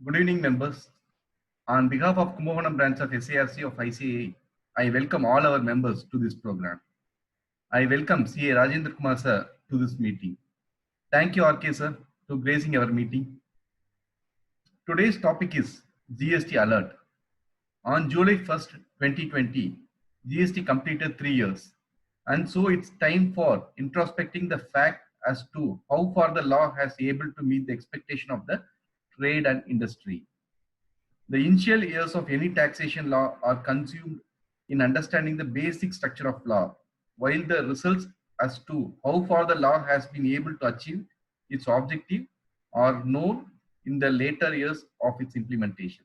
Good evening, members. On behalf of Kumbakonam branch of SARC of ICAI, I welcome all our members to this program. I welcome CA Rajendra Kumar sir to this meeting. Thank you, RK sir, to gracing our meeting. Today's topic is GST alert. On July 1st, 2020, GST completed 3 years. And so it's time for introspecting the fact as to how far the law has able to meet the expectation of the trade and industry. The initial years of any taxation law are consumed in understanding the basic structure of law, while the results as to how far the law has been able to achieve its objective are known in the later years of its implementation.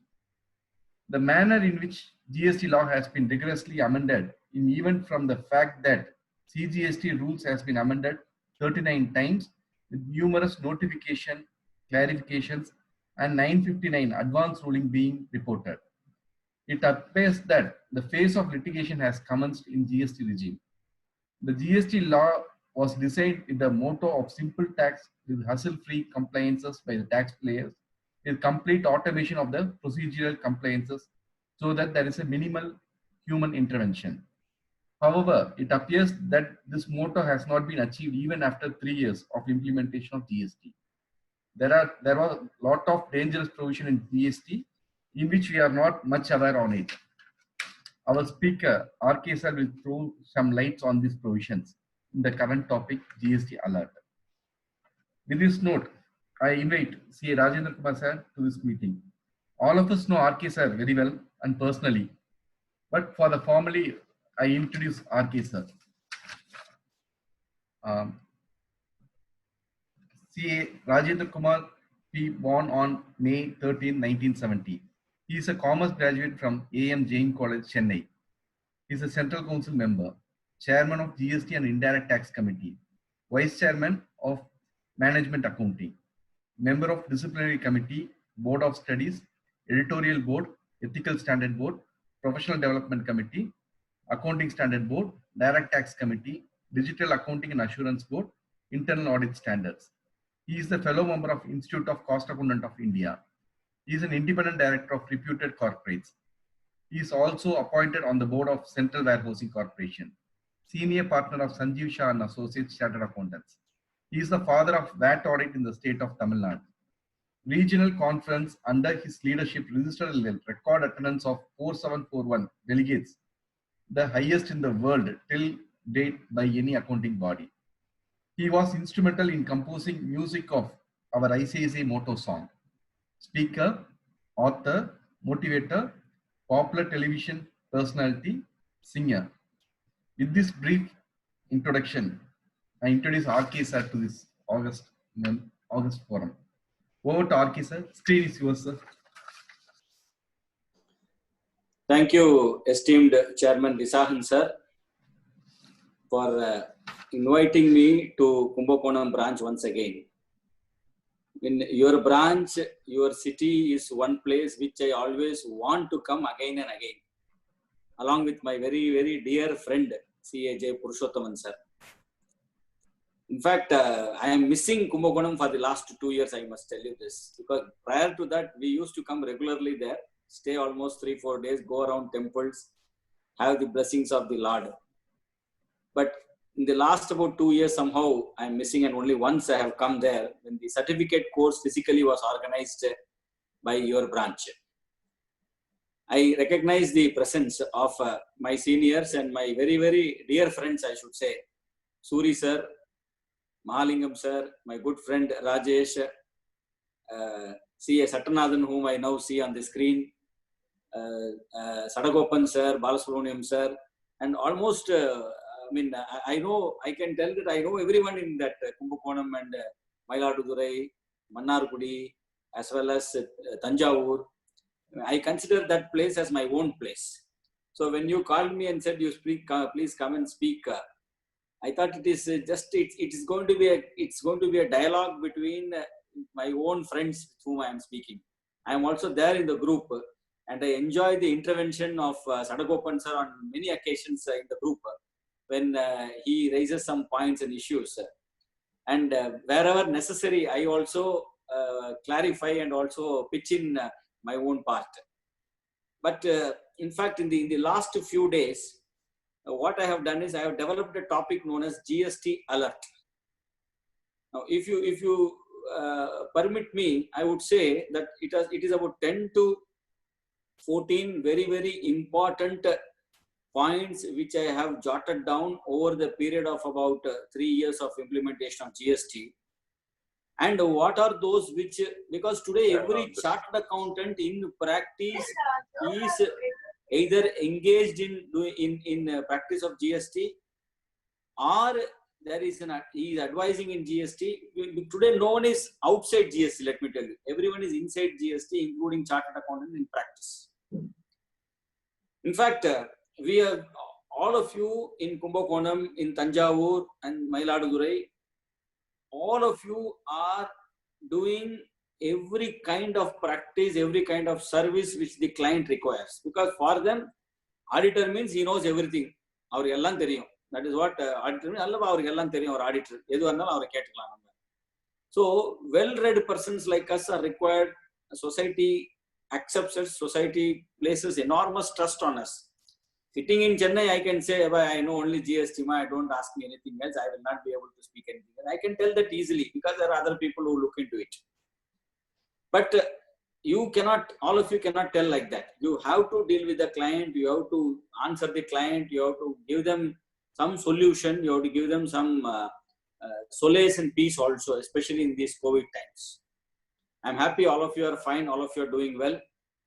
The manner in which GST law has been rigorously amended, in even from the fact that CGST rules has been amended 39 times with numerous notification, clarifications, and 959 advance ruling being reported. It appears that the phase of litigation has commenced in GST regime. The GST law was designed with the motto of simple tax with hassle-free compliances by the taxpayers, with complete automation of the procedural compliances so that there is a minimal human intervention. However, it appears that this motto has not been achieved even after 3 years of implementation of GST. There was a lot of dangerous provision in GST in which we are not much aware on it. Our speaker, RK sir, will throw some lights on these provisions in the current topic, GST alert. With this note, I invite CA Rajendra Kumar sir to this meeting. All of us know RK sir very well and personally, but for the formally, I introduce RK sir. CA Rajendra Kumar P. born on May 13, 1970. He is a commerce graduate from AM Jain College, Chennai. He is a Central Council member, Chairman of GST and Indirect Tax Committee, Vice Chairman of Management Accounting, Member of Disciplinary Committee, Board of Studies, Editorial Board, Ethical Standard Board, Professional Development Committee, Accounting Standard Board, Direct Tax Committee, Digital Accounting and Assurance Board, Internal Audit Standards. He is the fellow member of Institute of Cost Accountant of India. He is an independent director of reputed corporates. He is also appointed on the board of Central Warehousing Corporation, senior partner of Sanjeev Shah and Associates Chartered Accountants. He is the father of VAT audit in the state of Tamil Nadu. Regional conference under his leadership registered a record attendance of 4741 delegates, the highest in the world till date by any accounting body. He was instrumental in composing music of our ICICI motto song. Speaker, author, motivator, popular television personality, singer. With this brief introduction, I introduce RK sir to this August forum. Over to RK sir. Screen is yours, sir. Thank you, esteemed Chairman Visahan sir, for inviting me to Kumbakonam branch once again. In your branch, your city is one place which I always want to come again and again, along with my very, very dear friend, CAJ Purushothaman sir. In fact, I am missing Kumbakonam for the last 2 years, I must tell you this, because prior to that, we used to come regularly there, stay almost 3-4 days, go around temples, have the blessings of the Lord. But in the last about 2 years, somehow I'm missing, and only once I have come there when the certificate course physically was organized by your branch. I recognize the presence of my seniors and my very, very dear friends, I should say. Suri sir, Mahalingam sir, my good friend Rajesh, C.A. Sattanathan, whom I now see on the screen, Sadagopan sir, Balasubramaniam sir, and almost I know, I can tell that I know everyone in that Kumbakonam and Mailadurai, Mannargudi, as well as Tanjavur. I consider that place as my own place. So when you called me and said you speak, please come and speak, I thought it is it's going to be a dialogue between my own friends with whom I am speaking. I am also there in the group, and I enjoy the intervention of Sadagopan sir on many occasions in the group when he raises some points and issues. And wherever necessary, I also clarify and also pitch in my own part. But in fact, in the last few days, what I have done is I have developed a topic known as GST alert. Now, if you permit me, I would say that it is about 10 to 14 very important points which I have jotted down over the period of about 3 years of implementation of GST. And what are those which, because today every chartered accountant in practice is either engaged in practice of GST, or he is advising in GST. Today no one is outside GST, let me tell you. Everyone is inside GST, including chartered accountant in practice. In fact, we have all of you in Kumbakonam, in Tanjavur and Mayiladuthurai, all of you are doing every kind of practice, every kind of service which the client requires. Because for them, auditor means he knows everything. That is what auditor means. Our auditor. So, well-read persons like us are required. Society accepts us. Society places enormous trust on us. Sitting in Chennai, I can say, I know only GST, I don't ask me anything else. I will not be able to speak anything. And I can tell that easily because there are other people who look into it. But you cannot, all of you cannot tell like that. You have to deal with the client. You have to answer the client. You have to give them some solution. You have to give them some solace and peace also, especially in these COVID times. I'm happy all of you are fine. All of you are doing well.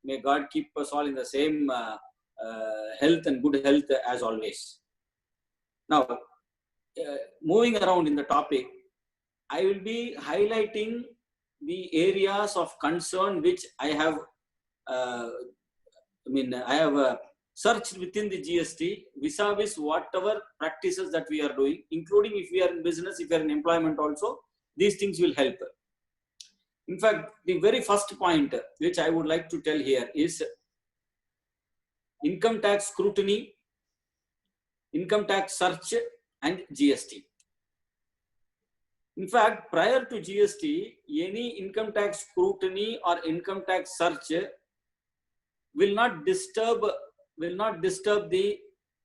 May God keep us all in the same health and good health as always. Now, moving around in the topic, I will be highlighting the areas of concern which I have, searched within the GST vis-a-vis whatever practices that we are doing, including if we are in business, if we are in employment also, these things will help. In fact, the very first point which I would like to tell here is income tax scrutiny, income tax search and GST. In fact, prior to GST, any income tax scrutiny or income tax search will not disturb the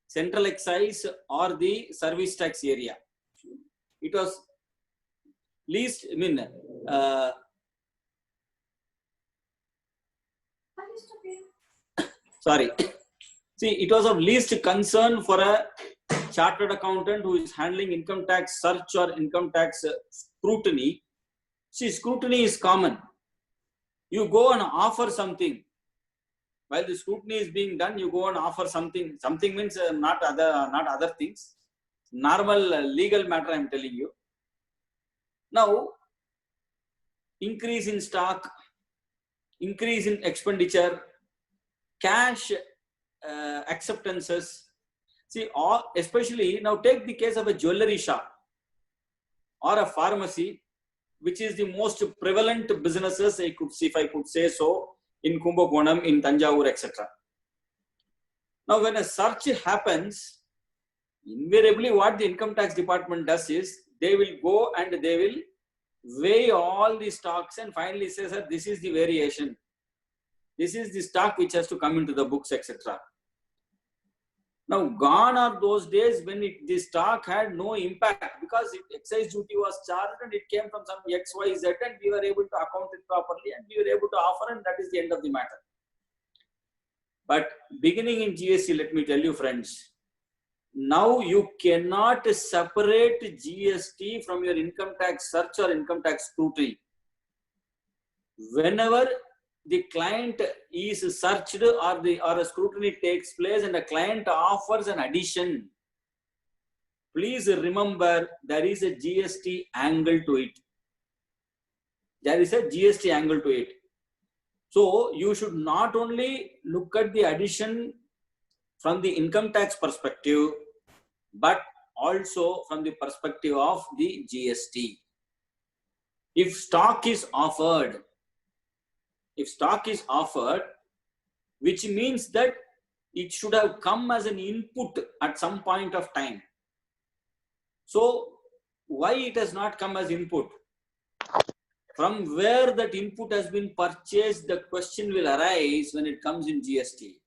central excise or the service tax area. It was least, sorry. See, it was of least concern for a chartered accountant who is handling income tax search or income tax scrutiny. See, scrutiny is common. You go and offer something. While the scrutiny is being done, you go and offer something. Something means not other things. Normal legal matter, I am telling you. Now, increase in stock, increase in expenditure, cash acceptances. See, especially now take the case of a jewelry shop or a pharmacy, which is the most prevalent businesses, if I could say so, in Kumbakonam, in Tanjavur, etc. Now, when a search happens, invariably what the income tax department does is, they will go and they will weigh all the stocks and finally say, sir, this is the variation. This is the stock which has to come into the books, etc. Now, gone are those days when the stock had no impact because excise duty was charged and it came from some XYZ and we were able to account it properly and we were able to offer, and that is the end of the matter. But beginning in GST, let me tell you, friends, now you cannot separate GST from your income tax search or income tax scrutiny. Whenever the client is searched or a scrutiny takes place and the client offers an addition, please remember there is a GST angle to it. There is a GST angle to it. So you should not only look at the addition from the income tax perspective, but also from the perspective of the GST. If stock is offered, which means that it should have come as an input at some point of time. So why it has not come as input? from where that input has been purchased, the question will arise when it comes in GST.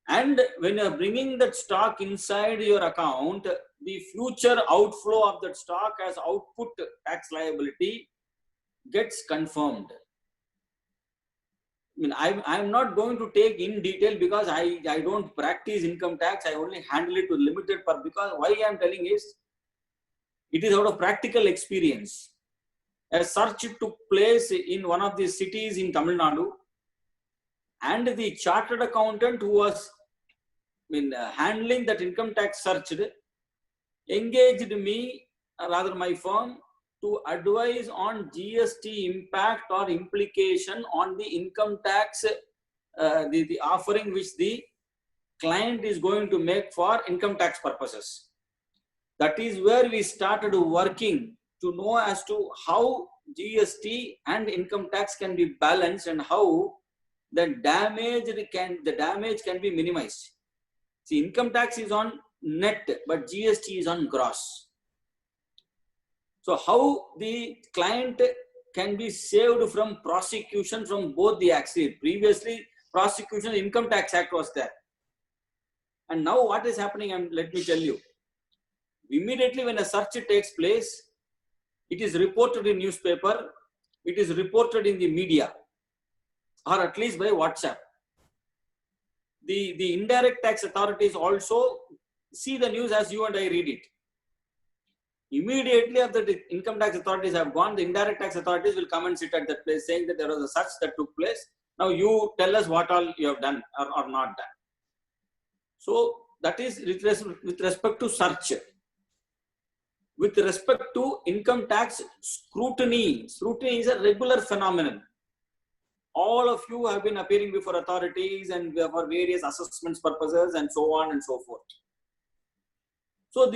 And when you are bringing that stock inside your account, the future outflow of that stock as output tax liability gets confirmed. I mean, I'm not going to take in detail because I don't practice income tax. I only handle it to limited purpose. Because why I'm telling is, it is out of practical experience. A search took place in one of the cities in Tamil Nadu, and the chartered accountant who was handling that income tax search engaged me, rather my firm, to advise on GST impact or implication on the income tax, the offering which the client is going to make for income tax purposes. That is where we started working to know as to how GST and income tax can be balanced and how the damage can be minimized. See, income tax is on net, but GST is on gross. So how the client can be saved from prosecution from both the axes. Previously, prosecution Income Tax Act was there. And now what is happening, let me tell you. Immediately when a search takes place, it is reported in newspaper, it is reported in the media, or at least by WhatsApp. The indirect tax authorities also see the news as you and I read it. Immediately after the income tax authorities have gone, the indirect tax authorities will come and sit at that place saying that there was a search that took place. Now you tell us what all you have done or not done. So that is with respect to search. With respect to income tax scrutiny, scrutiny is a regular phenomenon. All of you have been appearing before authorities and for various assessments purposes and so on and so forth. So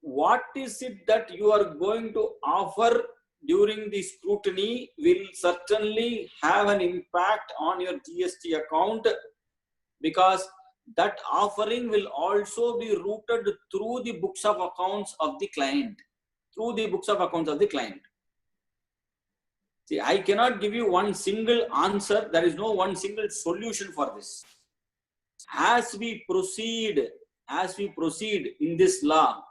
what is it that you are going to offer during the scrutiny will certainly have an impact on your GST account, because that offering will also be routed through the books of accounts of the client. See, I cannot give you one single answer. There is no one single solution for this. As we proceed in this law,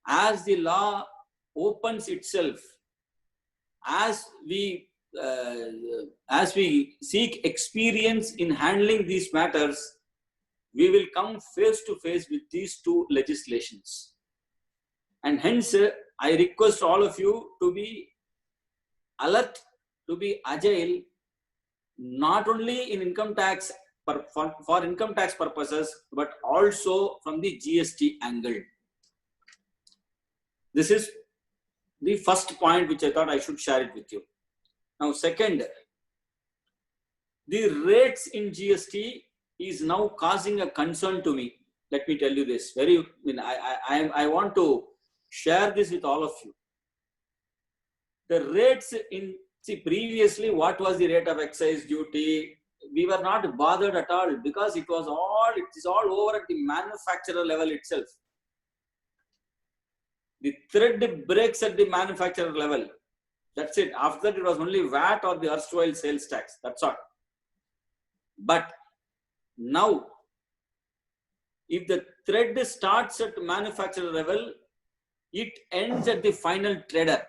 as the law opens itself, as we seek experience in handling these matters, we will come face to face with these two legislations. And hence, I request all of you to be alert, to be agile, not only in income tax for income tax purposes, but also from the GST angle. This is the first point which I thought I should share it with you. Now, second, the rates in GST is now causing a concern to me. Let me tell you this. I want to share this with all of you. The rates previously, what was the rate of excise duty? We were not bothered at all because it is all over at the manufacturer level itself. The thread breaks at the manufacturer level. That's it. After that, it was only VAT or the erstwhile sales tax. That's all. But now, if the thread starts at manufacturer level, it ends at the final trader.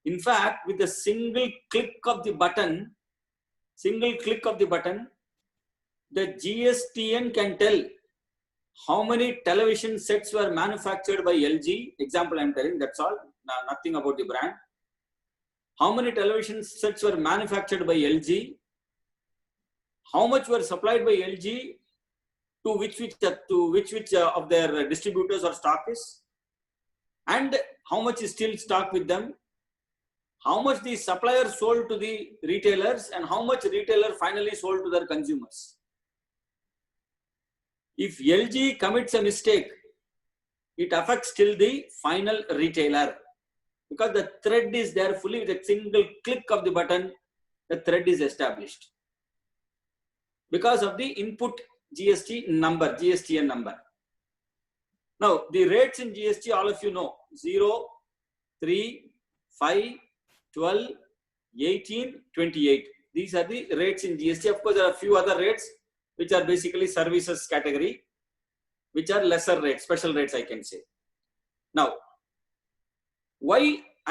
In fact, with a single click of the button, the GSTN can tell how many television sets were manufactured by LG. Example I'm telling, that's all. Nothing about the brand. How many television sets were manufactured by LG? How much were supplied by LG to which of their distributors or stockists? And how much is still stock with them? How much the supplier sold to the retailers and how much retailer finally sold to their consumers. If LG commits a mistake, it affects till the final retailer, because the thread is there fully. With a single click of the button, the thread is established because of the input GSTN number. Now, the rates in GST, all of you know, 0, 3, 5, 12, 18, 28. These are the rates in GST. Of course, there are a few other rates which are basically services category, which are lesser rates, special rates, I can say. Now, why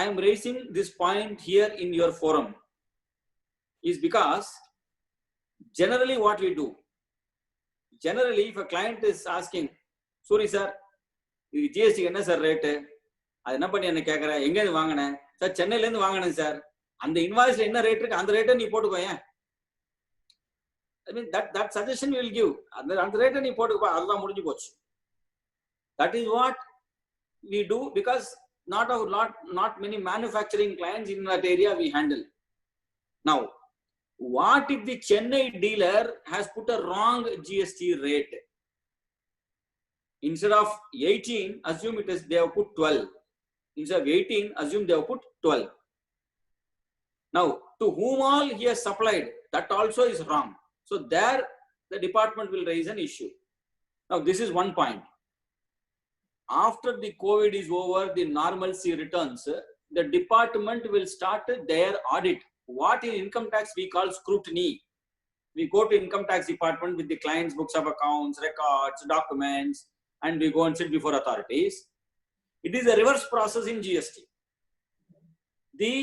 I am raising this point here in your forum is because generally what we do, generally if a client is asking, sorry sir, GST என்ன sir rate, அது என்ன பண்ணி என்ன கேட்குற, எங்கேருந்து வாங்கினேன் sir, சென்னையிலேருந்து வாங்கினேன் சார், அந்த இன்வாய்ஸ்ல என்ன ரேட் இருக்கு அந்த ரேட்டை நீ போட்டுக்கோயேன். I mean that suggestion will give. அந்த ரேட்டை நீ போட்டுக்கோ, அதுதான் முடிஞ்சு போச்சு. That is what we do because not many manufacturing clients in that area we handle. Now, what if the Chennai dealer has put a wrong GST rate? Instead of 18, assume they have put 12. Instead of 18, assume they have put 12. Now, to whom all he has supplied, that also is wrong. So there, the department will raise an issue. Now, this is one point. After the COVID is over, the normalcy returns, the department will start their audit. What in income tax we call scrutiny. We go to income tax department with the client's books of accounts, records, documents, and we go and sit before authorities. It is a reverse process in GST. The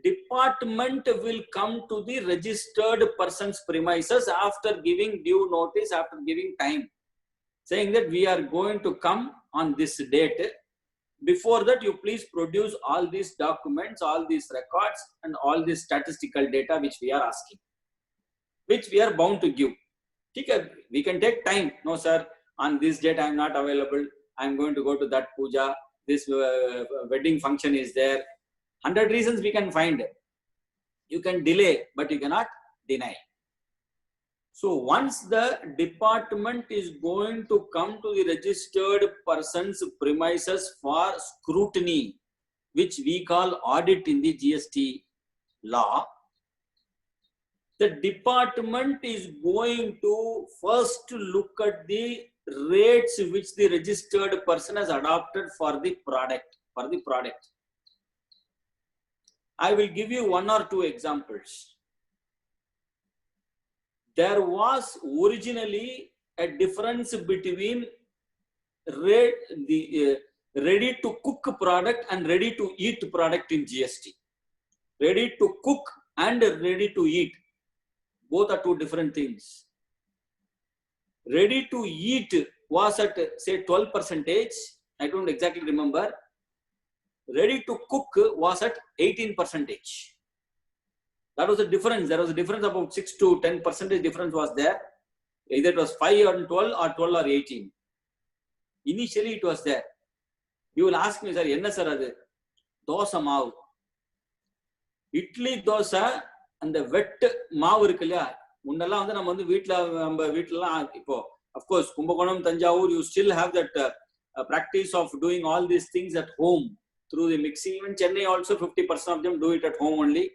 department will come to the registered person's premises after giving due notice, after giving time, saying that we are going to come on this date. Before that, you please produce all these documents, all these records, and all this statistical data which we are asking, which we are bound to give. Okay, we can take time. No, sir, on this date I am not available. I am going to go to that puja. This wedding function is there. 100 reasons we can find. You can delay, but you cannot deny. So once the department is going to come to the registered person's premises for scrutiny, which we call audit in the GST law, the department is going to first look at the rates which the registered person has adopted for the product. I will give you one or two examples. There was originally a difference between ready to cook product and ready to eat product in GST. Ready to cook and ready to eat, both are two different things. Ready to eat was at say 12%. I don't exactly remember. Ready to cook was at 18%. That was the difference. There was a difference about 6 to 10% difference was there. Either it was 5 or 12 or 12 or 18. Initially it was there. You will ask me, sir, enna sir adu? Dosa maavu. Idli dosa and the wet maavu irukilla. Munnalla vandu நம்ம வந்து வீட்லலாம் இப்போ of course Kumbakonam, Tanjavur, you still have that practice of doing all these things at home through the mixing. Even Chennai also 50% of them do it at home only.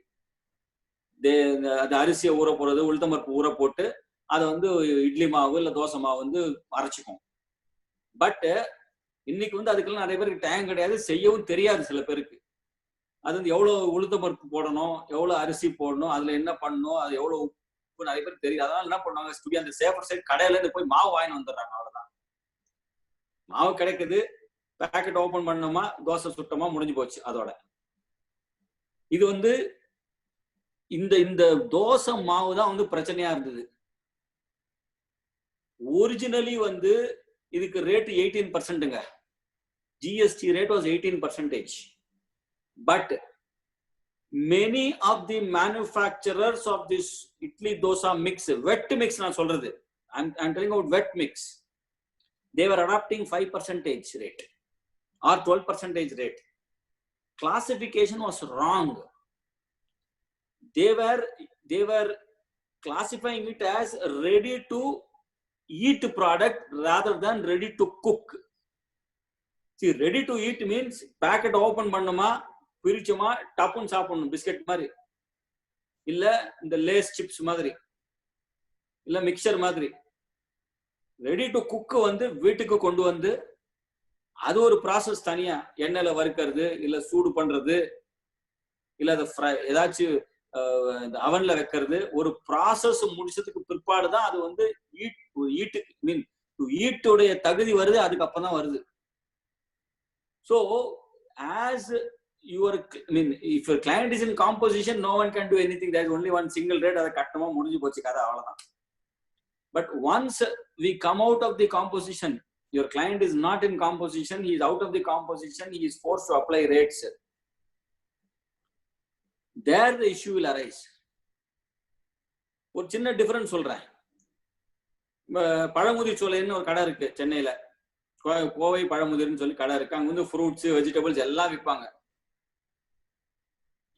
அது அரிசியை ஊற போடுறது, உளுத்தம்பருப்பு ஊற போட்டு அதை வந்து இட்லி மாவு இல்லை தோசை மாவு வந்து அரைச்சிக்கும். பட் இன்னைக்கு வந்து அதுக்கெல்லாம் நிறைய பேருக்கு டைம் கிடையாது, செய்யவும் தெரியாது சில பேருக்கு. அது வந்து எவ்வளோ உளுத்தம்பருப்பு போடணும், எவ்வளோ அரிசி போடணும், அதில் என்ன பண்ணணும், அது எவ்வளோ உப்பு நிறைய பேருக்கு தெரியாது. அதனால என்ன பண்ணுவாங்க, அந்த சேஃபர் சைட் கடையில இருந்து போய் மாவு வாங்கி வந்துடுறாங்க. அவ்வளோதான், மாவு கிடைக்குது, பேக்கெட் ஓபன் பண்ணோமா, தோசை சுட்டமா, முடிஞ்சு போச்சு அதோட. இது வந்து இந்த தோசை மாவு தான் வந்து பிரச்சனையா இருந்தது. ஒரிஜினலி வந்து இதுக்கு rate 18%. GST rate was 18%. But many of the manufacturers of this idli dosa mix, wet mix நான் சொல்றது, I'm telling about wet mix, they were adopting 5% rate or 12% rate. Classification was wrong. They were classifying it as ready to eat product rather than ready to cook. See, ready to eat means packet open பண்ணோமா, பிரிச்சோமா, டப்புன்னு சாப்பிடணும், biscuit மாதிரி, இல்ல இந்த Lay's chips மாதிரி, இல்ல mixer மாதிரி. Ready to cook வந்து வீட்டுக்கு கொண்டு வந்து அது ஒரு ப்ராசஸ் தனியா, எண்ணெயில வறுக்கிறது இல்ல சூடு பண்றது இல்ல அதை ஏதாச்சும் அவன்ல வைக்கிறது, ஒரு ப்ராசஸ் முடிச்சதுக்கு பிற்பாடு தான் அது வந்து ஈட்டுக்கு மீன் ஈட்டுடைய தகுதி வருது, அதுக்கப்புறம் தான் வருது. So as your if your client is in composition, no one can do anything. There is only one single rate, அதை கட்டமா முடிஞ்சு போச்சு கதை, அவ்வளவுதான். But once we come out of the composition, your client is not in composition, he is out of the composition, he is forced to apply rates. There the issue will arise. ஒரு சின்ன difference சொல்றேன். பழமுதிர் சோலைன்னு ஒரு கடை இருக்கு சென்னையில, கோவை பழமுதிர்னு சொல்லி கடை இருக்கு. அங்க வந்து ஃப்ரூட்ஸ் வெஜிடபிள்ஸ் எல்லாம் விற்பாங்க.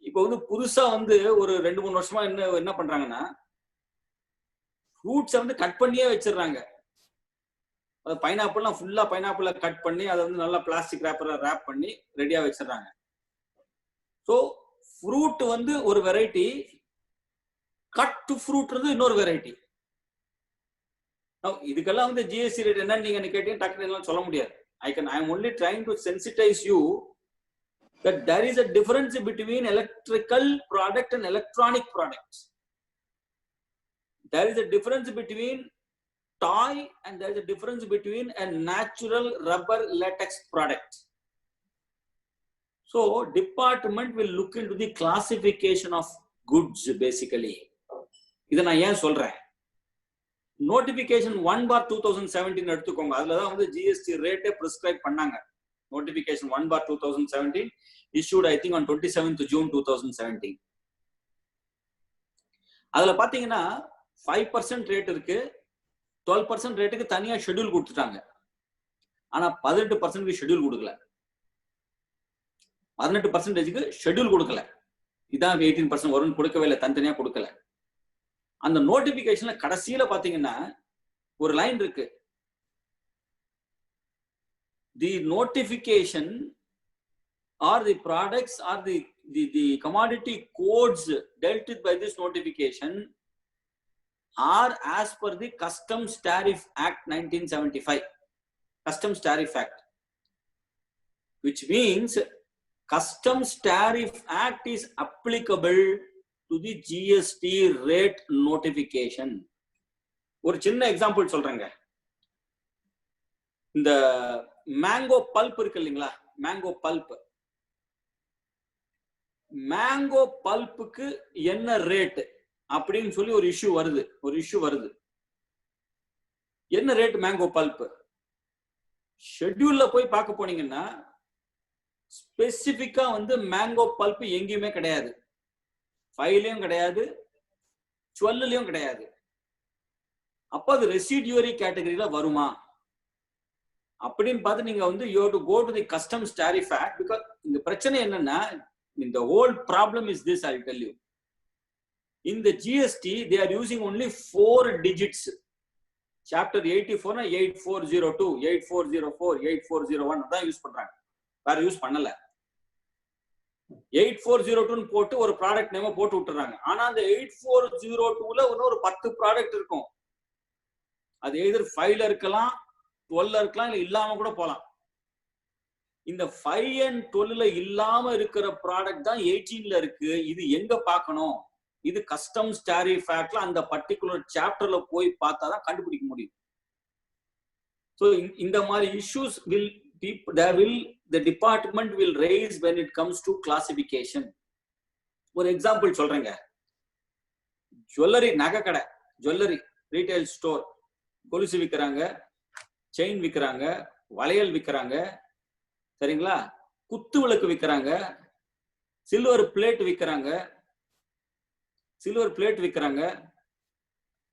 இப்ப வந்து புதுசா வந்து ஒரு 2-3 வருஷமா என்ன பண்றாங்கன்னா, ஃப்ரூட்ஸை வந்து கட் பண்ணியே வச்சிடறாங்க. பைனாப்பிள்லாம் ஃபுல்லா பைனாப்பிள கட் பண்ணி அதை வந்து நல்லா பிளாஸ்டிக் ரேப்பர்ல ரேப் பண்ணி ரெடியா வச்சிடறாங்க. ஸோ ஃப்ரூட் வந்து ஒரு வெரைட்டி, கட் ஃப்ரூட் இன்னொரு வெரைட்டி. இதுக்கெல்லாம் வந்து ஜிஎஸ்டி ரேட் என்னன்னு நீங்க கேட்டீங்க டக்குனு சொல்ல முடியாது. I am only trying to sensitize you that there is a difference between electrical product and electronic products. There is a difference between toy and there is a difference between a natural rubber latex product. So department will look into the classification of goods basically. இதை நான் ஏன் சொல்றேன், notification 1/2017 எடுத்துக்கோங்க. அதுலதான் வந்து GST ரேட்டே prescribe பண்ணாங்க. Notification 1/2017 issued I think on 27th June 2017. அதுல பாத்தீங்கன்னா 5% ரேட் இருக்கு, 12% ரேட்டுக்கு தனியா ஷெட்யூல் கொடுத்துட்டாங்க. ஆனா 18% ஷெட்யூல் கொடுக்கல, 18% ஷெட்யூல் கொடுக்கல. இதான் 18% வரும்னு கொடுக்கவே இல்லை, தனித்தனியா கொடுக்கல. அந்த நோட்டிபிகேஷன்ல கடைசியில பாத்தீங்கன்னா ஒரு லைன் இருக்கு, the notification or the products or the commodity codes dealt with by this notification are as per the Customs Tariff Act 1975, Customs Tariff Act, which means Customs Tariff Act is applicable to the GST rate notification. ஒரு சின்ன example சொல்றேங்க. இந்த mango bulb இருக்கு இல்லைங்களா, mango bulb, mango பல்ப்புக்கு என்ன rate அப்படின்னு சொல்லி ஒரு இஷ்யூ வருது. என்ன ரேட் மேங்கோ பல்ப்? ஷெட்யூல்ல போய் பார்க்க போனீங்கன்னா ஸ்பெசிபிக்கா வந்து மேங்கோ பல்ப் எங்கேயுமே கிடையாது, ஃபைலையும் கிடையாது, ஜுவல்லையும் கிடையாது. அப்ப அது ரெசிடியூரி கேட்டகரியில வருமா அப்படின்னு பார்த்து நீங்க வந்து you have to go to the Customs Tariff Act. because இந்த பிரச்சனை என்னன்னா, இந்த whole problem is this, I'll tell you. In the GST they are using only 4 digits. Chapter 84 na 8402, 8404, 8401 தான் யூஸ் பண்றாங்க, வேற யூஸ் பண்ணல. 8402 போட்டு ஒரு ப்ராடக்ட் நேம போட்டு விட்டுறாங்க. ஆனா அந்த 8402ல இன்னொரு 10 ப்ராடக்ட் இருக்கும். அது எதிர் 5ல இருக்கலாம், 12ல இருக்கலாம், இல்ல இல்லாம கூட போலாம். இந்த 5 and 12ல இல்லாம இருக்கிற ப்ராடக்ட் தான் 18ல இருக்கு. இது எங்க பார்க்கணும்? இது கஸ்டம்ஸ் டாரிஃப் ஆக்ட்ல அந்த பர்டிகுலர் சாப்டர்ல போய் பார்த்தா தான் கண்டுபிடிக்க முடியும். சோ இந்த மாதிரி issues the department will raise when it comes to classification. ஒரு எக்ஸாம்பிள் சொல்றேங்க. ஜுவல்லரி நகை கடை, ஜுவல்லரி ரீட்டைல் ஸ்டோர், கொலுசு விற்கிறாங்க, செயின் விற்கிறாங்க, வளையல் விற்கிறாங்க, சரிங்களா, குத்து விளக்கு விற்கிறாங்க, சில்வர் பிளேட் விற்கிறாங்க,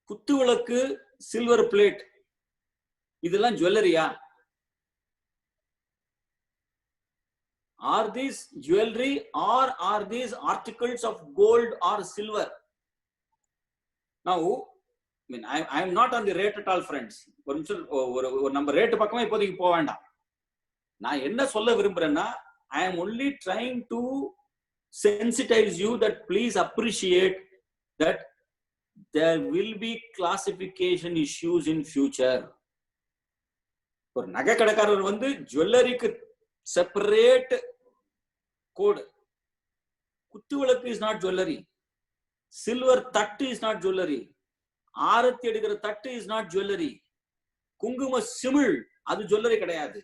குத்து விளக்கு, சில்வர் பிளேட், இதெல்லாம் ஜுவல்லரியா? Are these jewelry or are these articles of gold or silver? Now, I am not on the rate at all, friends. ஒரு நம்ம ரேட் பக்கமா இப்போதைக்கு போக வேண்டாம். நான் என்ன சொல்ல விரும்புறேன்னா, I am only trying to sensitize you that please appreciate that there will be classification issues in future. ஒரு நகை கடைக்காரர் வந்து ஜுவல்லரிக்கு செப்பரேட் கோடு. குத்து விளக்கு இஸ் நாட் ஜுவல்லரி, சில்வர் தட்டு இஸ் நாட் ஜுவல்லரி, ஆரத்தி எடுக்கிற தட்டு இஸ் நாட் ஜுவல்லரி, குங்கும சிமிழ் அது ஜுவல்லரி கிடையாது.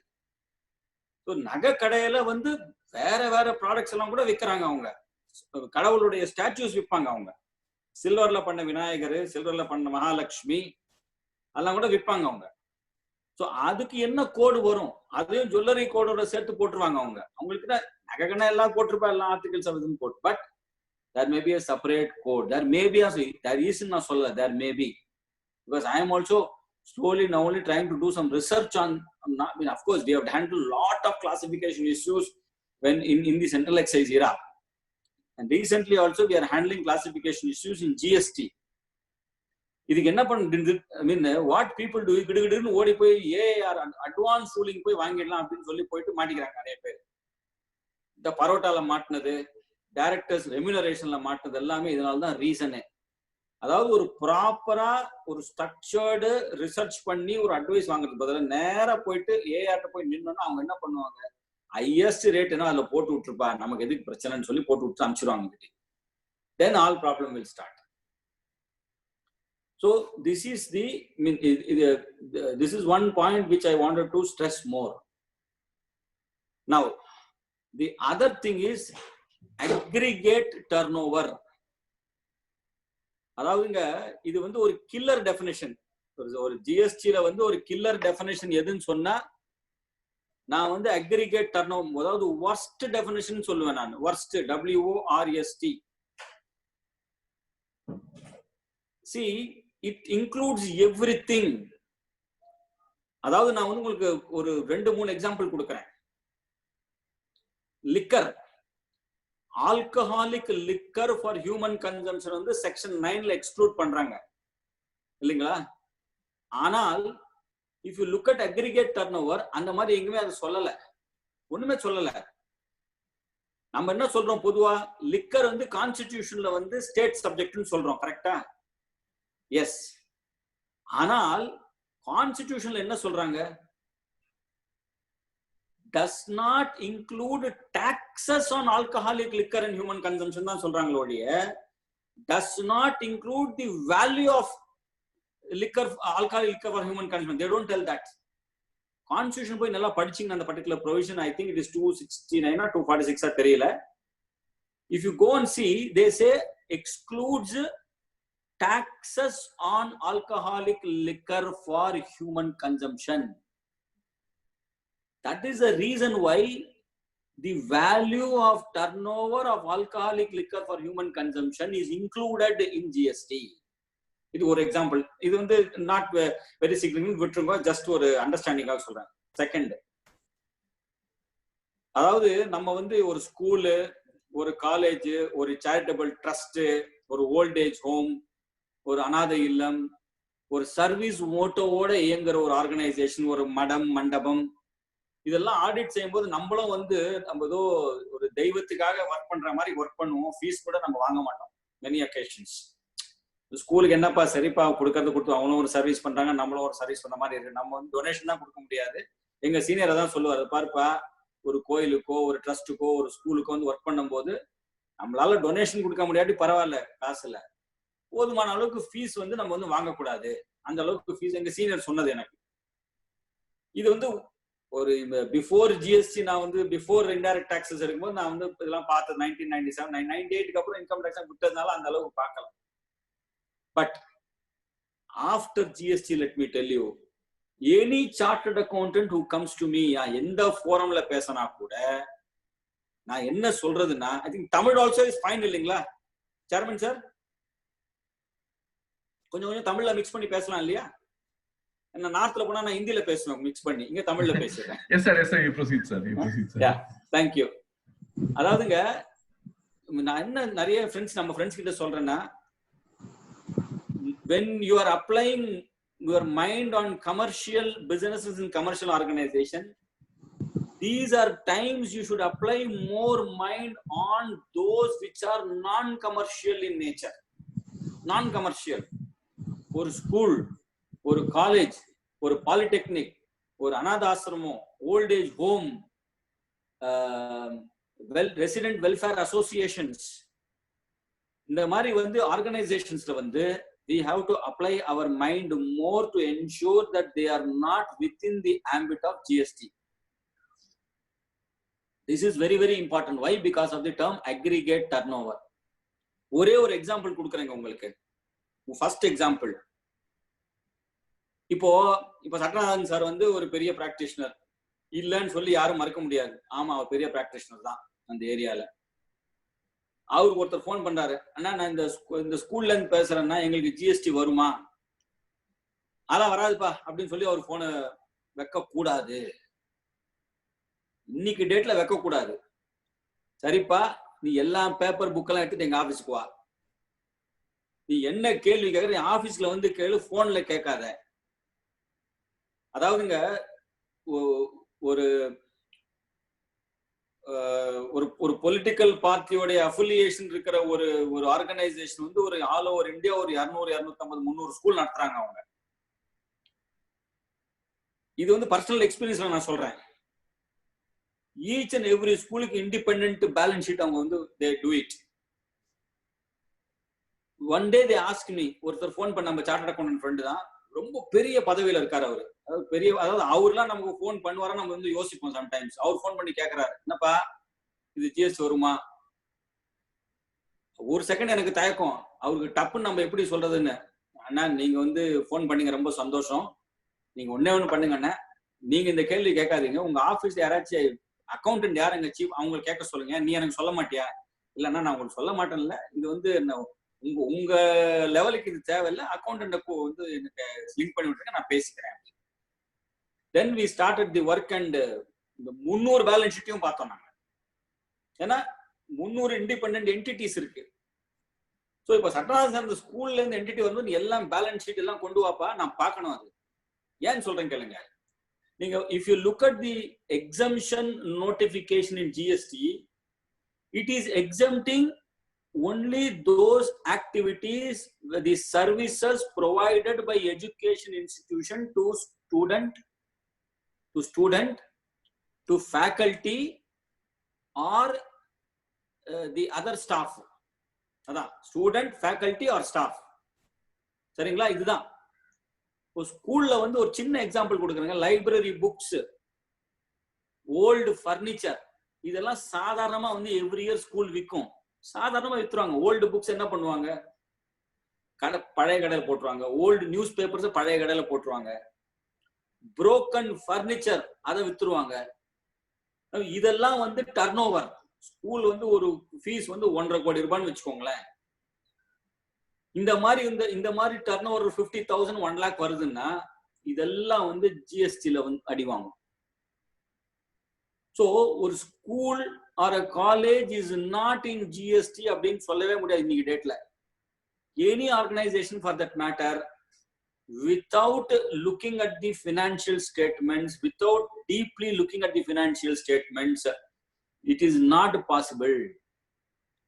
நகை கடையில வந்து வேற வேற ப்ராடக்ட்ஸ் எல்லாம் கூட விற்கிறாங்க. அவங்க கடவுளுடைய ஸ்டாச்சுஸ் விற்பாங்க. அவங்க சில்வர்ல பண்ண விநாயகர், சில்வர்ல பண்ண மகாலட்சுமி அதெல்லாம் கூட விற்பாங்க அவங்க. சோ அதுக்கு என்ன கோடு வரும், அதையும் ஜுவல்லரி கோடோட சேர்த்து போட்டுருவாங்க. அவங்களுக்கு நகை கடை எல்லாம் போட்டிருப்பா, எல்லாம் ஆர்டிகல்ஸ் அதுன்னு போட்டு. But there may be a separate code. There may be a, there is na solla, there may be, because I am also slowly now only trying to do some research on, I mean, of course we have handled a lot of classification issues when in the central excise era, and recently also we are handling classification issues in GST. இதுக்கு என்ன பண்ணு, I mean what people do, கிடுகிடுன்னு ஓடி போய் AAR advance ruling போய் வாங்கிடலாம் அப்படின்னு சொல்லி போயிட்டு மாட்டிக்கிறாங்க நிறைய பேர். இந்த பரோட்டால மாட்டினது, டைரக்டர்ஸ் ரெம்யூனரேஷன்ல மாட்டினது எல்லாமே இதனால தான் ரீசனே. அதாவது ஒரு ப்ராப்பரா ஒரு ஸ்ட்ரக்சர்டு ரிசர்ச் பண்ணி ஒரு அட்வைஸ் வாங்குறது பதிலா நேரா போயிட்டு ஏஆர்ட்ட போய் நின்னோன்னா அவங்க என்ன பண்ணுவாங்க, ஹையஸ்ட் ரேட் என்ன அதுல போட்டு விட்டுருப்பா, நமக்கு எதுக்கு பிரச்சனைன்னு சொல்லி போட்டு விட்டு அனுப்பிச்சிருவாங்க. Then all problem will start. So this is the, I mean, this is one point which I wanted to stress more. Now the other thing is aggregate turnover. அதாவதுங்க இது வந்து ஒரு கில்லர் டெஃபினிஷன். ஒரு ஜிஎஸ்டில வந்து ஒரு கில்லர் டெஃபினிஷன் எதுன்னு சொன்னா நான் வந்து அக்ரிகேட் டர்னோவர், அதாவது வர்ஸ்ட் டெஃபினிஷன் சொல்லுவேன் நான். Worst, WORST. See, it includes everything. அதாவது நான் வந்து உங்களுக்கு ஒரு 2-3 எக்ஸாம்பிள் கொடுக்குறேன். Liquor, alcoholic liquor for human consumption வந்து செக்ஷன் 9ல எக்ஸ்க்ளூட் பண்றாங்க இல்லைங்களா? ஆனால் if you look at aggregate turnover அந்த மாதிரி எங்குமே அது சொல்லல, ஒண்ணுமே சொல்லல. நம்ம என்ன சொல்றோம், பொதுவா லிக்கர் வந்து கான்ஸ்டிடியூஷன்ல வந்து ஸ்டேட் சப்ஜெக்ட்னு சொல்றோம், கரெக்டா? எஸ். ஆனால் கான்ஸ்டிடியூஷன்ல என்ன சொல்றாங்க, does not include taxes on alcoholic liquor and human consumption தான் சொல்றாங்களே ஒழிய does not include the value of liquor, alcoholic liquor for human consumption. They don't tell that. Constitution போய் நல்லா படிச்சீங்க அந்த particular provision, I think it is 269 or 246 தெரியல. If you go and see, they say excludes taxes on alcoholic liquor for human consumption. That is the reason why the value of turnover of alcoholic liquor for human consumption is included in GST. இது ஒரு example. இது வந்து not very significant, விட்டுருங்க, just ஒரு அண்டர்ஸ்டாண்டிங்காக சொல்றேன். Second, அதாவது நம்ம வந்து ஒரு ஸ்கூலு, ஒரு காலேஜ், ஒரு சேரிட்டபிள் ட்ரஸ்ட், ஒரு ஓல்ட் ஏஜ் ஹோம், ஒரு அனாதை இல்லம், ஒரு சர்வீஸ் மோட்டோவோட இயங்குற ஒரு ஆர்கனைசேஷன், ஒரு மடம், மண்டபம், இதெல்லாம் ஆடிட் செய்யும்போது நம்மளும் வந்து நம்ம ஏதோ ஒரு தெய்வத்துக்காக ஒர்க் பண்ற மாதிரி ஒர்க் பண்ணுவோம். ஃபீஸ் கூட நம்ம வாங்க மாட்டோம் மெனி அக்கேஷன்ஸ். ஸ்கூலுக்கு என்னப்பா சரிப்பா கொடுக்கறது கொடுத்து அவங்களும் ஒரு சர்வீஸ் பண்றாங்க, நம்மளும் ஒரு சர்வீஸ் பண்ண மாதிரி இருக்கு. நம்ம வந்து டொனேஷன் தான் கொடுக்க முடியாது. எங்க சீனியரை தான் சொல்லுவாரு, பாருப்பா ஒரு கோயிலுக்கோ ஒரு ட்ரஸ்ட்டுக்கோ ஒரு ஸ்கூலுக்கோ வந்து ஒர்க் பண்ணும் போது நம்மளால டொனேஷன் கொடுக்க முடியாட்டி பரவாயில்ல, காசுல போதுமான அளவுக்கு ஃபீஸ் வந்து நம்ம வந்து வாங்கக்கூடாது. அந்த அளவுக்கு ஃபீஸ் எங்க சீனியர் சொன்னது எனக்கு. இது வந்து ஒரு பிஃபோர் ஜிஎஸ்டி, நான் வந்து பிஃபோர் இன்டைரக்ட் டாக்ஸஸ் இருக்கும்போது நான் வந்து இதெல்லாம் பார்த்தது 1997, 98க்கு அப்புறம் இன்கம் டாக்ஸ் விட்டதுனால அந்த அளவுக்கு பார்க்கலாம். But after GST, let me tell you, any chartered accountant who comes to me, எந்த ஃபோரம்ல பேசினா கூட நான் என்ன சொல்றதுன்னா, I think Tamil also is fine இல்லைங்களா சேர்மன் சார்? கொஞ்சம் கொஞ்சம் தமிழ்ல மிக்ஸ் பண்ணி பேசலாம் இல்லையா? என்ன நார்த்ல போனா நான் ஹிந்தில பேசுவேன் மிக்ஸ் பண்ணி, இங்க தமிழ்ல பேசுறேன். Yes sir, yes sir, you proceed sir, you proceed sir. Yeah, thank you. அதாவதுங்க நான் என்ன நிறைய ஃப்ரெண்ட்ஸ், நம்ம ஃப்ரெண்ட்ஸ் கிட்ட சொல்றேன்னா, when you are applying your mind on commercial businesses in commercial organization, these are times you should apply more mind on those which are non-commercial in nature. Non-commercial, ஒரு school, ஒரு college, ஒரு polytechnic, ஒரு அனாதாசிரமம், old age home, resident welfare associations, இந்த மாதிரி வந்து ஆர்கனைசேஷன்ஸ்ல வந்து we have to apply our mind more to ensure that they are not within the ambit of GST. This is very very important. Why? Because of the term aggregate turnover. ஒரே ஒரு example கொடுக்குறேங்க உங்களுக்கு. First example, இப்போ Sathyanarayanan sir வந்து ஒரு பெரிய practitioner இல்லைன்னு சொல்லி யாரும் மறுக்க முடியாது. ஆமா, அவர் பெரிய பிராக்டிஷனர் தான் அந்த ஏரியால. அவருக்கு ஒருத்தர் போன் பண்றாரு, அண்ணா நான் இந்த ஸ்கூல்ல இருந்து பேசுறேன்னா எங்களுக்கு ஜிஎஸ்டி வருமா? அதான் வராதுப்பா அப்படின்னு சொல்லி அவர் போனை வைக்க கூடாது. இன்னைக்கு டேட்ல வைக்க கூடாது. சரிப்பா, நீ எல்லா பேப்பர் புக்கெல்லாம் எடுத்துட்டு எங்க ஆபீஸ்க்கு வா. நீ என்ன கேள்வி கேட்கற நீ ஆபீஸ்ல வந்து கேளு, போன்ல கேட்காத. அதாவதுங்க ஒரு ஒரு பொலிட்டிக்கல் பார்ட்டியோடைய அஃபிலியேஷன் இருக்கிற ஒரு ஆர்கனைசேஷன் வந்து ஒரு ஆல் ஓவர் இந்தியா ஒரு 200, 250, 300 ஸ்கூல் நடத்துறாங்க அவங்க. இது வந்து பர்சனல் எக்ஸ்பீரியன்ஸ்ல நான் சொல்றேன். ஈச் அண்ட் எவ்ரி ஸ்கூலுக்கு இண்டிபெண்டன்ட் பேலன்ஸ் ஷீட் அவங்க வந்து they do it. One day they asked me, ஒருத்தர் போன் பண்ண, நம்ம சார்ட்டர்ட் அக்கவுண்டன்ட் ஃப்ரெண்டு தான், ரொம்ப பெரிய பதவியில இருக்காரு அவரு. அதாவது அவர்லாம் நமக்கு போன் பண்ணுவாரா நம்ம வந்து யோசிப்போம் சம்டைம்ஸ். அவர் போன் பண்ணி கேட்கிறாரு, என்னப்பா இது ஜிஎஸ்டி வருமா? ஒரு செகண்ட் எனக்கு தயக்கம். அவருக்கு டப்புன்னு நம்ம எப்படி சொல்றதுன்னு, அண்ணா நீங்க வந்து போன் பண்ணீங்க, ரொம்ப சந்தோஷம், நீங்க ஒண்ணு பண்ணுங்க அண்ணா, நீங்க இந்த கேள்வி கேட்காதீங்க, உங்க ஆபீஸ்ல யாராச்சும் அக்கௌண்டன்ட் யாருங்க சீஃப் அவங்க கேட்க சொல்லுங்க, நீ எனக்கு சொல்ல மாட்டியா? இல்லைன்னா நான் உங்களுக்கு சொல்ல மாட்டேன்ல, இது வந்து உங்க லெவலுக்கு இது தேவையில்லை, அக்கௌண்டன்ட் வந்து எனக்கு லிங்க் பண்ணி விட்டுருங்க, நான் பேசிக்கிறேன். Then we started the work and இந்த 300 பேலன்ஸ் ஷீட்டையும் பார்த்தோம் நாங்க. ஏன்னா 300 இண்டிபெண்டன்ட் என்டிட்டிஸ் இருக்கு. ஸோ இப்போ சட்டநாதன் அந்த ஸ்கூல்ல இருந்து என்டிட்டி வந்து எல்லாம் பேலன்ஸ் ஷீட் எல்லாம் கொண்டு வாப்பா, நான் பார்க்கணும். அது ஏன்னு சொல்றேன் கேளுங்க. நீங்க if you look at the exemption notification in GST, it is exempting only those activities, the services provided by education institution to student, to faculty or the other staff. அதான் ஸ்டூடெண்ட், ஃபேக்கல்டி ஆர் ஸ்டாஃப். சரிங்களா? இதுதான் ஸ்கூல்ல வந்து ஒரு சின்ன example கொடுக்குறேங்க. Library books, old furniture, இதெல்லாம் சாதாரணமா வந்து எவ்ரி இயர் ஸ்கூல் விற்கும். சாதாரணமா வித்துருவாங்க. ஓல்டு புக்ஸ் என்ன பண்ணுவாங்க, பழைய கடையில போட்டுருவாங்க. ஓல்டு நியூஸ் பேப்பர்ஸ் பழைய கடையில போட்டுருவாங்க. புரோக்கன் ஃபர்னிச்சர் அதை வித்துருவாங்க. இதெல்லாம் வந்து டர்ன் ஓவர். ஸ்கூல் வந்து ஒரு ஃபீஸ் வந்து 1.5 கோடி ரூபான்னு வச்சுக்கோங்களேன். இந்த மாதிரி டர்ன் ஓவர் 50,000, 1 lakh வருதுன்னா இதெல்லாம் வந்து ஜிஎஸ்டில வந்து அடிவாங்க. ஸோ ஒரு school or a college is not in GST அப்படின்னு சொல்லவே முடியாது இன்னைக்கு டேட்ல. Any organization for that matter, without looking at the financial statements, without deeply looking at the financial statements, it is not possible.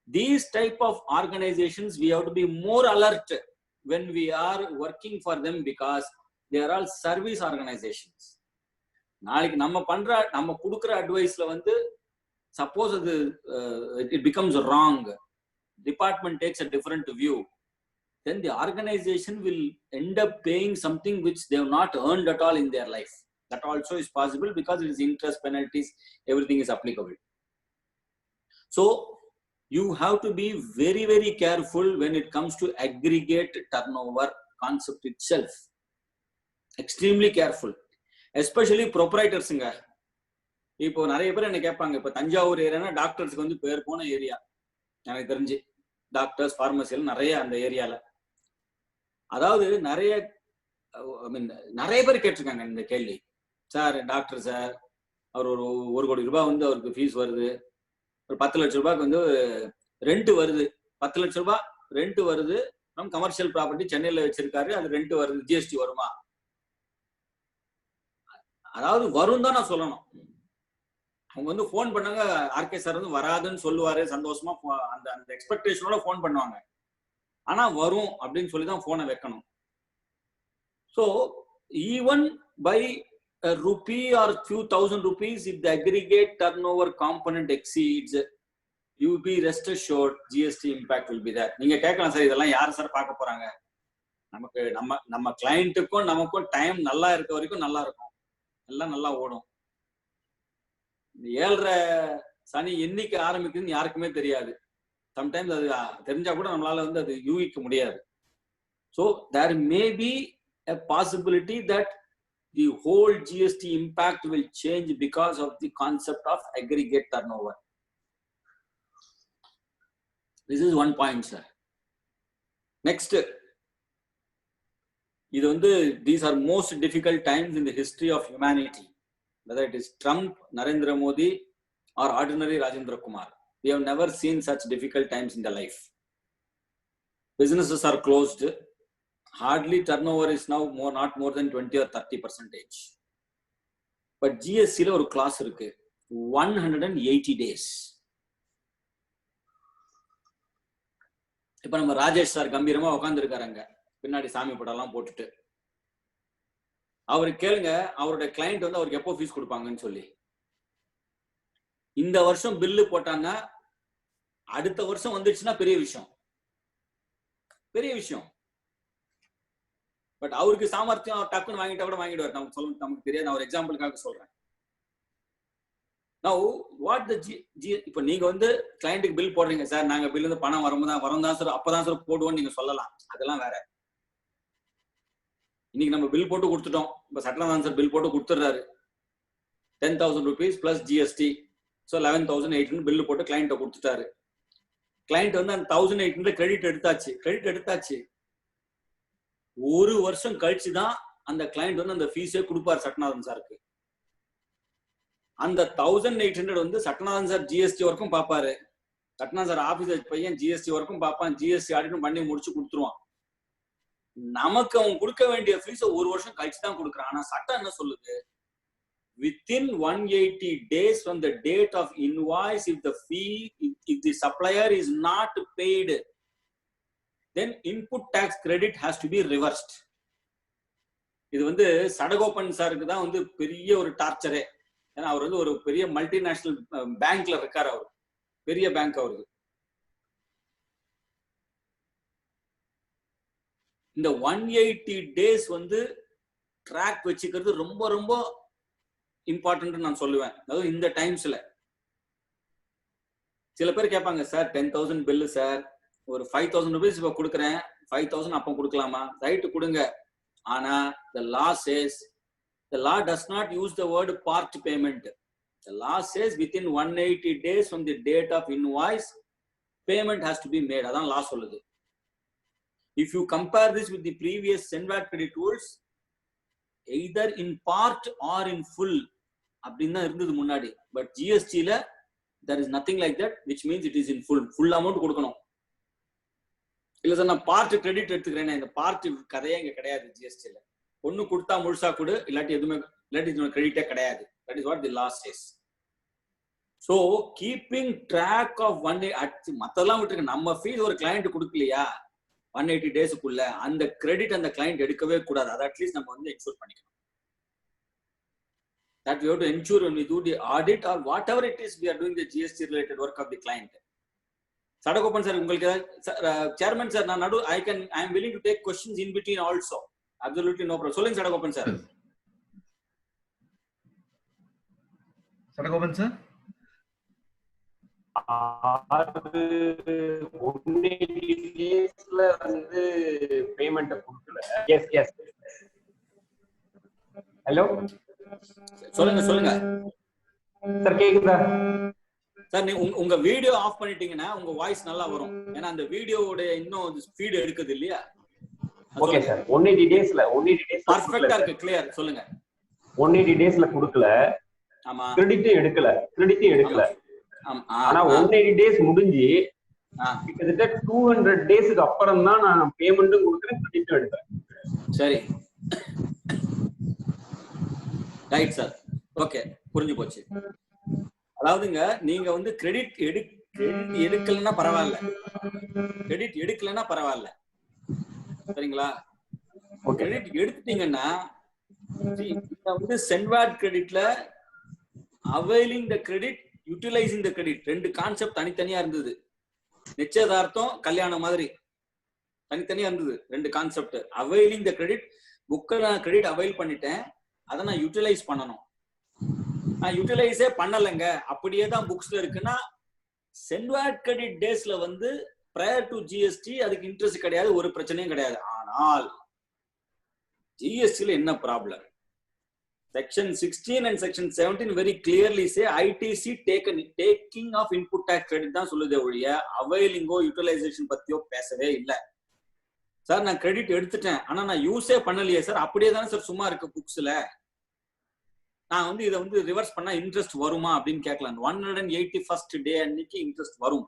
These type of organizations, we have to be more alert when we are working for them, because they are all service organizations. நாளைக்கு நம்ம கொடுக்குற அட்வைஸ்ல வந்து suppose it becomes wrong, department takes a different view, then the organization will end up paying something which they have not earned at all in their life. That also is possible because it is interest, penalties, everything is applicable. So you have to be very very careful when it comes to aggregate turnover concept itself. Extremely careful, especially proprietors. இப்போ நிறைய பேர் என்ன கேட்பாங்க, இப்போ தஞ்சாவூர் ஏரியானா டாக்டர்ஸ்க்கு வந்து பேர் போன area எனக்கு தெரிஞ்சு, டாக்டர்ஸ், பார்மசியில் நிறைய அந்த ஏரியால. அதாவது நிறைய பேர் கேட்டிருக்காங்க இந்த கேள்வி. சார் டாக்டர் சார், அவர் ஒரு 1 கோடி ரூபாய் வந்து அவருக்கு ஃபீஸ் வருது, ஒரு 10 லட்சம் ரூபாய்க்கு வந்து ரெண்ட் வருது, 10 லட்சம் ரூபாய் ரெண்ட் வருது, நம்ம கமர்ஷியல் ப்ராப்பர்ட்டி சென்னையில வச்சிருக்காரு, அது ரெண்ட் வருது, ஜிஎஸ்டி வருமா? அதாவது வரும் தான் நான் சொல்லணும். அவங்க வந்து போன் பண்ணாங்க, ஆர்கே சார் வந்து வராதுன்னு சொல்லுவாரு, சந்தோஷமா அந்த எக்ஸ்பெக்டேஷனோட போன் பண்ணுவாங்க. ஆனா வரும் அப்படின்னு சொல்லி தான் போனை வைக்கணும். So even by a rupee or few thousand rupees, if the aggregate turnover component exceeds, you be rest assured GST impact will be there. நீங்க கேட்கலாம் சார், இதெல்லாம் யார் சார் பார்க்க போறாங்க? நமக்கு நம்ம கிளையண்ட்டுக்கும் நமக்கும் டைம் நல்லா இருக்க வரைக்கும் நல்லா இருக்கும், எல்லாம் நல்லா ஓடும். இந்த 7.5 சனி என்னைக்கு ஆரம்பிக்குதுன்னு யாருக்குமே தெரியாது. சம்டைம்ஸ் அது தெரிஞ்சா கூட நம்மளால வந்து அது யூகிக்க முடியாது. So there may be a possibility that the whole GST impact will change because of the concept of aggregate turnover. This is one point, sir. Next, these are most difficult times in the history of humanity, whether it is Trump, Narendra Modi, or ordinary Rajendra Kumar. We have never seen such difficult times in the life. Businesses are closed. Hardly turnover is now not more than 20 or 30%. But GST la ஒரு class இருக்கு, 180 days. இப்ப நம்ம Rajesh sir கம்பீரமா உட்கார்ந்து இருக்காருங்க, பின்னாடி சாமி படம்லாம் போட்டுட்டு. அவரு கேளுங்க, அவருடைய கிளையண்ட் வந்து அவருக்கு எப்போ ஃபீஸ் கொடுப்பாங்கன்னு சொல்லி. இந்த வருஷம் பில்லு போட்டாங்க, அடுத்த வருஷம் வந்துடுச்சுன்னா பெரிய விஷயம். பட் அவருக்கு சாமர்த்தியம், டக்குன்னு வாங்கிட்டா கூட வாங்கிடுவார். நமக்கு தெரியாது, நான் ஒரு எக்ஸாம்பிளுக்காக சொல்றேன். Now what the இப்போ நீங்க வந்து கிளையண்ட்டுக்கு பில் போடுறீங்க சார், நாங்க பில் வந்து பணம் வரும் தான் சார், அப்பதான் சார் போடுவோம்னு நீங்க சொல்லலாம். அதெல்லாம் வேற. இன்னைக்கு நம்ம பில் போட்டு கொடுத்துட்டோம். இப்ப சட்டநாதன் சார் பில் போட்டு கொடுத்துறாரு, 10,000 rupees plus GST, so 11,800 bill போட்டு கிளையண்ட்டை கொடுத்துட்டாரு. கிளையண்ட் வந்து அந்த 1,800 கிரெடிட் எடுத்தாச்சு. ஒரு வருஷம் கழிச்சு தான் அந்த கிளையண்ட் வந்து அந்த ஃபீஸே கொடுப்பார் சட்டநாதன் சாருக்கு. அந்த 1,800 வந்து சட்டநாதன் சார் ஜிஎஸ்டி வரைக்கும் பார்ப்பாரு. சட்டநாதன் சார் ஆபீஸ் பையன் ஜிஎஸ்டி வரைக்கும் பார்ப்பான், ஜிஎஸ்டி ஆடிட்டும் பண்ணி முடிச்சு கொடுத்துருவான். நமக்கு அவன் கொடுக்க வேண்டிய ஃபீஸை ஒரு வருஷம் கழிச்சு தான் கொடுக்குறான். ஆனா சட்டம் என்ன சொல்லுது? Within 180 days from the date of invoice, if the supplier is not paid, then input tax credit has to be reversed. இது வந்து சடகோபன் சாருக்கு தான் வந்து பெரிய ஒரு டார்ச்சரே. ஏன்னா அவர் வந்து ஒரு பெரிய மல்டிநேஷனல் பேங்க்ல இருக்காரு, அவர் பெரிய பேங்க். அவருக்கு இந்த 180 days வந்து ட்ராக் வச்சுக்கிறது ரொம்ப ரொம்ப இம்பார்ட்டன்ட் நான் சொல்லுவேன். அதாவது இந்த டைம்ஸ்ல சில பேர் கேட்பாங்க, சார் 10,000 பில்லு சார், ஒரு 5,000 rupees இப்ப கொடுக்குறேன், 5,000 அப்போ கொடுக்கலாமா? ரைட்டு கொடுங்க. ஆனா the law does not use the word part payment. The law says within 180 days from the date of invoice, payment has to be made. அதான் law சொல்லுது. If you compare this with the previous SENVAT credit rules, either in part or in full அப்படின்னு தான் இருந்தது முன்னாடி. But ஜிஎஸ்டில there is nothing like that, which means it is in full amount கொடுக்கணும். இல்ல sir நான் part credit எடுத்துக்கிறேன், இந்த பார்ட் கதையே இங்க கிடையாது ஜிஎஸ்டில. ஒண்ணு கொடுத்தா முழுசா கொடு, இல்லாட்டி எதுவுமே கிரெடிட்டே கிடையாது. That is what the law says. So keeping track of மத்தெல்லாம் விட்டுருக்கு. நம்ம ஃபீஸ் ஒரு கிளையண்ட் கொடுக்கலையா 180 டேஸ்க்குள்ள, அந்த கிரெடிட் அந்த கிளையண்ட் எடுக்கவே கூடாது. அதை அட்லீஸ்ட் நம்ம வந்து என்ஷூர் பண்ணிக்கணும். That we have to ensure when we do the audit or whatever it is we are doing the GST related work of the client. Sadagopan sir, உங்களுக்கு chairman sir, நான் I am willing to take questions in between also. Absolutely no problem. சொல்லுங்க Sadagopan sir. Sadagopan sir, அது 180 daysல வந்து payment கொடுக்கல. Yes hello சொல்லுங்க sir, கேக்குதா sir? நீ உங்க வீடியோ ஆஃப் பண்ணிட்டீங்கன்னா உங்க வாய்ஸ் நல்லா வரும். ஏன்னா அந்த வீடியோவோட இன்னும் ஸ்பீட் எடுக்குது இல்லையா? Okay sir. 180 days பர்ஃபெக்ட்டா இருக்கு, கிளியர். சொல்லுங்க. 180 daysல கொடுக்கல. ஆமா. கிரெடிட் எடுக்கல. ஆனா 180 days முடிஞ்சு கிட்டத்தட்ட 200 daysக்கு அப்புறம் தான் நான் பேமெண்ட்டும் கொடுக்குறேன், கிரெடிட்டும் எடுக்கிறேன். சரி, ரைட் சார். ஓகே, புரிஞ்சு போச்சு. அதாவதுங்க நீங்க வந்து கிரெடிட் எடுக்கலன்னா பரவாயில்ல, சரிங்களா? கிரெடிட் எடுத்துட்டீங்கன்னா வந்து சென்வாட் கிரெடிட்ல availing the credit, utilizing the credit ரெண்டு கான்செப்ட் தனித்தனியா இருந்தது. நிச்சயதார்த்தம் கல்யாணம் மாதிரி தனித்தனியா இருந்தது ரெண்டு கான்செப்ட். availing the credit, புக்க நான் கிரெடிட் அவைல் பண்ணிட்டேன், அதை நான் யூட்டிலைஸ் பண்ணணும். நான் யூட்டிலைஸே பண்ணலைங்க, அப்படியே தான் புக்ஸ்ல இருக்குன்னா சென்வாட் கிரெடிட் டேஸ்ல வந்து prior to GST அதுக்கு இன்ட்ரெஸ்ட் கிடையாது, ஒரு பிரச்சனையும் கிடையாது. ஆனால் GST என்ன problem? Section 16 and Section 17 very clearly say ITC taking of input tax credit தான் சொல்லுதே ஒழிய availing utilization பத்தியோ பேசவே இல்லை. சார் நான் கிரெடிட் எடுத்துட்டேன், ஆனா நான் யூஸே பண்ணலையே சார், அப்படியே தானே சார் சும்மா இருக்கு புக்ஸ்ல, நான் வந்து இதை வந்து ரிவர்ஸ் பண்ணா இன்ட்ரெஸ்ட் வருமா அப்படின்னு கேட்கலாம். 181st டே அன்னைக்கு இன்ட்ரெஸ்ட் வரும்.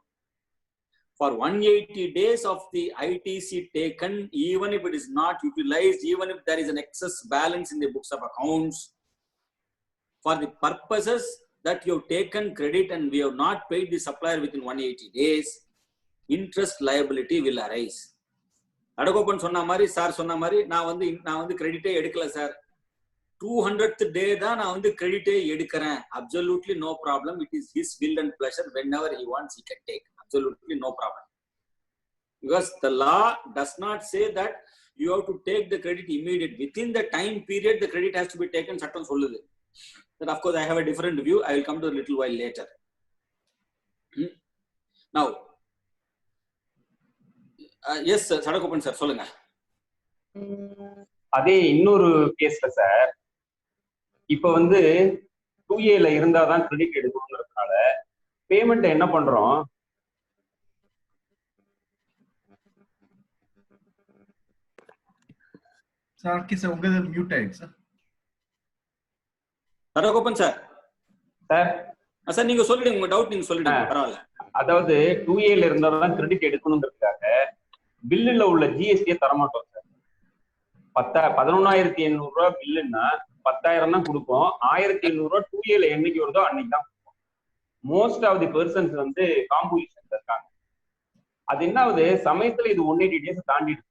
For 180 days of the ITC taken, even if it is not utilized, even if there is an excess balance in the books of accounts, for the purposes that you have taken credit and we have not paid the supplier within 180 days, interest liability will arise. அடகோப்பன் சொன்ன மாதிரி sir சொன்ன மாதிரி நான் வந்து கிரெடிட்டே எடுக்கல sir, 200th day தான் நான் வந்து கிரெடிட்டே எடுக்கிறேன். Absolutely no problem. It is his will and pleasure. Whenever he wants, he can take. Absolutely no problem. Because the law does not say that you have to take the credit immediate. Within the time period, the credit has to be taken. Sattam solludhu. But of course, I have a different view. I will come to a little while later. Now, yes, sir. Sadakopan sir, solunga. அதே இன்னொரு கேஸ்ல sir, இப்ப வந்து 2A இருந்தாதான் credit எடுக்கணுங்கிறதுனால payment என்ன பண்றோம், sir உங்க mute ஆயிடுச்சு சார். சரகோபன் சார் சார் நீங்க சொல்லிடுங்க, உங்க டவுட் நீங்க சொல்லிடுங்க, பரவாயில்ல. அதாவது 2A இருந்தாதான் கிரெடிட் எடுக்கணுங்கிறதுக்காக பில்லுல உள்ள ஜிஎஸ்டியை தரமாட்டோம் சார். 11,800 ரூபாய் பில்லுன்னா 10,000 தான் கொடுப்போம். 1,800 ரூபாய் 2A என்னைக்கு வருதோ அன்னைக்கு தான் கொடுப்போம். மோஸ்ட் ஆஃப் தி பர்சன்ஸ் வந்து காம்புலேஷன்ல இருக்காங்க. அது என்ன ஆகுது, சமயத்துல இது 180 டேஸ் தாண்டிடுது.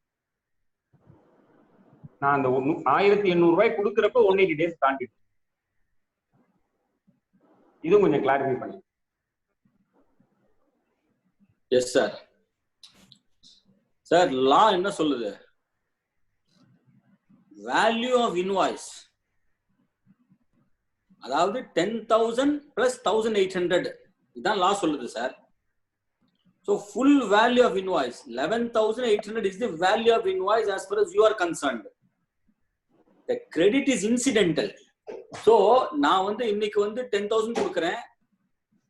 நான் அந்த 1,800 ரூபாய் கொடுக்குறப்ப 180 டேஸ் தாண்டிடுது. இதுவும் கொஞ்சம் கிளாரிஃபை பண்ணி. Yes sir. சார் லா என்ன சொல்லுது, வேல்யூ ஆஃப் இன்வாய்ஸ் அதாவது 10,000 plus 1,800 இதான் லா சொல்லுது sir. So full value of invoice 11,800 is the value of invoice as far as you are concerned. The credit is incidental. So நான் வந்து இன்னைக்கு வந்து 10,000 கொடுக்குறேன்,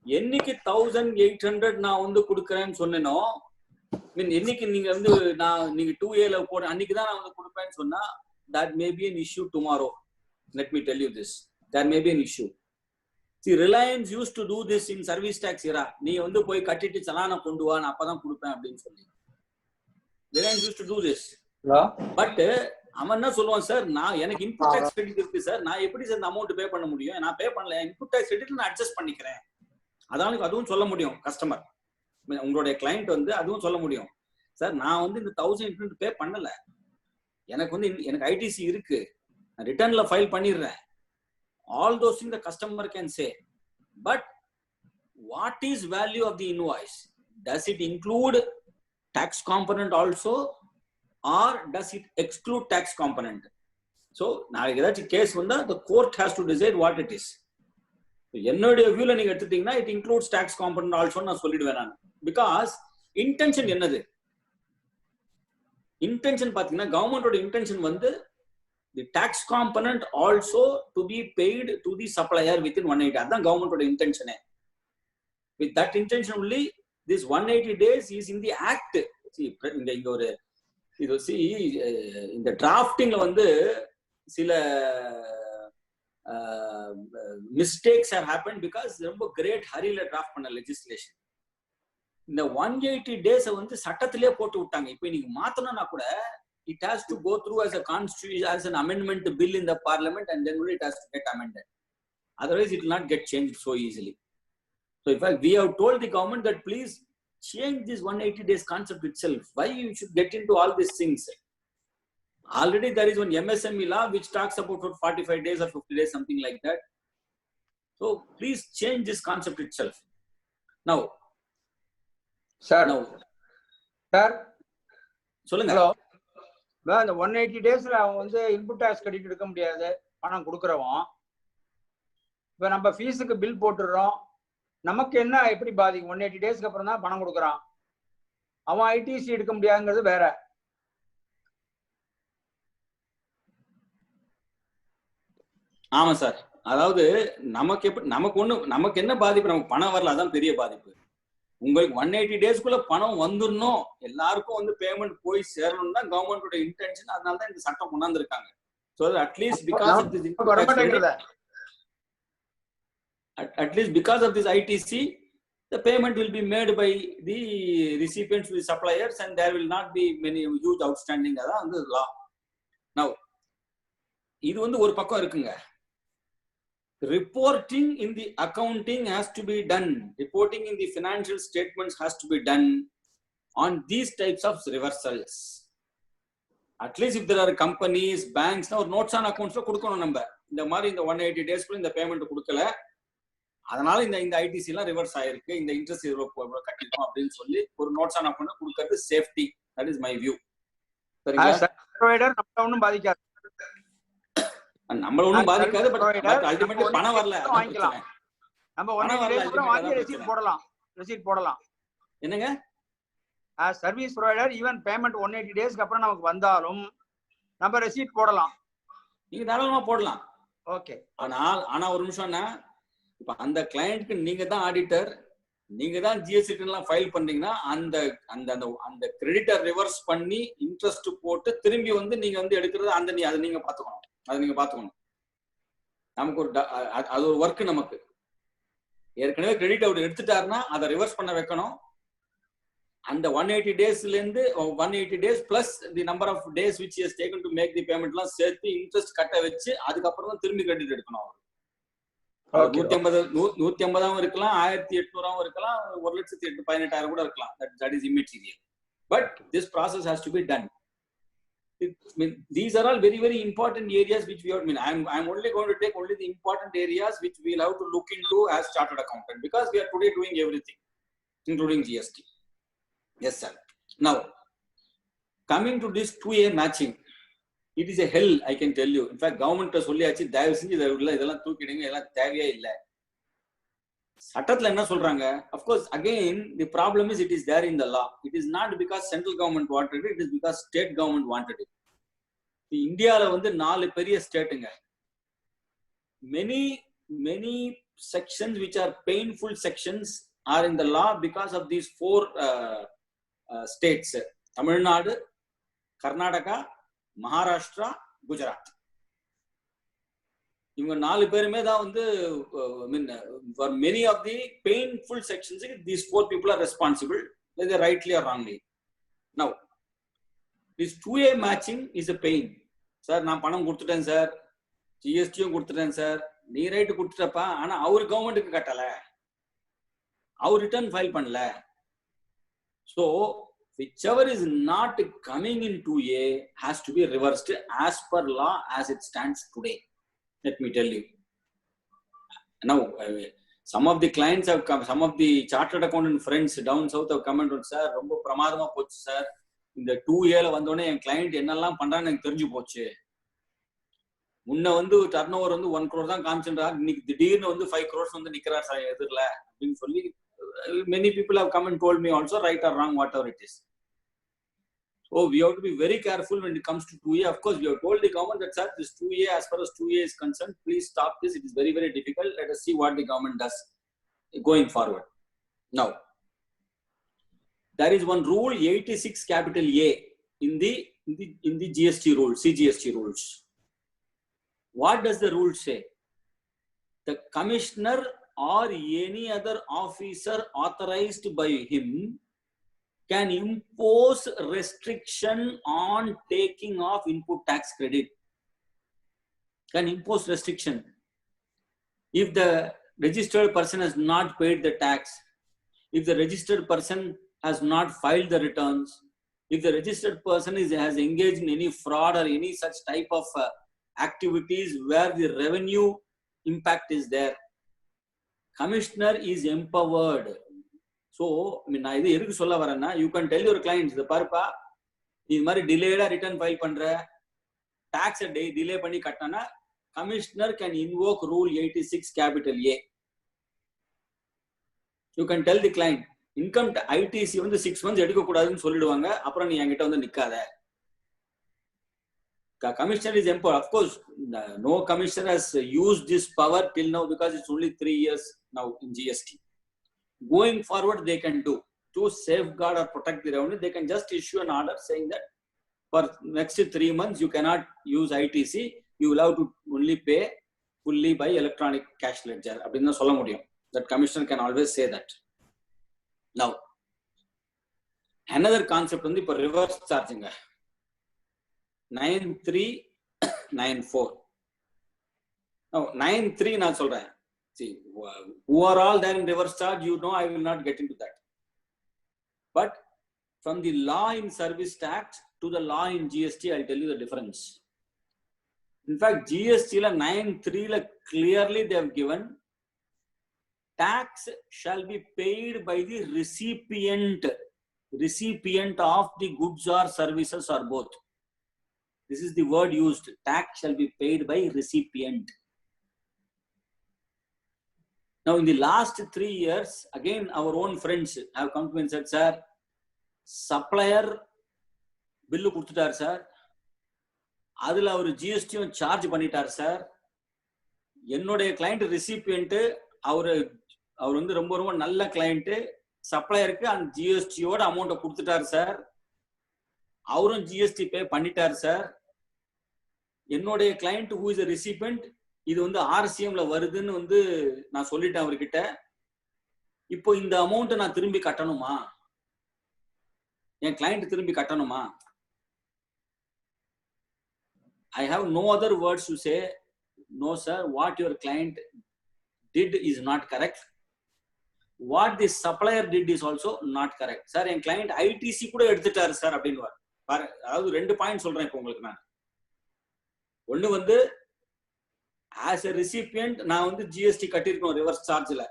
என்னைக்கு 1,800 நான் வந்து கொடுக்குறேன்னு சொன்னேனோ, மீன் என்னைக்கு நீங்க வந்து நீங்க 2A போற அன்னைக்கு தான் நான் வந்து கொடுப்பேன்னு சொன்னா, that may be an issue tomorrow. Let me tell you this, there may be an issue. See, Reliance used to do this in service tax era. நீ வந்து போய் கட்டிட்டு சலானா கொண்டு வா, நான் அப்பதான் கொடுப்பேன் அப்படின்னு சொல்லி Reliance used to do this. But அவன் என்ன சொல்லுவான், சார் நான் எனக்கு இன்புட் டாக்ஸ் கிரெடிட் இருக்கு சார், நான் எப்படி சார் இந்த அமௌண்ட் பே பண்ண முடியும், நான் பே பண்ணல, இன்புட் டாக்ஸ் கிரெடிட் நான் அட்ஜஸ்ட் பண்ணிக்கிறேன். அதான் அதுவும் சொல்ல முடியும் கஸ்டமர், உங்களுடைய கிளைண்ட் வந்து அதுவும் சொல்ல முடியும், சார் நான் வந்து இந்த 1,800 பே பண்ணல, எனக்கு ஐடிசி இருக்கு, நான் ரிட்டர்ன்ல ஃபைல் பண்ணிடுறேன். All those things the customer can say. But what is value of the invoice? Does it include tax component also, or does it exclude tax component? So நாளைக்கு ஏதாச்சும் கேஸ் வந்தா the court has to decide what it is. என்னோட வியூல நீங்க எடுத்துட்டீங்கன்னா it includes tax component also நான் சொல்லிடுவேன் நான். Because intention என்னது, intention பாத்தீங்கன்னா கவர்மெண்டோட இன்டென்ஷன் வந்து the tax component also to be paid to the supplier within 180. That's government intention. With that intention only, this 180 days is in the act. See, in the drafting வந்து சில mistakes have happened because ரொம்ப great hurry ல draft பண்ண legislation. இந்த 180 days வந்து சட்டத்திலே போட்டு விட்டாங்க. இப்போ நீங்க மாத்தணும்னா கூட it has to go through as a constitution, as an amendment bill in the parliament, and then it has to get amended. Otherwise it will not get changed so easily. So in fact we have told the government that please change this 180 days concept itself. Why you should get into all these things? Already there is one MSME law which talks about 45 days or 50 days, something like that. So please change this concept itself. Now, sir, sir, சொல்லுங்க. Hello, இந்த 180 டேஸ்ல அவன் வந்து input tax credit எடுக்க முடியாது, பணம் கொடுக்குறவன். இப்ப நம்ம ஃபீஸுக்கு பில் போட்டுடுறோம், நமக்கு என்ன எப்படி பாதிக்கும்? 180 டேஸ்க்கு அப்புறம் தான் பணம் கொடுக்குறான், அவன் ஐடிசி எடுக்க முடியாதுங்கிறது வேற. ஆமா சார், அதாவது நமக்கு என்ன பாதிப்பு? நமக்கு பணம் வரல, அதான் பெரிய பாதிப்பு. உங்களுக்கு 180 டேஸ்க்குள்ள பணம் வந்துடணும், எல்லாருக்கும் வந்து பேமெண்ட் போய் சேரணும் தான் கவர்மெண்டோட இன்டென்ஷன். அதனால தான் இந்த சட்டம் கொண்டாந்துருக்காங்க. So at least because of this ITC, the payment will be made by the recipients, the suppliers, and there will not be many huge outstanding. அதான் வந்து law. Now இது வந்து ஒரு பக்கம் இருக்குங்க. Reporting in the accounting has to be done. Reporting in the financial statements has to be done on these types of reversals. At least if there are companies, banks, now notes on accounts கொடுக்கணும். நம்ம இந்த மாதிரி இந்த 180 டேஸ்க்குள்ள இந்த payment கொடுக்கல, அதனால இந்த ITC எல்லாம் ரிவர்ஸ் ஆயிருக்கு, இந்த இன்ட்ரெஸ்ட் இவ்வளவு கட்டிருக்கோம் அப்படின்னு சொல்லி ஒரு நோட்ஸ் ஆன் அக்கவுண்ட் கொடுக்கறது safety. That is my view. சரிங்களா? ப்ரொவைடர் நம்ம ஒன்றும் பாதிக்காது, நம்மள ஒன்றும் பாதிக்காது. பட் அல்டிமேட்லி பணம் வரல, வாங்கிக்கலாம். நம்ம 180 டேஸ் அப்புறம் வாங்கி ரெசீட் போடலாம். என்னங்க? சர்வீஸ் ப்ரொவைடர் ஈவன் பேமெண்ட் 180 டேஸ்க்கு அப்புறம் நமக்கு வந்தாலும் நம்ம ரெசீட் போடலாம். நீங்க தாராளமா போடலாம். ஓகே. ஆனா ஒரு நிமிஷம்னா, இப்ப அந்த கிளையண்ட்க்கு நீங்க தான் ஆடிட்டர், நீங்க தான் ஜிஎஸ்டி ரிட்டர்ன்லாம் ஃபைல் பண்றீங்கன்னா அந்த அந்த அந்த கிரெடிட்டர் ரிவர்ஸ் பண்ணி இன்ட்ரெஸ்ட் போட்டு திரும்பி வந்து நீங்க வந்து எடுக்கிறது அதை நீங்க பாத்துக்கணும். நமக்கு அது ஒரு ஒர்க். நமக்கு ஏற்கனவே கிரெடிட் அவர் எடுத்துட்டாருன்னா அதை ரிவர்ஸ் பண்ண வைக்கணும். அந்த 180 டேஸ்ல இருந்து 180 days plus the number of days which he has taken to make the payment எல்லாம் சேர்த்து இன்ட்ரெஸ்ட் கட்ட வச்சு அதுக்கப்புறம் தான் திரும்பி கிரெடிட் எடுக்கணும். 150 இருக்கலாம், 1800 இருக்கலாம், 1,18,000 கூட இருக்கலாம். That is immaterial. But this process has to be done. These are all very, very important areas which we have. I'm only going to take only the important areas which we'll have to look into as chartered accountant, because we are today doing everything, including GST. Yes, sir. Now, coming to this 2A matching, it is a hell, I can tell you. In fact, government சொல்லியாச்சு, தயவு செஞ்சு இதெல்லாம் தூக்கிடுங்க, இதெல்லாம் தேவையே இல்லை. சட்டத்துல என்ன சொல்றாங்க? Of course, again, the problem is it is there in the law. It is not because central government wanted it, it is because state government wanted it. இந்தியால வந்து 4 பெரிய ஸ்டேட்டுங்க. Many sections which are painful sections are in the law because of these 4 states: Tamil Nadu, Karnataka, Maharashtra, Gujarat. இவங்க 4 பேருமே தான் வந்து for many of the painful sections these 4 people are responsible, whether rightly or wrongly. Now this 2A matching is a pain. Sir, நான் பணம் கொடுத்துட்டேன் sir, ஜிஎஸ்டியும் கொடுத்துட்டேன் sir, நீ right கொடுத்துட்டப்பா, ஆனா அவர் கவர்மெண்ட்டுக்கு கட்டல, அவர் ரிட்டர்ன் ஃபைல் பண்ணல. So whichever is not coming in 2A has to be reversed as per law as it stands today. Let me tell you. Now, some of the clients have come, some of the chartered accountant friends down south have come and said, sir, ரொம்ப பிரமாதமா போச்சு sir, இந்த 2A வந்தோடனே என் client என்னெல்லாம் பண்றான்னு எனக்கு தெரிஞ்சு போச்சு. முன்ன வந்து டர்ன் ஓவர் வந்து 1 crore தான் காமிச்சுன்றார், இன்னைக்கு திடீர்னு வந்து 5 crores வந்து நிக்கிறார் சார் எதிரில் அப்படின்னு சொல்லி many people have come and told me also, right or wrong, whatever it is. So we have to be very careful when it comes to 2A. Of course, we have told the government that, sir, this 2A, as far as 2A is concerned, please stop this. It is very, very difficult. Let us see what the government does going forward. Now, there is one rule 86 capital A in the GST rules, CGST rules. What does the rule say? The commissioner or any other officer authorized by him can impose restriction on taking of input tax credit. Can impose restriction. If the registered person has not paid the tax, if the registered person has not filed the returns, if the registered person has engaged in any fraud or any such type of activities where the revenue impact is there, commissioner is empowered. So நான் இது எதுக்கு சொல்ல வரேன்னா, you can tell your clients, the பருப்பா இது மாதிரி டிலேடா return file பண்ற, tax delay பண்ணி கட்டினா, commissioner can invoke rule 86 capital A. You can tell the client, income ITC வந்து 6 months எடுக்க கூடாதுன்னு சொல்லிடுவாங்க, அப்புறம் நீ என்கிட்ட வந்து நிக்காத. Commissioner is empowered. Of course, no commissioner has used this power till now because it's only 3 years now in GST. Going forward, they can do to safeguard or protect the revenue. They can just issue an order saying that for next 3 months you cannot use ITC. You will have to only pay fully by electronic cash ledger. அப்படினா சொல்ல முடியும். That commissioner can always say that. Now, another concept வந்து இப்ப reverse charging 9394. Now 93 நான் சொல்றேன். See, who are all there in reverse charge, you know, I will not get into that. But from the law in service tax to the law in GST, I'll tell you the difference. In fact, GST la 93 la clearly they have given tax shall be paid by the recipient of the goods or services or both. This is the word used. Tax shall be paid by recipient. Now, in the last 3 years, again, our own friends have come to me and said, sir, supplier bill கொடுத்துட்டார் sir, அதுல அவர் ஜிஎஸ்டியும் charge பண்ணிட்டார் sir, என்னுடைய client recipient அவர் வந்து ரொம்ப ரொம்ப நல்ல client, சப்ளையருக்கு அந்த ஜிஎஸ்டியோட அமௌண்ட்டை கொடுத்துட்டார் சார், அவரும் ஜிஎஸ்டி பே பண்ணிட்டார் சார், என்னுடைய கிளைண்ட் ஹூ இஸ் ரெசிபியன்ட் இது வந்து ஆர்சிஎம்ல வருதுன்னு வந்து நான் சொல்லிட்டேன் அவர்கிட்ட, இப்போ இந்த அமௌண்ட் நான் திரும்பி கட்டணுமா, என் கிளைண்ட் திரும்பி கட்டணுமா? I have no other words to say. No sir, what your client did is not correct. What the supplier did is also not correct. Sir, N client ITC கூட எடுத்துட்டாரு சார் அப்படின்னு பாரு. அதாவது 2 பாயிண்ட் சொல்றேன் இப்போ உங்களுக்கு. நான் ஒண்ணு வந்து as a recipient நான் வந்து GST கட்டிருக்கணும் ரிவர்ஸ் சார்ஜ்ல,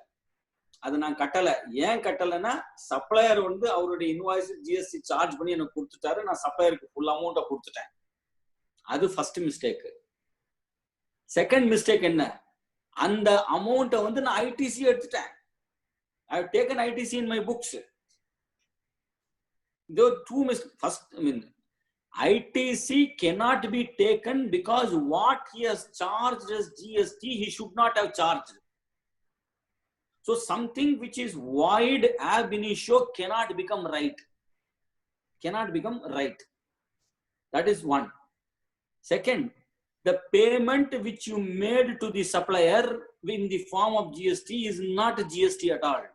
அது நான் கட்டல. ஏன் கட்டலைன்னா சப்ளையர் வந்து அவருடைய இன்வாய்ஸ் GST சார்ஜ் பண்ணி எனக்கு கொடுத்துட்டாரு, நான் சப்ளையருக்கு ஃபுல் அமௌண்ட்டை கொடுத்துட்டேன். அது ஃபர்ஸ்ட் மிஸ்டேக். செகண்ட் மிஸ்டேக் என்ன, அந்த அமௌண்ட்டை வந்து நான் ஐடிசி எடுத்துட்டேன். I have taken ITC in my books. There are two mistakes. First, ITC cannot be taken because what he has charged as GST, he should not have charged. So something which is void ab initio cannot become right. Cannot become right. That is one. Second, the payment which you made to the supplier in the form of GST is not GST at all.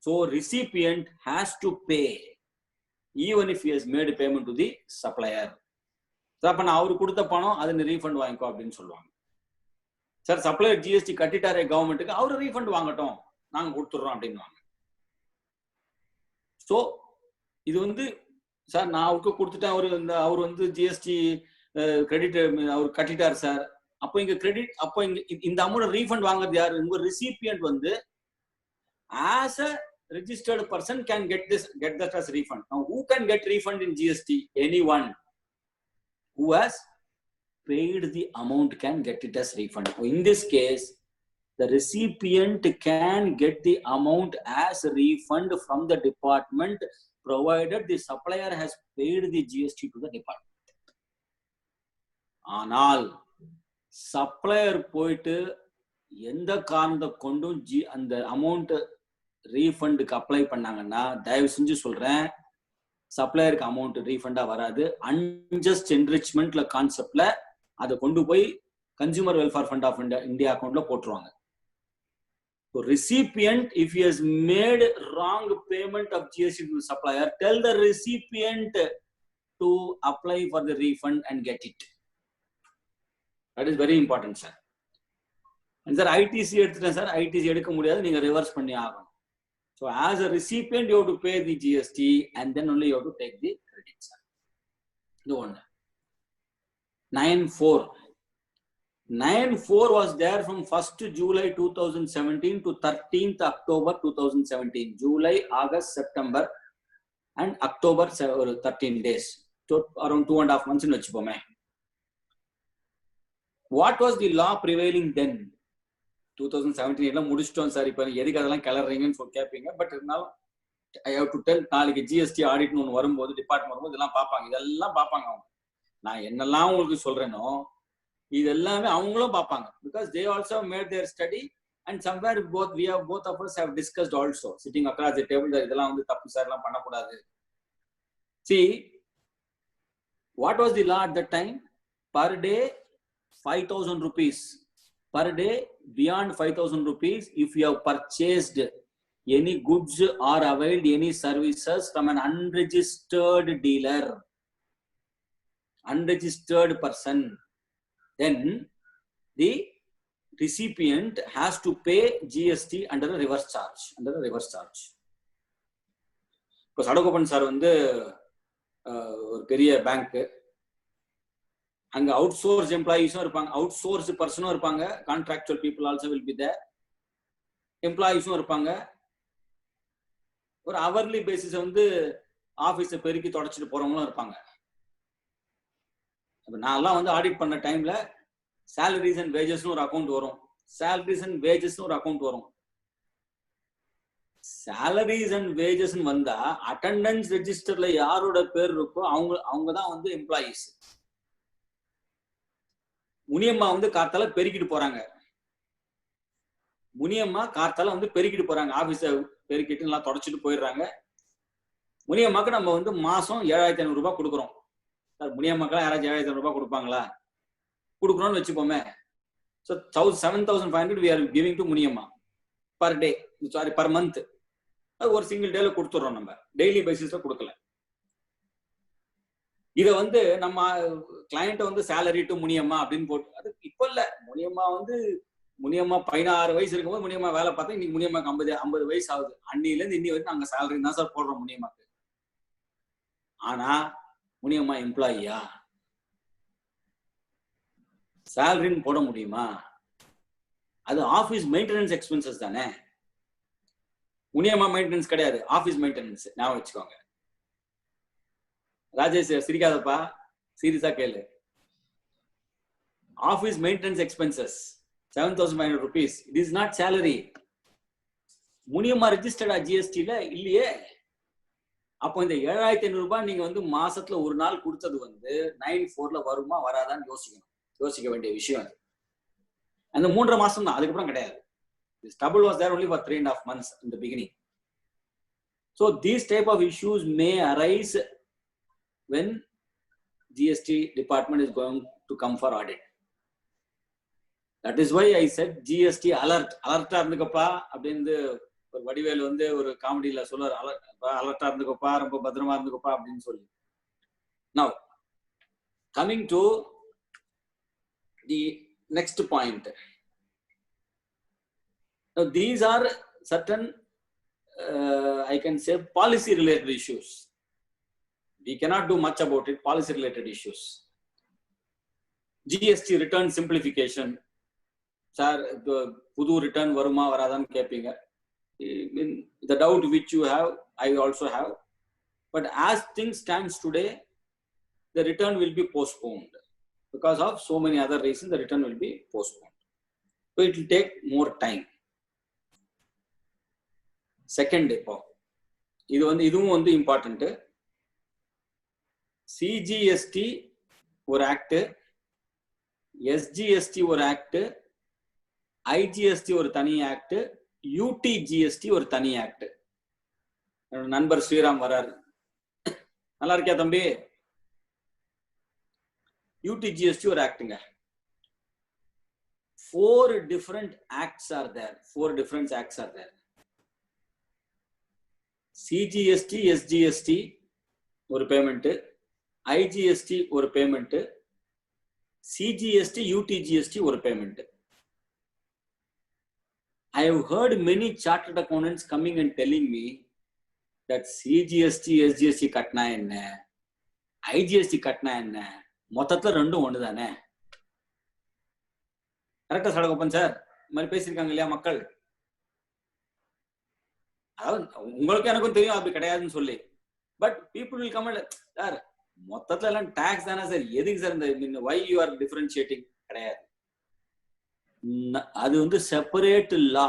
So recipient has to pay even if he has made a payment to the supplier. So அப்ப நான் அவரு கொடுத்த பணம் அதை நீ refund வாங்கிக்கோ அப்படின்னு சொல்லுவாங்க. சார் சப்ளையர் ஜிஎஸ்டி கட்டிட்டாரே கவர்மெண்ட்டுக்கு, அவரு ரீஃபண்ட் வாங்கட்டும், நாங்க கொடுத்துடுறோம் அப்படின்வாங்க. ஸோ இது வந்து சார் நான் அவருக்கு கொடுத்துட்டேன், அவர் வந்து ஜிஎஸ்டி கிரெடிட் அவர் கட்டிட்டார் சார், அப்போ இங்க கிரெடிட், அப்போ இங்க இந்த அமௌண்ட் ரீஃபண்ட் வாங்குறது யாரு? உங்க ரிசிபியன்ட் வந்து as a registered person can get that as refund. Now who can get refund in GST? Anyone who has paid the amount can get it as refund. In this case, the recipient can get the amount as a refund from the department provided the supplier has paid the GST to the department. ஆனால் supplier போயிட்டு எந்த காரணத்தை கொண்டும் அந்த amount ரீஃபண்டுக்கு apply பண்ணாங்கன்னா, தயவு செஞ்சு சொல்றேன், சப்ளையருக்கு அமௌண்ட் ரீஃபண்டா வராது. அன்ஜஸ்ட் என்ரிச்மெண்ட்ல கான்செப்ட்ல அதை கொண்டு போய் consumer welfare fund of India அக்கௌண்ட்ல போட்டுருவாங்க. So recipient, if he has made wrong payment of GST to the supplier, tell the recipient to apply for the refund and get it. That is very important, sir. And sir, ITC எடுத்துட்டேன் sir, ITC எடுக்க முடியாது, நீங்க reverse பண்ணி ஆகணும். So as a recipient, you have to pay the GST and then only you have to take the credit. Sir. இது ஒன்று. 9/4. 9/4 was there from 1st July 2017 to 13th October 2017. July, August, September and October 13 days. So around 2.5 months in vechupome. What was the law prevailing then? 2017 எல்லாம் முடிச்சிட்டோம் sir. இப்போ எதுக்கு அதெல்லாம் கிளறீங்கன்னு சொல்லி கேட்பீங்க. But இருந்தாலும் ஐ ஹவ் டு டெல், நாளைக்கு ஜிஎஸ்டி ஆடிட்னு ஒன்று வரும்போது, டிபார்ட்மெண்ட் வரும்போது இதெல்லாம் பார்ப்பாங்க. இதெல்லாம் பார்ப்பாங்க அவங்க. நான் என்னெல்லாம் உங்களுக்கு சொல்றேனோ இது எல்லாமே அவங்களும் பார்ப்பாங்க. Because they also made their study and somewhere both of us have discussed also sitting across the table. இதெல்லாம் வந்து தப்பு சார், எல்லாம் பண்ணக்கூடாது. See, what was the law at that time? Per day 5,000 rupees. Per day, beyond 5,000 rupees, if you have purchased any goods or availed any services from an unregistered dealer, unregistered person, then the recipient has to pay GST under a reverse charge. இப்போ Sadagopan sir வந்து ஒரு பெரிய bank, அங்க out source எம்ப்ளாயீஸும் இருப்பாங்க, out source பர்சனும் இருப்பாங்க, contractual people also will be there, எம்ப்ளாயீஸும் இருப்பாங்க. ஒரு அவர்லி பேசிஸ் வந்து ஆபீஸை பெருக்கி தொடச்சிட்டு போறவங்களும் இருப்பாங்க. நான்லாம் வந்து ஆடிட் பண்ண டைம்ல சேலரிஸ் அண்ட் வேஜஸ்னு ஒரு அக்கௌண்ட் வரும். சேலரிஸ் அண்ட் வேஜஸ்னு ஒரு அக்கௌண்ட் வரும். சேலரிஸ் அண்ட் வேஜஸ் வந்தா அட்டெண்டன்ஸ் ரெஜிஸ்டர்ல யாரோட பேர் இருக்கோ அவங்க தான் வந்து எம்ப்ளாயீஸ். முனியம்மா வந்து கார்த்தால பெருக்கிட்டு போறாங்க. ஆபீஸ பெருக்கிட்டு எல்லாம் தொடச்சிட்டு போயிடுறாங்க. முனியம்மாக்கு நம்ம வந்து மாசம் 7,500 ரூபாய் கொடுக்குறோம். சார் முனியம்மாக்கெல்லாம் யாராச்சும் 7,500 ரூபாய் கொடுப்பாங்களா? கொடுக்குறோம்னு வச்சுப்போமே. So 7,500 we are giving to Muniyamma per day, sorry per month. அது ஒரு சிங்கிள் டேல கொடுத்துடுறோம். நம்ம டெய்லி பேசிஸ்ல கொடுக்கல. இதை வந்து நம்ம கிளையண்ட்டை வந்து சேலரி டு முனியம்மா அப்படின்னு போட்டு, அது இப்போ இல்ல. முனியம்மா 16 வயசு இருக்கும்போது முனியம்மா வேலை பார்த்தா இன்னைக்கு முனியம்மாக்கு 50 வயசு ஆகுது. அன்னில இருந்து இன்னி வரைக்கும் நாங்க சேலரி தான் சார் போடுறோம் முனியம்மாக்கு. ஆனா முனியம்மா எம்ப்ளாயியா? சேலரின்னு போட முடியுமா? அது ஆபீஸ் மெயின்டெனன்ஸ் எக்ஸ்பென்சஸ் தானே. முனியம்மா மெயின்டெனன்ஸ் கிடையாது, ஆபீஸ் மெயின்டெனன்ஸ். ஞாபகம் வச்சுக்கோங்க. ராஜேஷ் சிரிக்காதப்பா, சீரியஸா கேளு. Office maintenance expenses 7,500 rupees. It is not salary. Muniyamma ரெஜிஸ்டர்டா ஜிஎஸ்டில இல்லையே. அப்போ இந்த 7,500 ரூபாய் நீங்க வந்து மாசத்துல ஒரு நாள் கொடுத்தது வந்து 9/4 வருமா வராதான்னு யோசிக்க வேண்டிய விஷயம். அந்த 3.5 மாசம் தான், அதுக்கப்புறம் கிடையாது. This trouble was there only for 3.5 months in the beginning. So these type of issues may arise when GST department is going to come for audit. That is why I said GST அலர்ட்டா இருந்துக்கப்பா அப்படின்னு ஒரு வடிவேல் வந்து ஒரு காமெடியில சொல்லுவார். அலர்ட்டா இருந்துக்கப்பா, ரொம்ப பத்திரமா இருந்துக்கப்பா அப்படின்னு சொல்லி. Now coming to the next point. Now these are certain I can say policy related issues. We cannot do much about it. Policy related issues. GST return simplification. Sir புது ரிட்டர்ன் வருமா வராதான்னு கேட்பீங்க. The doubt which you have, I also have. But as things stands today, the return will be postponed. Because of so many other reasons, the return will be postponed. So it will take more time. Second, இதுவும் வந்து important. CGST ஒரு act, SGST ஒரு act, IGST ஒரு தனி act, UTGST ஒரு தனி act. என்னோட நண்பர் ஸ்ரீராம் வராரு. நல்லா இருக்கியா தம்பி? UTGST ஒரு ஆக்டுங்க. 4 different acts are there. CGST, SGST ஒரு பேமெண்ட், IGST ஒரு பேமெண்ட், CGST, UTGST ஒரு payment. I have heard many chartered accountants coming and telling me that CGST, SGST katna enna, IGST கட்டினா என்ன, மொத்தத்துல ரெண்டும் ஒண்ணு தானே. கரெக்டா சடகோப்பன் சார் இந்த மாதிரி பேசியிருக்காங்க இல்லையா மக்கள்? அதாவது உங்களுக்கு எனக்கும் தெரியும் அப்படி கிடையாதுன்னு சொல்லி. But people will come sir மொத்தத்துல எல்லாம் டாக்ஸ் தானே சார், எதுக்கு சார் இந்த வை யூ ஆர் டிஃபரன்ஷியேட்டிங்? கிடையாது. அது வந்து செப்பரேட் லா.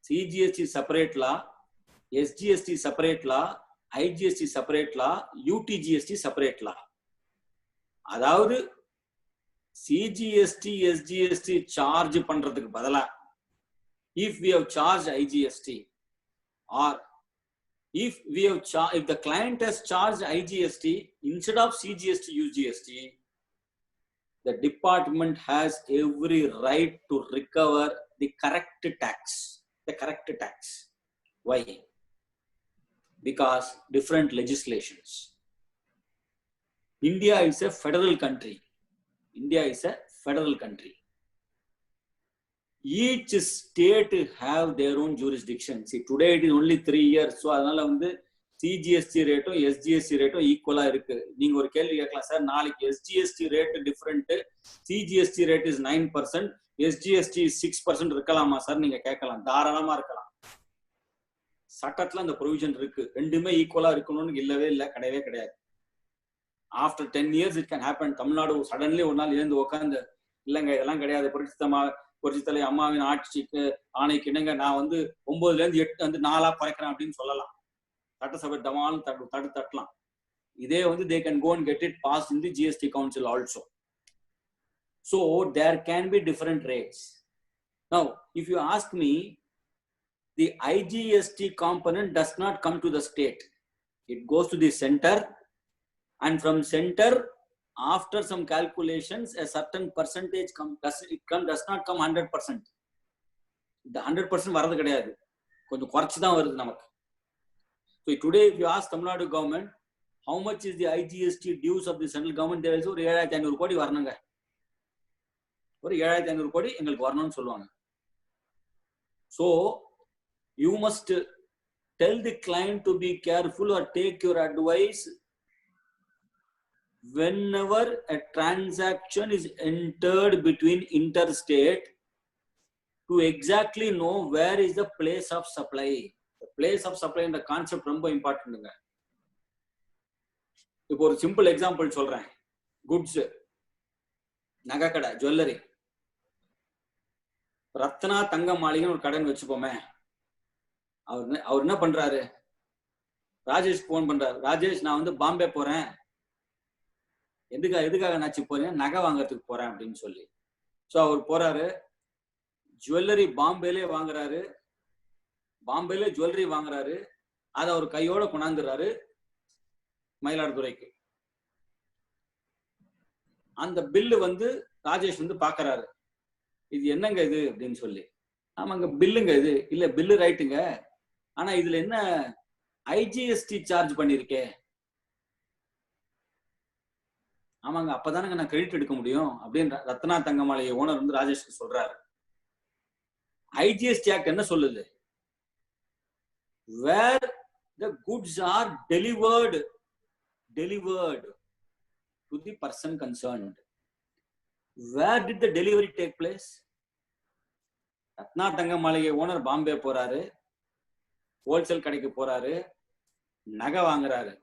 சிஜிஎஸ்டி செப்பரேட் லா, எஸ்ஜிஎஸ்டி செப்பரேட் லா, ஐஜிஎஸ்டி செப்பரேட் லா, யூடிஜிஎஸ்டி செப்பரேட் லா. அதாவது சிஜிஎஸ்டி எஸ்ஜிஎஸ்டி சார்ஜ் பண்றதுக்கு பதிலா if we have charged IGST or if the client has charged IGST instead of CGST UGST, the department has every right to recover the correct tax. Why? Because different legislations. India is a federal country. Each state have their own jurisdiction. See, today it is only 3 years. So அதனால வந்து CGST ரேட்டும் SGST ரேட்டும் ஈக்குவலா இருக்கு. நீங்க ஒரு கேள்வி கேட்கலாம், சார் நாளைக்கு SGST rate different, CGST rate is 9%, SGST 6% இருக்கலாமா சார்? நீங்க கேட்கலாம், தாராளமா இருக்கலாம். சட்டத்துல அந்த ப்ரொவிஷன் இருக்கு. ரெண்டுமே ஈக்குவலா இருக்கணும்னு இல்லவே இல்லை, கிடையவே கிடையாது. After 10 years it can happen. Tamil Nadu suddenly ஒரு நாள் எழுந்து உட்காந்து இல்லைங்க இதெல்லாம் கிடையாது, புரட்சித்தலை அம்மாவின் ஆட்சிக்கு ஆணைக்கு இணங்க நான் வந்து 9ல இருந்து 8 வந்து 4ஆ குறைக்கிறேன் அப்படின்னு சொல்லலாம். சட்டசபை டமாலும் தட்டலாம். இதே வந்து they can go and get it passed in the GST council also. So there can be different rates. Now if you ask me, the IGST component does not come to the state. It goes to the center, and from center after some calculations a certain percentage does not come 100%. The 100% வரது கிடையாது, கொஞ்சம் குறைச்சு தான் வருது நமக்கு. So today if you ask Tamil Nadu government how much is the IGST dues of the central government, they will say ஒரு 7500 கோடி வரணுங்க, ஒரு 7500 கோடி எங்களுக்கு வரணும்னு சொல்லுவாங்க. So you must tell the client to be careful or take your advice whenever a transaction is entered between interstate, to exactly know where is the place of supply. The place of supply இந்த concept ரொம்ப இம்பார்ட்டன்ட்ங்க. இப்போ ஒரு simple example சொல்றேன். Goods, நகைக்கடை, jewellery, Ratna தங்க மாளிகைன்னு ஒரு கடைன்னு வச்சுப்போமே. அவர் என்ன பண்றாரு, ராஜேஷ் போன் பண்றாரு, ராஜேஷ் நான் வந்து பாம்பே போறேன், எதுக்காக நாச்சு போறேன், நகை வாங்கறதுக்கு போறேன் அப்படின்னு சொல்லி. ஸோ அவர் போறாரு, ஜுவல்லரி பாம்பேலே வாங்குறாரு, பாம்பேல ஜுவல்லரி வாங்குறாரு, அதை அவர் கையோட கொண்டாந்துறாரு மயிலாடுதுறைக்கு. அந்த பில்லு வந்து ராஜேஷ் வந்து பாக்குறாரு, இது என்னங்க இது அப்படின்னு சொல்லி. ஆமாங்க பில்லுங்க இது. இல்ல பில்லு ரைட்டுங்க, ஆனா இதுல என்ன ஐஜிஎஸ்டி சார்ஜ் பண்ணிருக்கே. ஆமாங்க அப்பதானங்க நான் கிரெடிட் எடுக்க முடியும் அப்படின்னு ரத்னா தங்கமாளிகை ஓனர் வந்து ராஜேஷ்க்கு சொல்றாரு. ஐஜிஎஸ்டி ஆக்ட் என்ன சொல்லுது? where the goods are delivered to the person concerned. Where did the delivery take place? Ratna Thangamaligai owner Bombay போறாரு, ஹோல்சேல் கடைக்கு போறாரு, நகை வாங்குறாரு.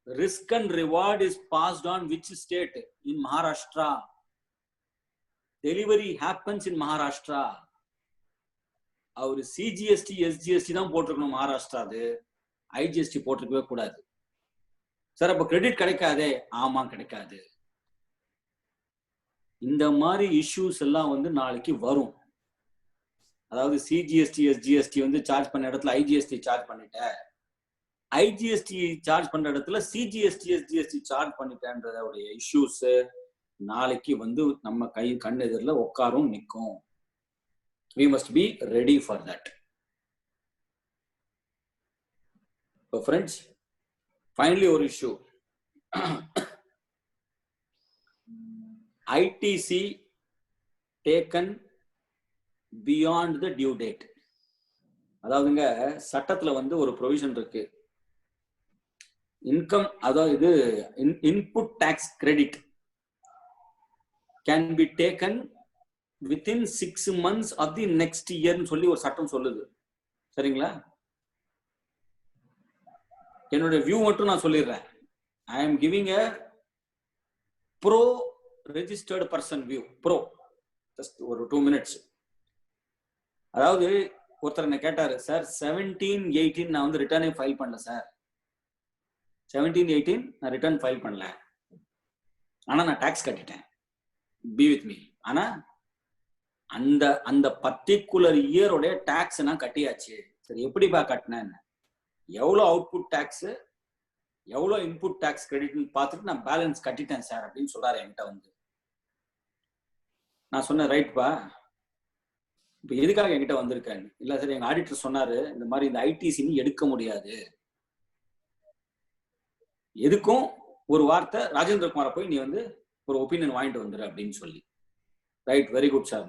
Risk and reward is passed on which state? In Maharashtra. Delivery happens in Maharashtra. அவர் CGST SGST தான் போட்டிருக்கணும் மகாராஷ்டிரா, அது IGST போட்டிருக்கவே கூடாது. சார் அப்ப கிரெடிட் கிடைக்காதே. ஆமா கிடைக்காது. இந்த மாதிரி இஷ்யூஸ் எல்லாம் வந்து நாளைக்கு வரும். அதாவது சிஜிஎஸ்டி எஸ்ஜிஎஸ்டி வந்து சார்ஜ் பண்ண இடத்துல ஐஜிஎஸ்டி சார்ஜ் பண்ணிட்டேன், ஐஜிஎஸ்டி சார்ஜ் பண்ற இடத்துல சிஜிஎஸ்டி எஸ்ஜிஎஸ்டி சார்ஜ் பண்ணிட்டேன்றதோடைய இஷ்யூஸ் நாளைக்கு வந்து நம்ம கண் எதிரில் உட்காரும் நிற்கும். We must be ready for that. So friends, finally ஒரு issue. ITC taken beyond the due date. அதாவதுங்க சட்டத்துல வந்து ஒரு ப்ரொவிஷன் இருக்கு. இன்கம், அதாவது input tax credit can be taken within 6 months of the next year னு சொல்லி ஒரு சட்டம் சொல்லுது. சரிங்களா? என்னோட வியூ மட்டும் நான் சொல்லிடுறேன். I am giving a pro registered person view. pro just ஒரு 2 minutes. அதாவது ஒருத்தர் என்ன கேட்டாரு, சார் 17-18 நான் வந்து ரிட்டர்னே ஃபைல் பண்ணல சார், 17-18 நான் ரிட்டர்ன் ஃபைல் பண்ணல, ஆனா நான் டாக்ஸ் கட்டிட்டேன், பி வித் மீ. ஆனா அந்த அந்த பர்டிகுலர் இயரோட டாக்ஸ் நான் கட்டியாச்சு. சரி, எப்படிப்பா கட்டினேன், எவ்வளோ அவுட்புட் டாக்ஸ் எவ்வளோ இன்புட் டாக்ஸ் கிரெடிட்னு பார்த்துட்டு நான் பேலன்ஸ் கட்டிட்டேன் சார் அப்படின்னு சொல்றாரு என்கிட்ட வந்து. நான் சொன்னேன், ரைட்பா, இப்போ எதுக்காக என்கிட்ட வந்திருக்கேன்? இல்லை சார், எங்க ஆடிட்டர் சொன்னாரு இந்த மாதிரி இந்த ஐடிசி நீ எடுக்க முடியாது, எதுக்கும் ஒரு வார்த்தை ராஜேந்திர குமாரை போய் நீ வந்து ஒரு ஒப்பீனியன் வாங்கிட்டு வந்துரு அப்படின்னு சொல்லி. Right, very good sir.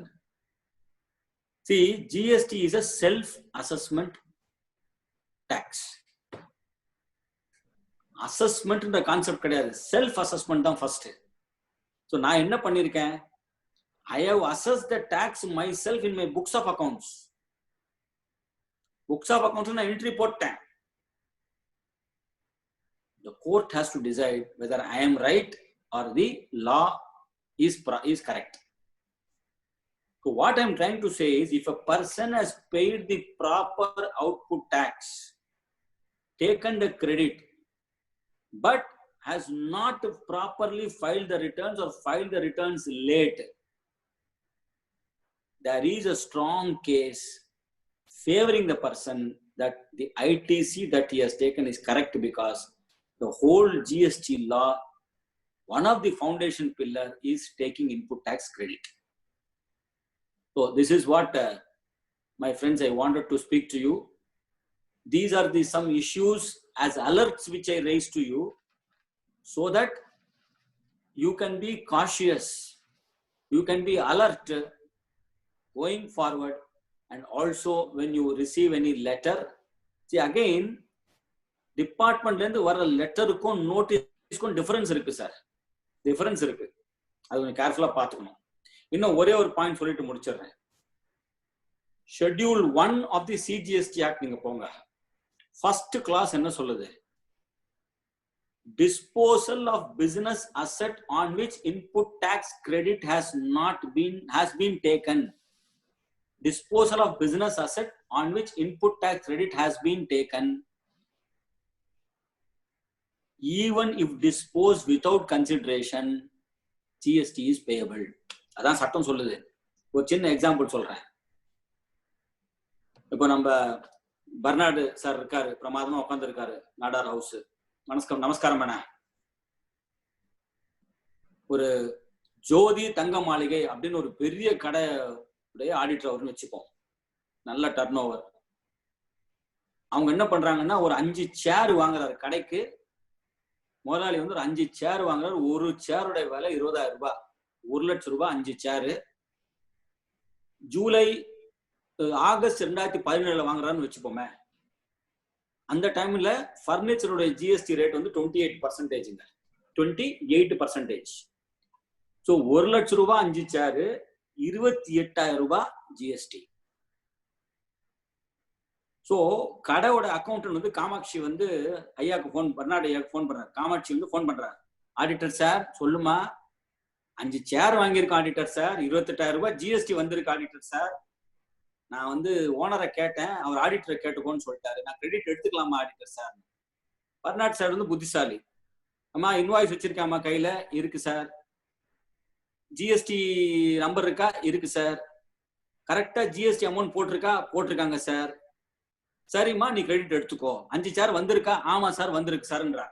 See, GST is a self-assessment tax. Assessment ன்ற கான்செப்ட் கிடையாது, செல்ஃப் அசஸ்மெண்ட் தான் ஃபர்ஸ்ட். ஸோ நான் என்ன பண்ணியிருக்கேன், I have assessed the tax myself in my books of accounts. Books of accounts நான் என்ட்ரி போட்டேன். The court has to decide whether I am right or the law is correct. So what I am trying to say is, if a person has paid the proper output tax, taken the credit, but has not properly filed the returns or filed the returns late, there is a strong case favoring the person that the ITC that he has taken is correct, because the whole GST law, one of the foundation pillar is taking input tax credit. So this is what my friends, I wanted to speak to you. These are some issues as alerts which I raised to you, so that you can be cautious, you can be alert going forward. And also when you receive any letter, see again, department la வர லெட்டருக்கும் நோட்டீஸ்க்கும் difference இருக்கு sir, difference இருக்கு. அது கொஞ்சம் கேர்ஃபுல்லா பார்த்துக்கணும். இன்னும் ஒரே ஒரு பாயிண்ட் சொல்லிட்டு முடிச்சிடுறேன். Schedule 1 of the CGST act நீங்க போங்க. ஃபர்ஸ்ட் கிளாஸ் என்ன சொல்லுது, disposal of business asset on which input tax credit has been taken. Disposal of business asset on which input tax credit has been taken, even if disposed without consideration, GST is payable. அதான் சட்டம் சொல்லுது. ஒரு சின்ன example சொல்றேன். இப்போ நம்ம பர்னார்டு sir இருக்காரு, பிரமாதமா உட்கார்ந்து இருக்காரு, நாடார் ஹவுஸ். நமஸ்காரம் அண்ணா. ஒரு ஜோதி தங்க மாளிகை அப்படின்னு ஒரு பெரிய கடை ஆடிட்டர் அவர்னு வச்சுப்போம், நல்ல டர்ன் ஓவர். அவங்க என்ன பண்றாங்கன்னா, ஒரு 5 சேர் வாங்குறாரு கடைக்கு. முதலாளி வந்து ஒரு 5 சேர் வாங்குறாரு. ஒரு சேருடைய விலை 20,000 ரூபாய், 1 லட்சம் ரூபாய் 5 சேரு. ஆகஸ்ட் 2017 வாங்குறாருன்னு வச்சுப்போமே. அந்த டைம்ல பர்னிச்சருடைய ஜிஎஸ்டி ரேட் வந்து 28%. 28%. ஸோ 1 லட்சம் ரூபாய் 5 சேரு, 28,000 ரூபாய் ஜிஎஸ்டி. ஸோ கடையோட அக்கௌண்டன்ட் வந்து காமாட்சி வந்து ஐயாவுக்கு ஃபோன், பர்னாடு ஐயாவுக்கு ஃபோன் பண்றாரு. காமாட்சி வந்து ஃபோன் பண்றாரு, ஆடிட்டர் சார் சொல்லுமா, 5 சேர் வாங்கியிருக்கோம் ஆடிட்டர் சார், 28,000 ரூபாய் ஜிஎஸ்டி வந்திருக்கு ஆடிட்டர் சார். நான் வந்து ஓனரை கேட்டேன், அவர் ஆடிட்டரை கேட்டுக்கோன்னு சொல்லிட்டாரு, நான் கிரெடிட் எடுத்துக்கலாமா ஆடிட்டர் சார்? பர்னாட் சார் வந்து புத்திசாலி, அம்மா இன்வாய்ஸ் வச்சிருக்காமா கையில? இருக்கு சார். ஜிஎஸ்டி நம்பர் இருக்கா? இருக்கு சார். கரெக்டா ஜிஎஸ்டி அமௌண்ட் போட்டிருக்கா? போட்டிருக்காங்க சார். சரிம்மா நீ கிரெடிட் எடுத்துக்கோ. 5 சேர் வந்திருக்கா? ஆமா சார் வந்திருக்கு சார்ன்றா.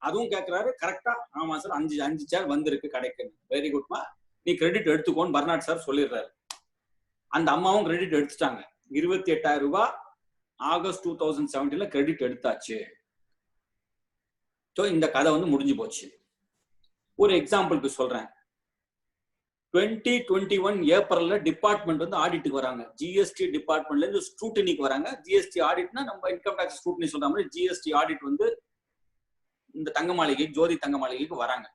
அதுவும் கேட்கிறாரு, கரெக்டா? ஆமா சார் 5 சேர் வந்திருக்கு கடைக்கு. வெரி குட்மா, நீ கிரெடிட் எடுத்துக்கோன்னு பர்னாட் சார் சொல்லிடுறாரு. அந்த அம்மாவும் கிரெடிட் எடுத்துட்டாங்க. 28,000 ரூபாய் ஆகஸ்ட் 2017 கிரெடிட் எடுத்தாச்சு. ஸோ இந்த கதை வந்து முடிஞ்சு போச்சு. ஒரு எக்ஸாம்பிளுக்கு சொல்றேன். 2021 ஏப்ரல்ல டிபார்ட்மெண்ட் வந்து ஆடிட்டுக்கு வராங்க. ஜிஎஸ்டி டிபார்ட்மெண்ட்ல இருந்து ஸ்க்ரூட்டினிக்கு வராங்க. ஜிஎஸ்டி ஆடிட்னா நம்ம இன்கம் டாக்ஸ் ஸ்க்ரூட்டினி சொல்ற மாதிரி ஜிஎஸ்டி ஆடிட் வந்து இந்த தங்க மாளிகை ஜோதி தங்க மாளிகைக்கு வராங்க.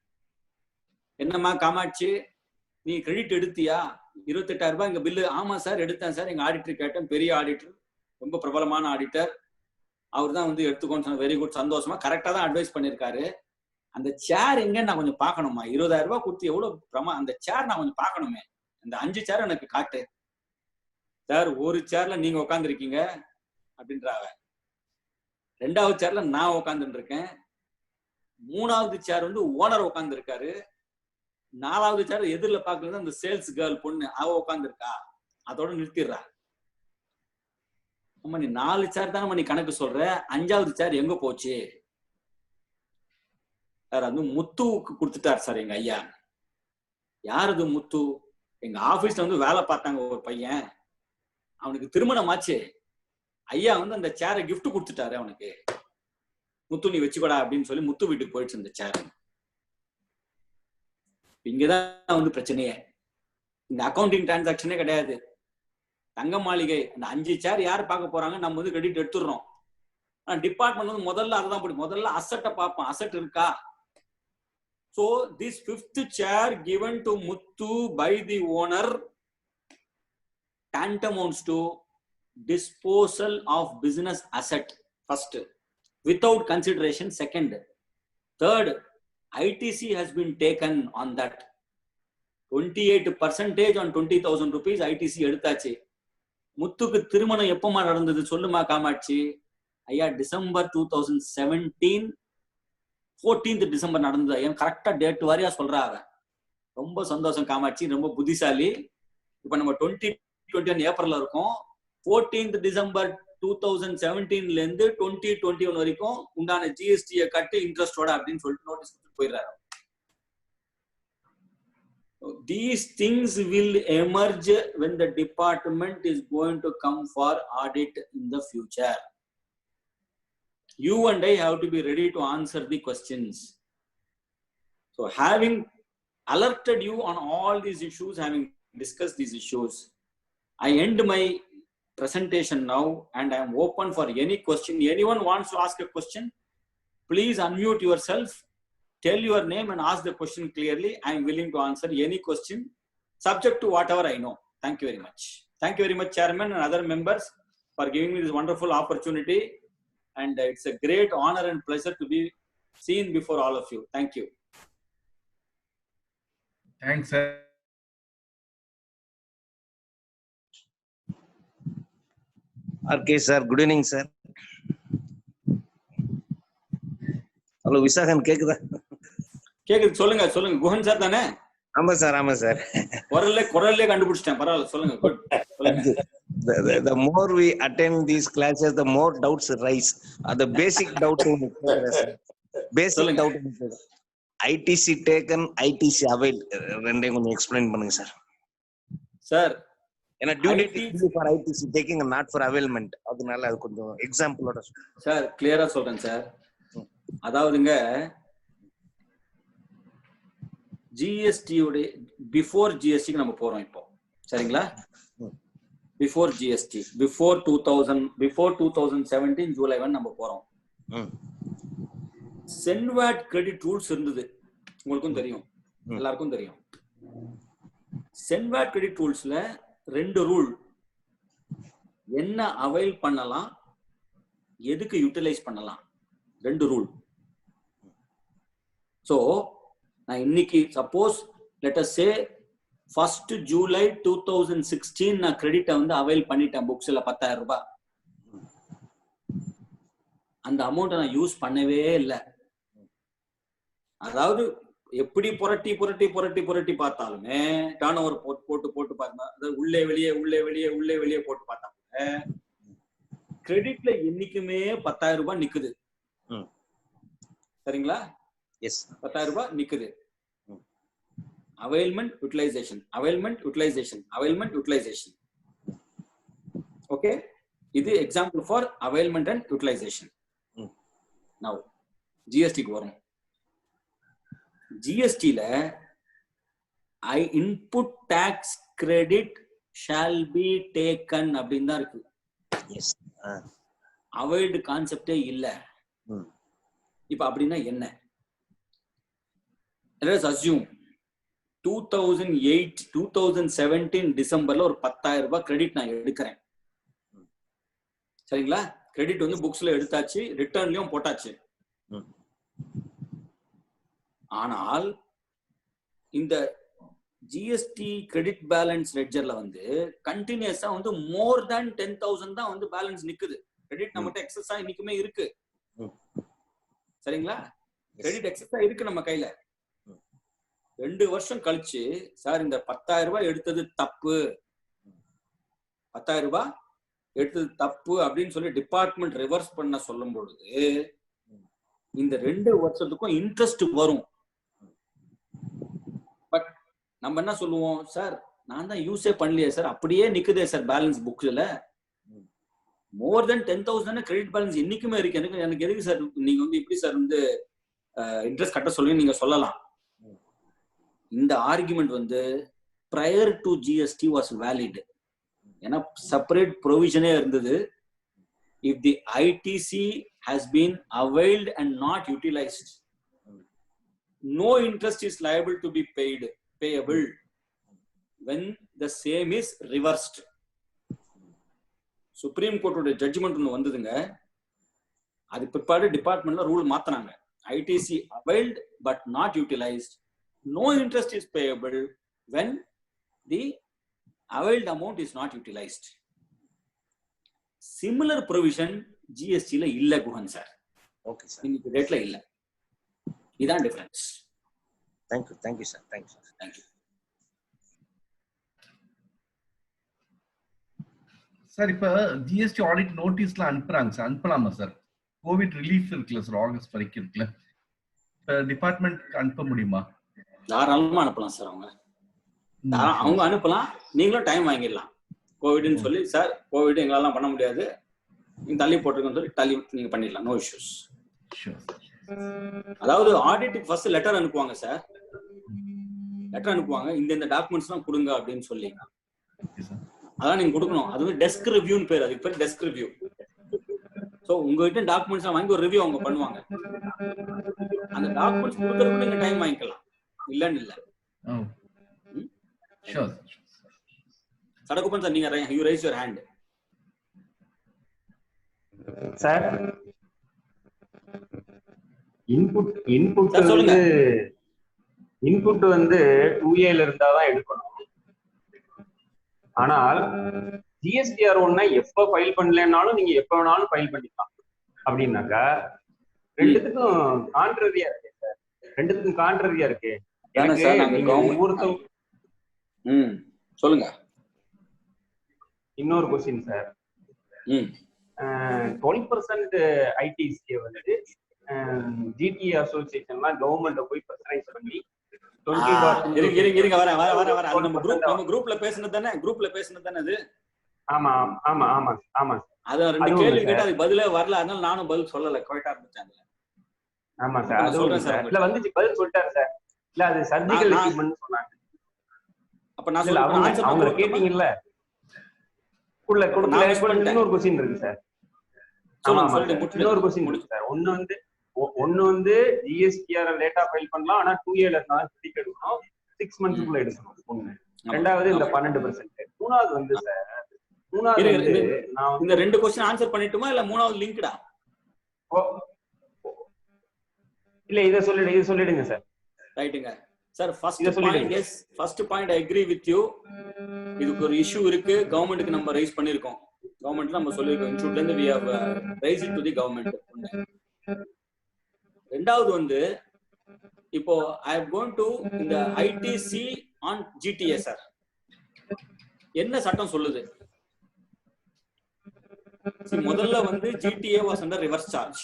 என்னம்மா காமாட்சி, நீ கிரெடிட் எடுத்தியா? 28,000 ரூபாய் எங்க பில்லு. ஆமா சார் எடுத்தேன் சார். எங்க ஆடிட்டர் கேட்டேன், பெரிய ஆடிட்டர், ரொம்ப பிரபலமான ஆடிட்டர், அவர் தான் வந்து எடுத்துக்கோன்னு சொன்ன. வெரி குட், சந்தோஷமா, கரெக்டா தான் அட்வைஸ் பண்ணிருக்காரு. அந்த சேர் எங்க நான் கொஞ்சம் பாக்கணுமா? 20,000 ரூபாய் கொடுத்து எவ்வளவு அந்த சேர் நான் கொஞ்சம் பாக்கணுமே. அந்த 5 சேர் எனக்கு காட்டு. சார், ஒரு சேர்ல நீங்க உட்காந்துருக்கீங்க அப்படின்றாங்க. 2வது சேர்ல நான் உட்காந்துட்டு இருக்கேன். 3வது சேர் வந்து ஓனர் உட்கார்ந்து இருக்காரு. 4வது சேர் எதிரில பாக்குறது அந்த சேல்ஸ் கேர்ள் பொண்ணு, அவ உட்கார்ந்து இருக்கா. அதோட நிறுத்திடுறா. அம்மா, நீ 4 சேர் தானே நீ கணக்கு சொல்ற, 5வது சேர் எங்க போச்சு? சார், அது முத்துவுக்கு கொடுத்துட்டார் சார் எங்க ஐயா. யார் அது முத்து? எங்க ஆபீஸ்ல வந்து வேலை பார்த்தாங்க ஒரு பையன், அவனுக்கு திருமணம் ஆச்சு. ஐயா வந்து அந்த சேரை கிஃப்ட் கொடுத்துட்டாரு அவனுக்கு. முத்து, நீ வச்சுக்கோடா அப்படின்னு சொல்லி முத்து வீட்டுக்கு போயிடுச்சு அந்த சேர். இங்கதான் வந்து பிரச்சனையே. இந்த அக்கௌண்டிங் டிரான்சாக்சனே கிடையாது. தங்க மாளிகை அந்த 5 சேர் யார் பார்க்க போறாங்க? நம்ம வந்து கிரெடிட் எடுத்துடுறோம். டிபார்ட்மெண்ட் வந்து முதல்ல அதுதான் பிடிக்கும். முதல்ல அசட்டை பார்ப்போம், அசட் இருக்கா. So this 5th chair given to Muthu by the owner tantamounts to disposal of business asset first, without consideration second. Third, ITC has been taken on that. 28% on 20,000 rupees ITC எடுத்தாச்சு. முத்துக்கு திருமணம் எப்பமா நடந்தது சொல்லுமா காமாட்சி? ஐயா, December 2017 14th December நடந்தது. ஏன் கரெக்டா date வாரியா சொல்றாங்க. ரொம்ப சந்தோஷம் காமாட்சி, ரொம்ப புத்திசாலி. இப்ப நம்ம 2021 ஏப்ரல்ல இருக்கோம். 14th டிசம்பர் 2017ல இருந்து 2021 வரைக்கும் உண்டான ஜிஎஸ்டியை கட்டு இன்ட்ரெஸ்டோட அப்படின்னு சொல்லிட்டு நோட்டீஸ் கொடுத்து போயிடுறாரு. These things will emerge when the department is going to come for audit in the future. You and I have to be ready to answer the questions. So having alerted you on all these issues, having discussed these issues, I end my presentation now and I am open for any question. Anyone wants to ask a question, please unmute yourself, tell your name and ask the question clearly. I am willing to answer any question subject to whatever I know. Thank you very much. Thank you very much, Chairman and other members, for giving me this wonderful opportunity. And it's a great honor and pleasure to be seen before all of you. Thank you. Thanks, sir. Okay, sir. Good evening, sir. Hello, Visakan, கேக்குதா? கேக்குது, சொல்லுங்க சொல்லுங்க. Guhan sir தானே? ஆமா sir, ஆமா sir. குரல்லே கண்டுபிடிச்சிட்டேன். பரவாயில்ல, சொல்லுங்க. குட். சொல்லுங்க. The more we attend these classes, the more doubts rise. The basic doubt basic doubt ITC taken, ITC availed. ரெண்டையும் கொஞ்சம் எக்ஸ்பிளைன் பண்ணுங்க சார். சார், ஏன்னா due date for ITC taking and not for availment. அதனால அது கொஞ்சம் எக்ஸாம்பிளோட sir கிளியரா சொல்றேன் sir. அதாவதுங்க, ஜிஎஸ்டி உடைய பிஃபோர் ஜிஎஸ்டிக்கு நம்ம போறோம் இப்போ, சரிங்களா? பிஃபோர் ஜிஎஸ்டி, பிஃபோர் 2017 ஜூலை 1 நம்ம போறோம். சென்வாட் கிரெடிட் ரூல்ஸ் இருந்தது, உங்களுக்கும் தெரியும், எல்லாருக்கும் தெரியும். சென்வாட் கிரெடிட் ரூல்ஸ்ல 2 ரூல். என்ன அவைல் பண்ணலாம், எதுக்கு யூட்டிலைஸ் பண்ணலாம், 2 ரூல். சோ நான் இன்னைக்கு சப்போஸ் லெட் அஸ் சே 1st ஜூலை 2016 நான் கிரெடிட்டை வந்து அவைல் பண்ணிட்டேன் புக்ஸ்ல 10,000 ரூபாய். அந்த அமௌண்ட்டை நான் யூஸ் பண்ணவே இல்லை. அதாவது எப்படி புரட்டி புரட்டி புரட்டி புரட்டி பார்த்தாலுமே, டர்ன் ஓவர் போட்டு போட்டு பார்த்தா, அதாவது உள்ளே வெளியே உள்ளே வெளியே உள்ளே வெளியே போட்டு பார்த்தாலுமே கிரெடிட்ல என்னைக்குமே 10,000 ரூபாய் நிக்குது. சரிங்களா? எஸ், 10,000 ரூபாய் நிக்குது. availment utilization, availment utilization, availment utilization. Okay, இது example for availment and utilization. Now GST க்கு வரும். GST ல I input tax credit shall be taken அப்படின்னு தான் இருக்கு. எஸ், அவைல்டு கான்செப்டே இல்ல. இப்ப அப்படின்னா என்ன? Let us assume 2017 டிசம்பர்ல ஒரு 10,000 ரூபாய் கிரெடிட் நான் எடுக்கிறேன். சரிங்களா? கிரெடிட் வந்து புக்ஸ்ல எடுத்தாச்சு, ரிட்டர்ன்லயும் போட்டாச்சு. ஆனால் இந்த ஜிஎஸ்டி கிரெடிட் பேலன்ஸ் லெட்ஜர்ல வந்து கண்டினியூஸா வந்து மோர் தேன் 10,000 தான் வந்து பேலன்ஸ் நிக்குது. கிரெடிட் நம்மகிட்ட எக்ஸஸா இன்னைக்குமே இருக்கு. சரிங்களா? கிரெடிட் எக்ஸஸா இருக்கு நம்ம கையில. 2 வருஷம் கழிச்சு சார் இந்த 10,000 ரூபாய் எடுத்தது தப்பு, 10,000 ரூபாய் எடுத்தது தப்பு அப்படின்னு சொல்லி டிபார்ட்மெண்ட் ரிவர்ஸ் பண்ண சொல்லும் பொழுது இந்த 2 வருஷத்துக்கும் இன்ட்ரெஸ்ட் வரும். பட் நம்ம என்ன சொல்லுவோம், சார் நான் தான் யூஸே பண்ணலையே சார், அப்படியே நிக்குதே சார் பேலன்ஸ் புக்ஸ்ல, மோர் தென் 10,000 கிரெடிட் பேலன்ஸ் இன்னைக்குமே இருக்கு, எனக்கு எதுக்கு சார் நீங்க வந்து இப்படி சார் வந்து இன்ட்ரெஸ்ட் கட்ட சொல்லி நீங்க சொல்லலாம். இந்த ஆர்குமெண்ட் வந்து prior to GST was valid. ஏன்னா செப்பரேட் ப்ரொவிஷனே இருந்தது. If the ITC has been availed and not utilized, no interest is liable to be payable when the same is reversed. Supreme கோர்ட்டோட ஜட்ஜ்மெண்ட் ஒன்று வந்ததுங்க. அது பிற்பாடு டிபார்ட்மெண்ட்ல ரூல் மாத்தினாங்க. ITC availed but not utilized, no interest is payable when the availed amount is not utilized. Similar provision GST ல இல்ல Guhan sir. Okay sir. இன்னைக்கு ரேட்ல இல்ல. இதான் difference. Thank you sir. Thank you. Sir இப்ப ஜிஎஸ்டி ஆடிட் நோட்டீஸ்ல அனுப்புறாங்க sir, அனுப்பலாமா sir? Covid relief இருக்குல்ல sir, August வரைக்கும் இருக்குல்ல, இப்ப டிபார்ட்மெண்ட்க்கு அனுப்ப முடியுமா? தாராளமா அனுப்பலாம் சார். அவங்க அனுப்பலாம், நீங்களும் டைம் வாங்கிடலாம். கோவிட்னு சொல்லி சார் கோவிட் எங்களால பண்ண முடியாது, நீங்க தள்ளி போட்டுருக்கோன்னு சொல்லி தள்ளி நீங்க பண்ணிடலாம், நோ இஷ்யூஸ். அதாவது ஆடிட்டுக்கு ஃபர்ஸ்ட் லெட்டர் அனுப்புவாங்க சார், லெட்டர் அனுப்புவாங்க, இந்த டாக்குமெண்ட்ஸ் எல்லாம் கொடுங்க அப்படின்னு சொல்லி. அதான் நீங்க கொடுக்கணும். அது வந்து டெஸ்க் ரிவ்யூன்னு பேர், அதுக்கு பேர் டெஸ்க் ரிவ்யூ. சோ உங்ககிட்ட டாக்குமெண்ட்ஸ் வாங்கி ஒரு ரிவ்யூ அவங்க பண்ணுவாங்க. அந்த டாக்குமெண்ட்ஸ் கொடுக்கறதுக்கு நீங்க டைம் வாங்கிக்கலாம், இல்லன்னு இல்ல. சடகுப்பன் சார், நீங்க you raise your hand sir. Input சொல்லுங்க. இன்புட் வந்து 2A ல இருந்தாதான் எடுக்கணும். ஆனால் ஜிஎஸ்டிஆர் ஒண்ணா எப்ப ஃபைல் பண்ணலனாலும் நீங்க எப்ப வேணாலும் ஃபைல் பண்ணிக்கலாம். அப்படின்னாக்கா ரெண்டுத்துக்கும் கான்ட்ரரியா இருக்கு சார். ரெண்டுத்துக்கும் கான்ட்ரரியா இருக்கு. சொல்லுங்க. இன்னொரு கொஸ்டின் சார். 12% ஐடிசி வந்து ஜிடிஏ அசோசியேஷன்லாம் கவர்மெண்ட போய் பிரச்சனை பண்ணி நம்ம குரூப்ல பேசுனது தானே அது. ஆமா ஆமா ஆமா ஆமா. அது ரெண்டு கேள்வி கேட்டா அதுக்கு பதிலே வரல, அதனால நானும் பதில் சொல்லல, கரெக்டா இருந்துச்சு. ஆமா சார், அது சொல்றேன் சார். இல்ல வந்துச்சு, பதில் சொல்லிட்டாரு சார். இல்ல அது சர்ஜிக்கல் எக்யூப்மென்ட் சொன்னாங்க. அப்ப நான் சொல்ல அவங்க கேட்டிங்கல்ல குள்ள கொடுக்கல. இன்னொரு क्वेश्चन இருக்கு சார். ஆமா இன்னொரு क्वेश्चन இருக்கு சார். ஒன்னு வந்து ஜிஎஸ்டிஆர் லேட்டா ஃபைல் பண்ணலாம், ஆனா 2A ல இருந்தா கிரெடிட் எடுக்கணும், 6 மந்த்ஸ்க்குள்ள எடுக்கணும். ஒண்ணு. ரெண்டாவது இந்த 12%. மூணாவது வந்து சார், மூணாவது நான் இந்த ரெண்டு क्वेश्चन ஆன்சர் பண்ணிட்டுமா இல்ல மூணாவது லிங்க்டா? இல்ல இத சொல்லிடுங்க சார். ரைட்டுங்க sir. First point I agree with you. இதுக்கு ஒரு இஷ்யூ இருக்கு, கவர்மெண்ட்க்கு நம்ம ரைஸ் பண்ணிருக்கோம். கவர்மெண்ட்ல நம்ம சொல்லிருக்கோம், இன்ஸ்டிட்யூட்ல இருந்து we have raised it to the government. ரெண்டாவது வந்து இப்போ ஐ am going to இந்த ITC on GTA சார். என்ன சட்டம் சொல்லுது? முதல்ல வந்து GTA was under reverse charge,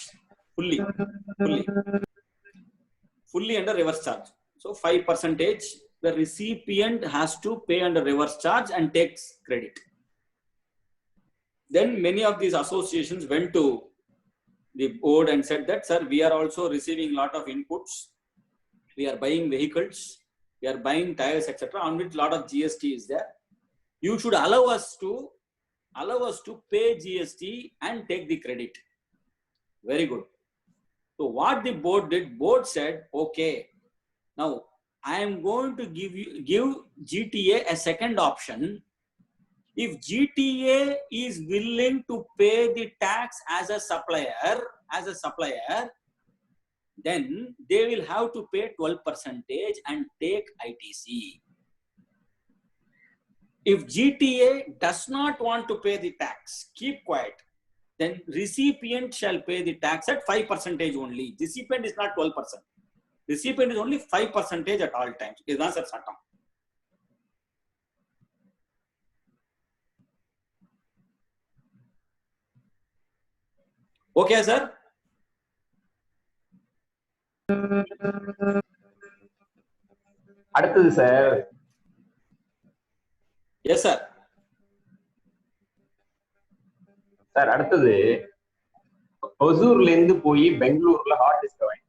fully under reverse charge. So 5% the recipient has to pay under reverse charge and takes credit. Then many of these associations went to the board and said that, sir, we are also receiving lot of inputs, we are buying vehicles, we are buying tires, etc., on which lot of GST is there. You should allow us to pay GST and take the credit. Very good. So what the board did, board said, okay, now I am going to give GTA a second option. If GTA is willing to pay the tax as a supplier, then they will have to pay 12% and take ITC. If GTA does not want to pay the tax, keep quiet, then recipient shall pay the tax at 5% only. Recipient is not 12%. Recipient is only 5% at all times. This is Satam. Okay, sir? அடுத்தது sir. Yes, sir. Sir அடுத்தது ஹொசூர்ல இருந்து போய் பெங்களூர்ல hard disk வாங்கி.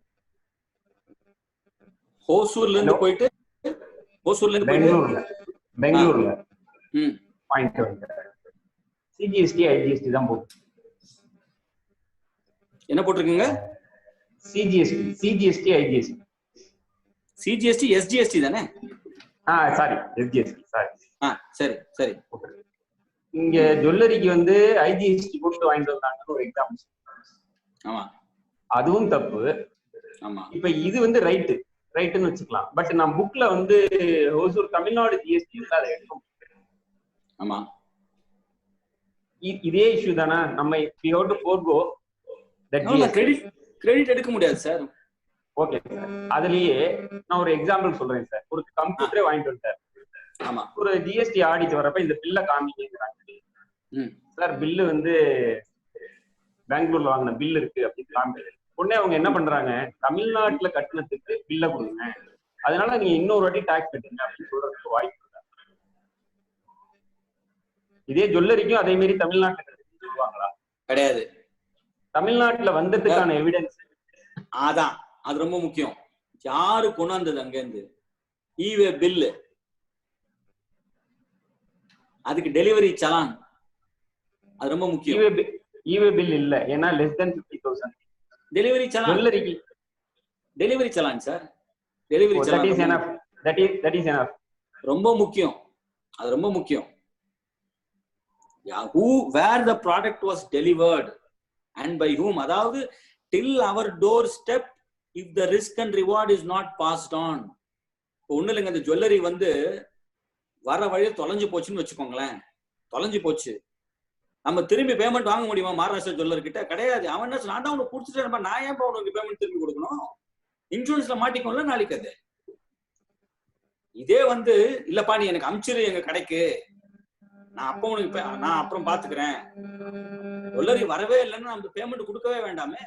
ஹொசூர்ல இருந்து போயிட்டு பெங்களூர்ல வாங்கிட்டு வந்தேன். சிஜிஎஸ்டி ஐஜிஎஸ்டி தான் போட்டு. என்ன போட்டிருக்கீங்க? CGST IGST. சிஜிஎஸ்டி எஸ்ஜிஎஸ்டி தானே? Sorry, SGST. சரி சரி. இங்க ஜுவல்லரிக்கு வந்து ஐஜிஎஸ்டி போட்டு வாங்கிட்டு வந்தாங்கன்னு ஒரு எக்ஸாம்பிள். ஆமா, அதுவும் தப்பு. ஆமா, இப்ப இது வந்து ரைட்டுன்னு வச்சுக்கலாம். பட் நான் புக்ல வந்து ஹொசூர் தமிழ்நாடு ஜிஎஸ்டி அதை எடுக்க முடியும். ஆமா, இதே இஷ்யூ தானே. நம்ம we have to forego that credit எடுக்க முடியாது சார். Okay sir. அதுலயே நான் ஒரு எக்ஸாம்பிள் சொல்றேன் சார். ஒரு கம்ப்யூட்டரே வாங்கிட்டு வந்தார். ஆமா, ஒரு ஜிஎஸ்டி ஆடிட் வரப்ப இந்த பில்ல காமிக்கிறாங்க. சார் பில்லு வந்து பெங்களூர்ல வாங்கின பில் இருக்கு அப்படின்னு காமிக்கிறது. உடனே அவங்க என்ன பண்றாங்க, தமிழ்நாட்டுல கட்டணத்துக்கு பில்ல கொடுங்க, அதனால நீங்க இன்னொரு வாட்டி டாக்ஸ் கட்டுங்க அப்படின்னு சொல்றதுக்கு வாய்ப்பு இல்லை. இதே ஜுவல்லரிக்கும் அதே மாதிரி தமிழ்நாட்டுல சொல்லுவாங்களா? கிடையாது. தமிழ்நாட்டுல வந்ததுக்கான எவிடன்ஸ் அதான், அது ரொம்ப முக்கியம். யாரு கொண்டு வந்தது அங்க இருந்து? ஈவே பில்லு, அதுக்கு டெலிவரி சலான், அது ரொம்ப முக்கியம். ஈவே பில் இல்ல, ஏன்னா less than 50,000 டெலிவரி சலான். ஜுவல்லரிக்கு delivery challan sir. Delivery challan that is enough. ரொம்ப முக்கியம், அது ரொம்ப முக்கியம். where the product was delivered and by whom, அதாவது till our doorstep, if the risk and reward is not passed on. ஒண்ணு இல்லைங்க, அந்த ஜுவல்லரி வந்து வர வழியை தொலைஞ்சு போச்சுன்னு வச்சுக்கோங்களேன். தொலைஞ்சு போச்சு, நம்ம திரும்பி பேமெண்ட் வாங்க முடியுமா மகாராஷ்டிரா ஜுவல்லர் கிட்ட? கிடையாது. அவன் என்ன, நான் தான் உனக்கு கொடுத்துட்டேன், நான் ஏன் உனக்கு பேமெண்ட் திரும்பி கொடுக்கணும்? இன்சூரன்ஸ்ல மாட்டிக்கோம்ல நாளைக்கு. அது இதே வந்து இல்லப்பா நீ எனக்கு அனுப்பிச்சிரு எங்க கடைக்கு, நான் அப்ப உனக்கு நான் அப்புறம் பாத்துக்கிறேன், ஜுவல்லரி வரவே இல்லைன்னு நம்ம பேமெண்ட் கொடுக்கவே வேண்டாமே.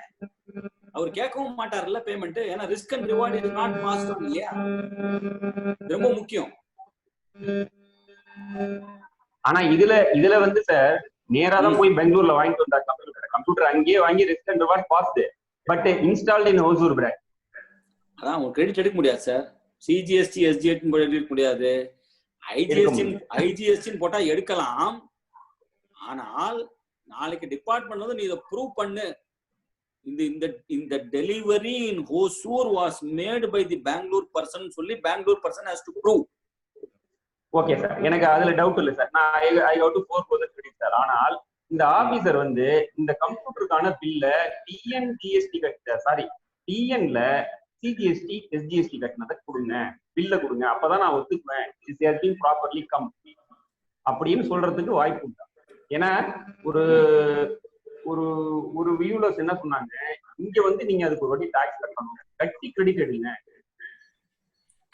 அவர் கேட்கவும் மாட்டார்ல பேமெண்ட், ஏன்னா risk and reward is not passed on இல்லையா? ரொம்ப முக்கியம். ஆனா இதுல வந்து சார் நேராதான் போய் பெங்களூர்ல வாங்கிட்டு வந்தா கம்ப்யூட்டர் அங்கேயே வாங்கி risk and reward past, but installed in Hosur brand. அதான் உங்களுக்கு கிரெடிட் எடுக்க முடியாது சார். சிஜிஎஸ்டி எஸ்ஜிஎஸ்டி எடுக்க முடியாது. ஐஜிஎஸ்டி போட்டா எடுக்கலாம். ஆனால் நாளைக்கு டிபார்ட்மெண்ட் வந்து நீ இதை ப்ரூவ் பண்ணு, இந்த delivery in Hosur was made by the Bangalore person சொல்லி Bangalore person has to prove. Okay sir, எனக்கு அதுல டவுட் இல்லை சார். நான் I have to 4% credit sir. ஆனால் இந்த ஆபீசர் வந்து இந்த கம்ப்யூட்டருக்கான பில்ல டிஎன்ஜிஎஸ்டி டிஎன்ல சிஜிஎஸ்டி எஸ்ஜிஎஸ்டி கட்டினதை கொடுங்க, பில்ல கொடுங்க, அப்பதான் நான் ஒத்துக்குவேன் இஸ் ஹேஸ் ப்ராப்பர்லி கம் அப்படின்னு சொல்றதுக்கு வாய்ப்பு உண்டா? ஏன்னா ஒரு ஒரு ஒரு வியூலர்ஸ் என்ன சொன்னாங்க, இங்க வந்து நீங்க அதுக்கு ஒரு வாட்டி டாக்ஸ் கட்டணும், கட்டி கிரெடிட் எடுங்க.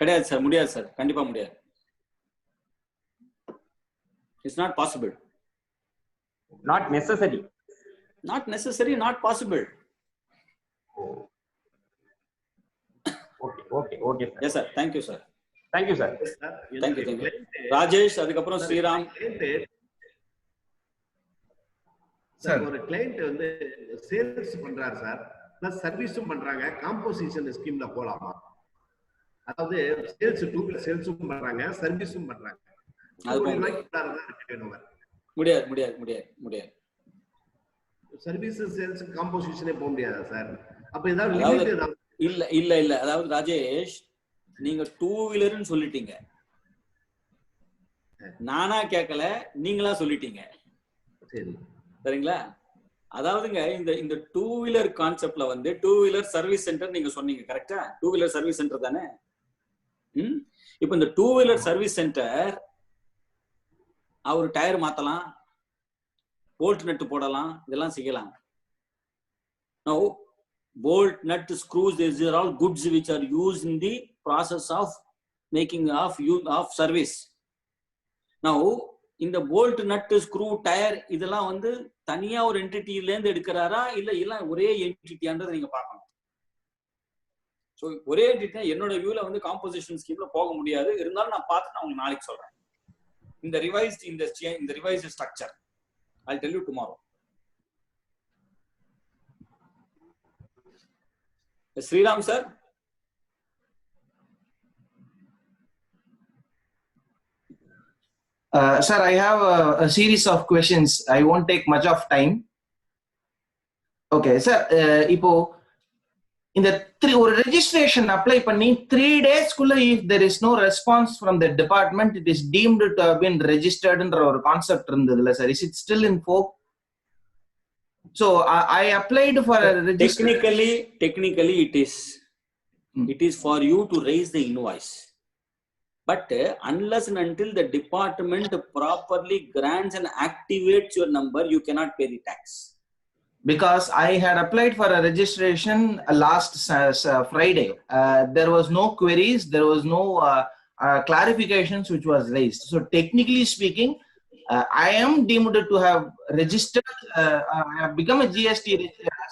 கிடையாது சார், முடியாது சார், கண்டிப்பா முடியாது. It's not possible. Not necessary. Not necessary, not possible. Okay, sir. Yes, sir. Thank you, sir. Thank you, sir. Thank you. Rajesh, அதுக்கப்புறம் ஸ்ரீராம். சார், ஒரு கிளையண்ட் வந்து சேல்ஸ் பண்றாரு சார், பிளஸ் சர்வீஸும் பண்றாங்க, காம்போசிஷன் ஸ்கீம்ல போலாமா? அதாவது சேல்ஸ் டூபிள் சேல்ஸும் பண்றாங்க, சர்வீஸும் பண்றாங்க. முடியாது. சர்வீஸ் சேல்ஸ் காம்போசிஷனே போக முடியாதா சார்? அப்ப ஏதாவது அதாவது limit ஏதாவது இல்ல அதாவது ராஜேஷ், நீங்க 2 வீலர்னு சொல்லிட்டீங்க, நானா கேட்கல, நீங்களா சொல்லிட்டீங்க. சரி சரிங்களா? அதாவதுங்க இந்த 2 வீலர் கான்செப்ட்ல வந்து 2 வீலர் சர்வீஸ் சென்டர் நீங்க சொன்னீங்க, கரெக்டா? 2 வீலர் சர்வீஸ் சென்டர் தானே? இப்போ இந்த 2 வீலர் சர்வீஸ் சென்டர் அவர் டயர் மாத்தலாம், போல்ட் நட் போடலாம், இதெல்லாம் செய்யலாம். Now bolt nut screws, these are all goods which are used in the process of making of service. Now இந்த போல்ட் நட் ஸ்க்ரூ டயர் இதெல்லாம் வந்து தனியா ஒரு என்டிட்டில இருந்து எடுக்கிறாரா இல்ல ஒரே என்டிட்டியான்றதை நீங்க பார்க்கணும். ஸோ ஒரே என்டிட்டி என்னோட வியூல வந்து காம்போசிஷன் ஸ்கீம்ல போக முடியாது. இருந்தாலும் நான் பார்த்து நான் உங்களுக்கு நாளைக்கு சொல்றேன். இந்த revised structure I'll tell you tomorrow. Sriram sir. Sir, I have a series of questions. I won't take much of time. Okay, sir. இப்போ இந்த ஒரு registration apply பண்ணி 3 days குள்ள if there is no response from the department, it is deemed to have been registered ன்ற ஒரு concept இருந்ததுல sir. Is it still in force? So I applied for a registration. Technically it is for you to raise the invoice. But unless and until the department properly grants and activates your number, you cannot pay the tax. Because I had applied for a registration last Friday. There was no queries, there was no clarifications which was raised. So technically speaking, I am deemed to have registered, I have become a GST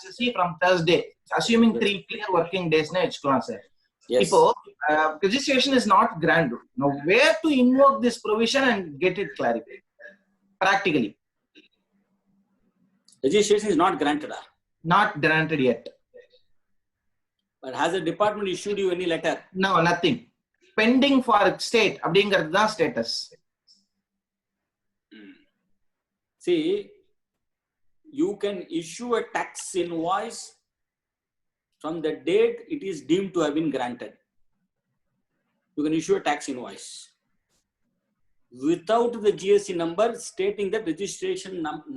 SSC from Thursday, assuming 3 clear working days na echkalam sir. Yes. Ipo registration is not granted. Now where to invoke this provision and get it clarified practically? Registration is not granted. Not granted yet. But has the department issued you any letter? No, nothing. Pending for state. அப்படிங்கிறது தான் status. See, you can issue a tax invoice from the date it is deemed to have been granted. You can issue a tax invoice without the GST number stating that registration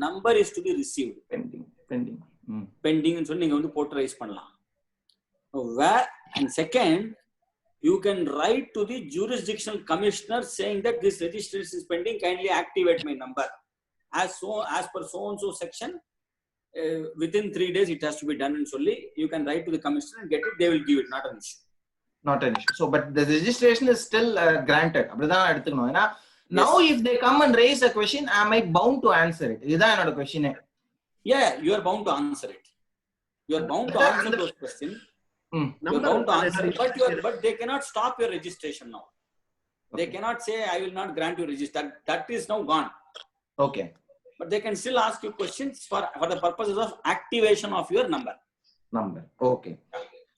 number is to be received. Pending and சொல்லி நீங்க வந்து போட்டு rice பண்ணலாம். And second, you can write to the jurisdictional commissioner saying that this registration is pending, kindly activate my number as per so and so section. Within 3 days it has to be done and solely you can write to the commissioner and get it. They will give it, not an issue. Not an issue. So but the registration is still granted. அப்படிதான் எடுத்துக்கணும். ஏன்னா now if they come and raise a question, am I bound to answer it? இதுதான் என்னோட question. Yeah, you are bound to answer it. You are bound to answer those questions. You are bound to answer it, but they cannot stop your registration now. They cannot say I will not grant you register. That is now gone. Okay. But they can still ask you questions for the purposes of activation of your number. Okay.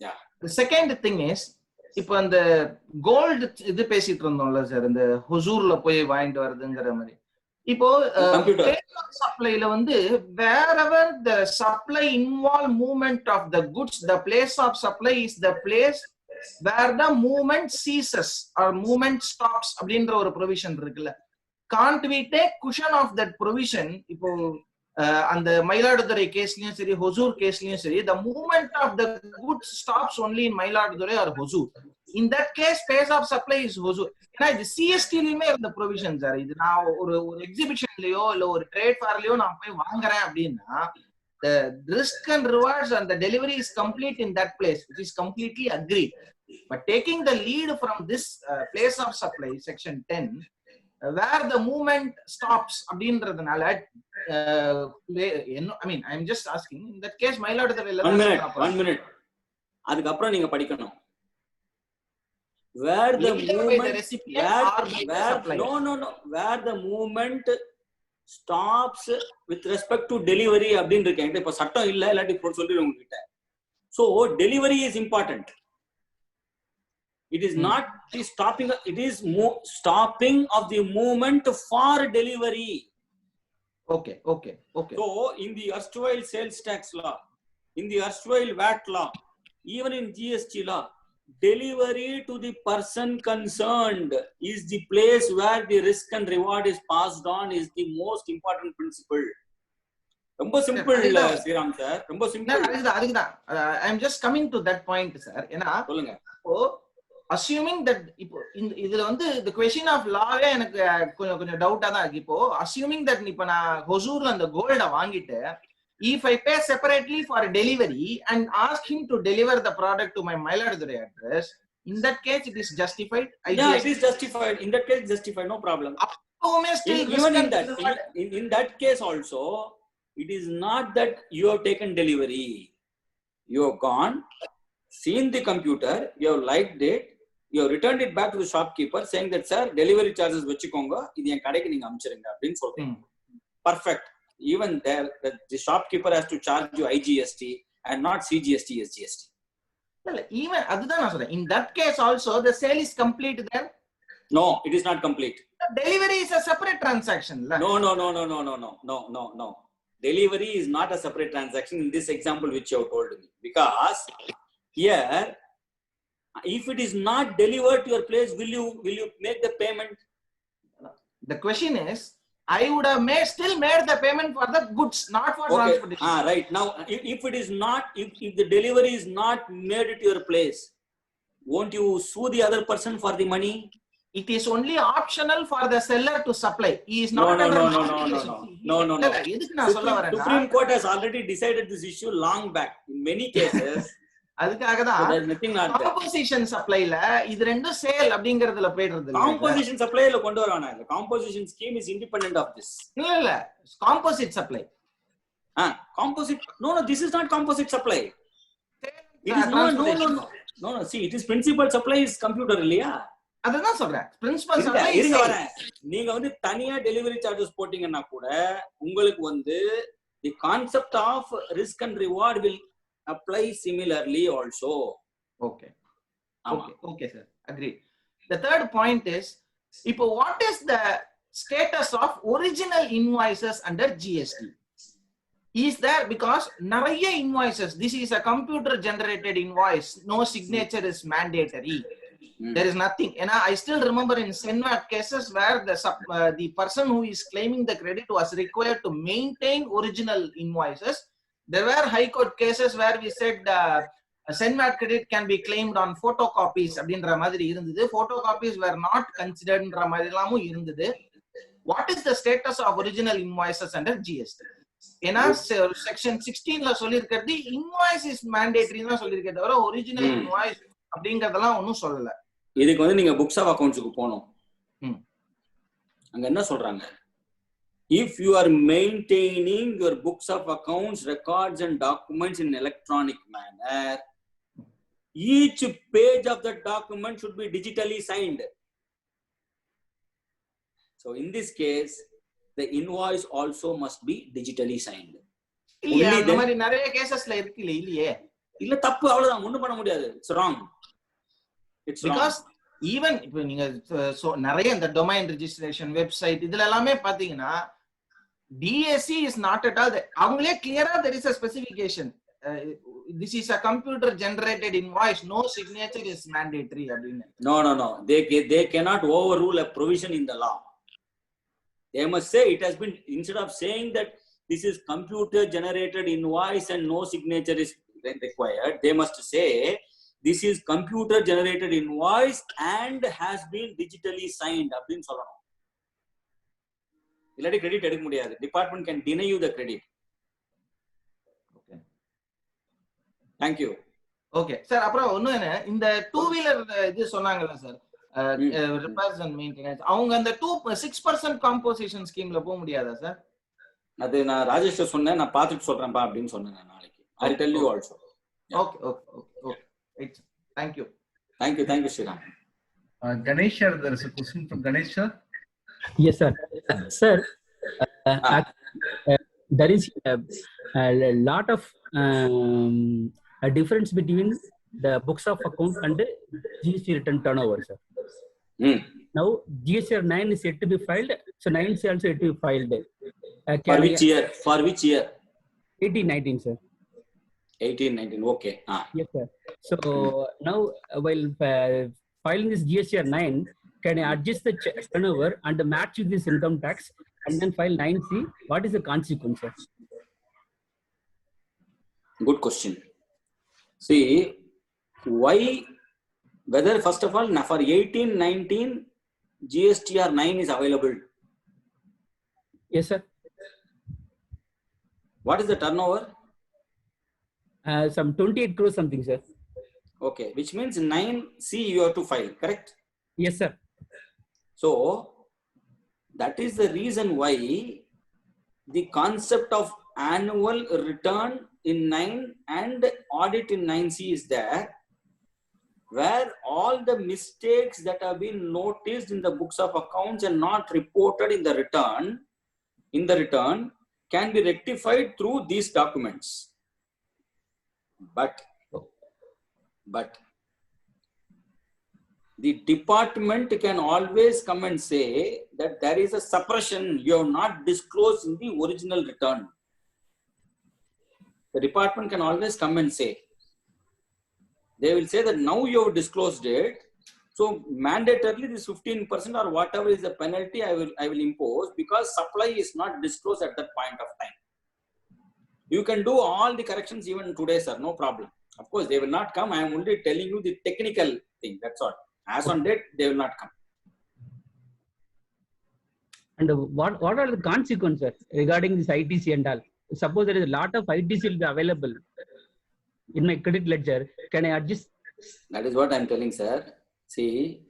Yeah. The second thing is, இப்போ அந்த gold இது பேசிட்டு இருந்தோம்ல sir, இந்த ஹுசூர்ல போய் வாங்கிட்டு வருதுங்கிற மாதிரி. இப்போ சப்ளைல வந்து wherever the supply involve movement of the goods, the place of supply is the place where the movement ceases or movement stops அப்படின்ற ஒரு ப்ரொவிஷன் இருக்குல்ல. Can't we take cushion of that provision? இப்போ அந்த மயிலாடுதுறை கேஸ்லயும் சரி, ஹொசூர் கேஸ்லயும் சரி, the movement of the goods stops only in Mayiladuthurai or Hosur. In that case, place of supply is Hosur. ஏன்னா இது சிஎஸ்டிலயுமே இருந்த ப்ரொவிஷன் சார். இது நான் ஒரு எக்ஸிபிஷன்லயோ இல்ல ஒரு ட்ரேட் ஃபேர்லயோ நான் போய் வாங்குறேன் அப்படின்னா, the risk and rewards and the delivery is complete in that place, which is completely agreed. But taking the lead from this place of supply, section 10, where the movement stops அப்படின்றதுனால I mean I'm just asking, in that case மயிலாடுதுறையில 1 minute அதுக்கு அப்புறம் நீங்க படிக்கணும் where the movement where the movement stops with respect to delivery அப்படினு இருக்கேன். இப்ப சட்டம் இல்ல, இல்லாட்டி போய் சொல்லிடுறேன் உங்ககிட்ட. So delivery is important. It is not stopping, it is stopping of the movement for delivery. Okay. So in the erstwhile sales tax law, in the erstwhile VAT law, even in GST law, delivery to the person concerned is the place where the risk and reward is passed on, is the most important principle. ரொம்ப simple Sriram sir, ரொம்ப simple. அதுக்குதான் I am just coming to that point sir. ஏன்னா சொல்லுங்க. இப்போ assuming that இப்போ இதுல வந்து the question of lawவே எனக்கு கொஞ்சம் டவுட்டா தான் இருக்கு. இப்போ அஸ்யூமிங் தட் இப்ப நான் ஹொசூர்ல அந்த கோல்ட வாங்கிட்டு if I pay separately for a delivery and ask him to deliver the product to my Mayiladuthurai address, in that case it is justified. Yeah, it is justified. In that case, justified, no problem. Still Even in that case also, it is not that you have taken delivery. You have gone, seen the computer, you have liked it, you have returned it back to the shopkeeper saying that, sir, delivery charges vechikonga, idu en kadaikku neenga amchirunga appdin solreenga. Perfect. Even there, the shopkeeper has to charge you IGST and not CGST, SGST. Even அதுதான் நான் சொல்றேன். In that case also, the sale is complete then? No, it is not complete. Delivery is a separate transaction. No. Delivery is not a separate transaction in this example which you have told me. Because here, if it is not delivered to your place, will you make the payment? The question is, I would have still made the payment for the goods, not for transportation. Right. Now, if it is not, if the delivery is not made at your place, won't you sue the other person for the money? It is only optional for the seller to supply. He is not No. Supreme Court has already decided this issue long back. In many cases, அதுக்காகதான் composition சப்ளைல இது ரெண்டும் sale அப்படிங்கறதுல போயிடுறது. Composition சப்ளைல கொண்டு வரானா? Composition scheme is independent of this. இல்ல composite supply. Composite. No, this is not composite supply. It is no. See, it is principal supply is computer இல்லையா? அதுதான் சொல்றேன். பிரின்சிபல் சப்ளை நீங்க வந்து தனியா டெலிவரி சார்ஜஸ் போட்டீங்கன்னா கூட உங்களுக்கு வந்து the concept of risk and reward will apply similarly also. Okay, sir, agreed. The third point is, what is the status of original invoices under GST? Is there, because nariya invoices, this is a computer generated invoice, no signature is mandatory. There is nothing. And I still remember in Senvat cases where the person who is claiming the credit was required to maintain original invoices. There were high court cases where we said Senvat credit can be claimed on photocopies. அப்படின்ற மாதிரி இருந்தது. Photocopies were not considered ன்ற மாதிரிலாமும் இருந்தது. What is the status of original invoices under GST? ஏன்னா section 16ல சொல்லியிருக்கிறது invoice is mandatory தான் சொல்லியிருக்கே தவிர original invoice அப்படிங்கறதெல்லாம் ஒன்றும் சொல்லல. இதுக்கு வந்து நீங்க புக்ஸ் ஆஃப் அக்கவுண்ட்ஸ்க்கு போகணும். அங்க என்ன சொல்றாங்க? If you are maintaining your books of accounts, records and documents in electronic manner, each page of the document should be digitally signed. So in this case, the invoice also must be digitally signed. இல்ல அந்த மாதிரி நிறைய கேसेसல இருக்கு இல்லையே. இல்ல தப்பு, அவ்வளவுதான், ஒண்ணும் பண்ண முடியாது. It's wrong. It's because even இப்போ நீங்க நிறைய இந்த domain registration website இதுல எல்லாமே பாத்தீங்கன்னா DSC is not at all. அவங்களே clear-ஆ there is a specification. This is a computer generated invoice. No signature is mandatory. No. They cannot overrule a provision in the law. They must say it has been, instead of saying that this is computer generated invoice and no signature is required, they must say this is computer generated invoice and has been digitally signed. அப்படின்னு சொல்லணும். இல்லாட்டி credit எடுக்க முடியாது. Department can deny you the credit. Okay, thank you. Okay sir, அப்புறம் ஒண்ணு என்ன, இந்த two wheeler இது சொன்னாங்கல்ல சார், ரிப்பேர்ஸ் அண்ட் மெயின்டெனன்ஸ், அவங்க அந்த 6% காம்போசிஷன் ஸ்கீம்ல போக முடியாதா சார்? அது நான் ராஜேஷ் சொன்னேன், நான் பார்த்துட்டு சொல்றேன்பா அப்படின்னு சொன்னேன் நாளைக்கு. I will tell you also. Okay. Thank you. Sriram. Ganesh, there is a question from Ganesh sir. Yes sir. Sir, there is a lot of a difference between the books of account and GST return turnover, sir. Now GST 9 is yet to be filed, so 9 is also yet to be filed. For which year? 18-19, sir. 18, 19. Okay. Yes, sir. So now, while filing this GSTR 9, can I adjust the turnover and match with this income tax and then file 9C? What is the consequence, sir? Good question. See, why, whether first of all, for 18, 19, GSTR 9 is available. Yes, sir. What is the turnover? Some 28 crores something, sir. Okay, which means 9C you have to file, correct? Yes, sir. So, that is the reason why the concept of annual return in 9 and audit in 9C is there, where all the mistakes that have been noticed in the books of accounts and not reported in the return can be rectified through these documents. But the department can always come and say that there is a suppression, you have not disclosed in the original return. The department can always come and say, they will say that now you have disclosed it, so mandatorily this 15% or whatever is the penalty I will impose because supply is not disclosed at that point of time. You can do all the corrections even today, sir, no problem. Of course, they will not come. I am only telling you the technical thing, that's all. As on date, they will not come. And what are the consequences regarding this ITC and all? Suppose there is a lot of ITC will be available in my credit ledger. Can I adjust? That is what I am telling, sir. See,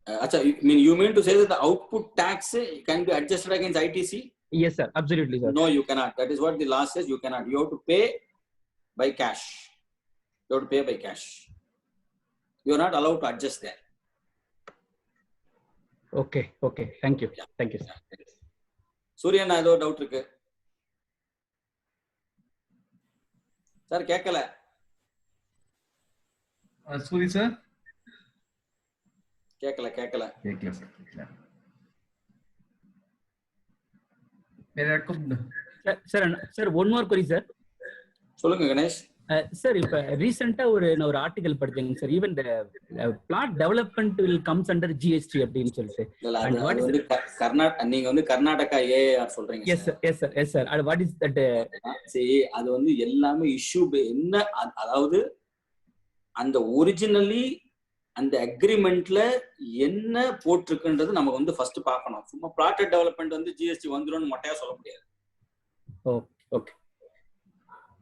you mean to say that the output tax can be adjusted against ITC? Yes, sir. Absolutely, sir. No, you cannot. That is what the law says. You cannot. You have to pay by cash. You have to pay by cash. You are not allowed to adjust there. Okay. Thank you. Yeah. Thank you, sir. Surya, na do doubt irukku. Sir, கேட்கல. Suri sir. கேட்கல. sir. Sir, one more query, sir. சொல்லுங்க Ganesh. Sir, இப்ப ரீசெண்டா ஒரு article படிச்சேங்க சார். Even flat development will comes under GST அப்படின்னு சொல்லிட்டு. நீங்க வந்து கர்நாடகா ஏஆர் சொல்றீங்க. Yes sir. அது வாட் இஸ் தட்? சரி, அது வந்து எல்லாமே இஷ்யூ என்ன, அதாவது அந்த ஒரிஜினலி அந்த அக்ரிமெண்ட்ல என்ன போட்டிருக்குன்றது நம்ம வந்து ஃபர்ஸ்ட் பார்க்கணும். சும்மா பிளாட் டெவலப்மெண்ட் வந்து ஜிஎஸ்டி வந்துரும்னு மொட்டையா சொல்ல முடியாது. Okay.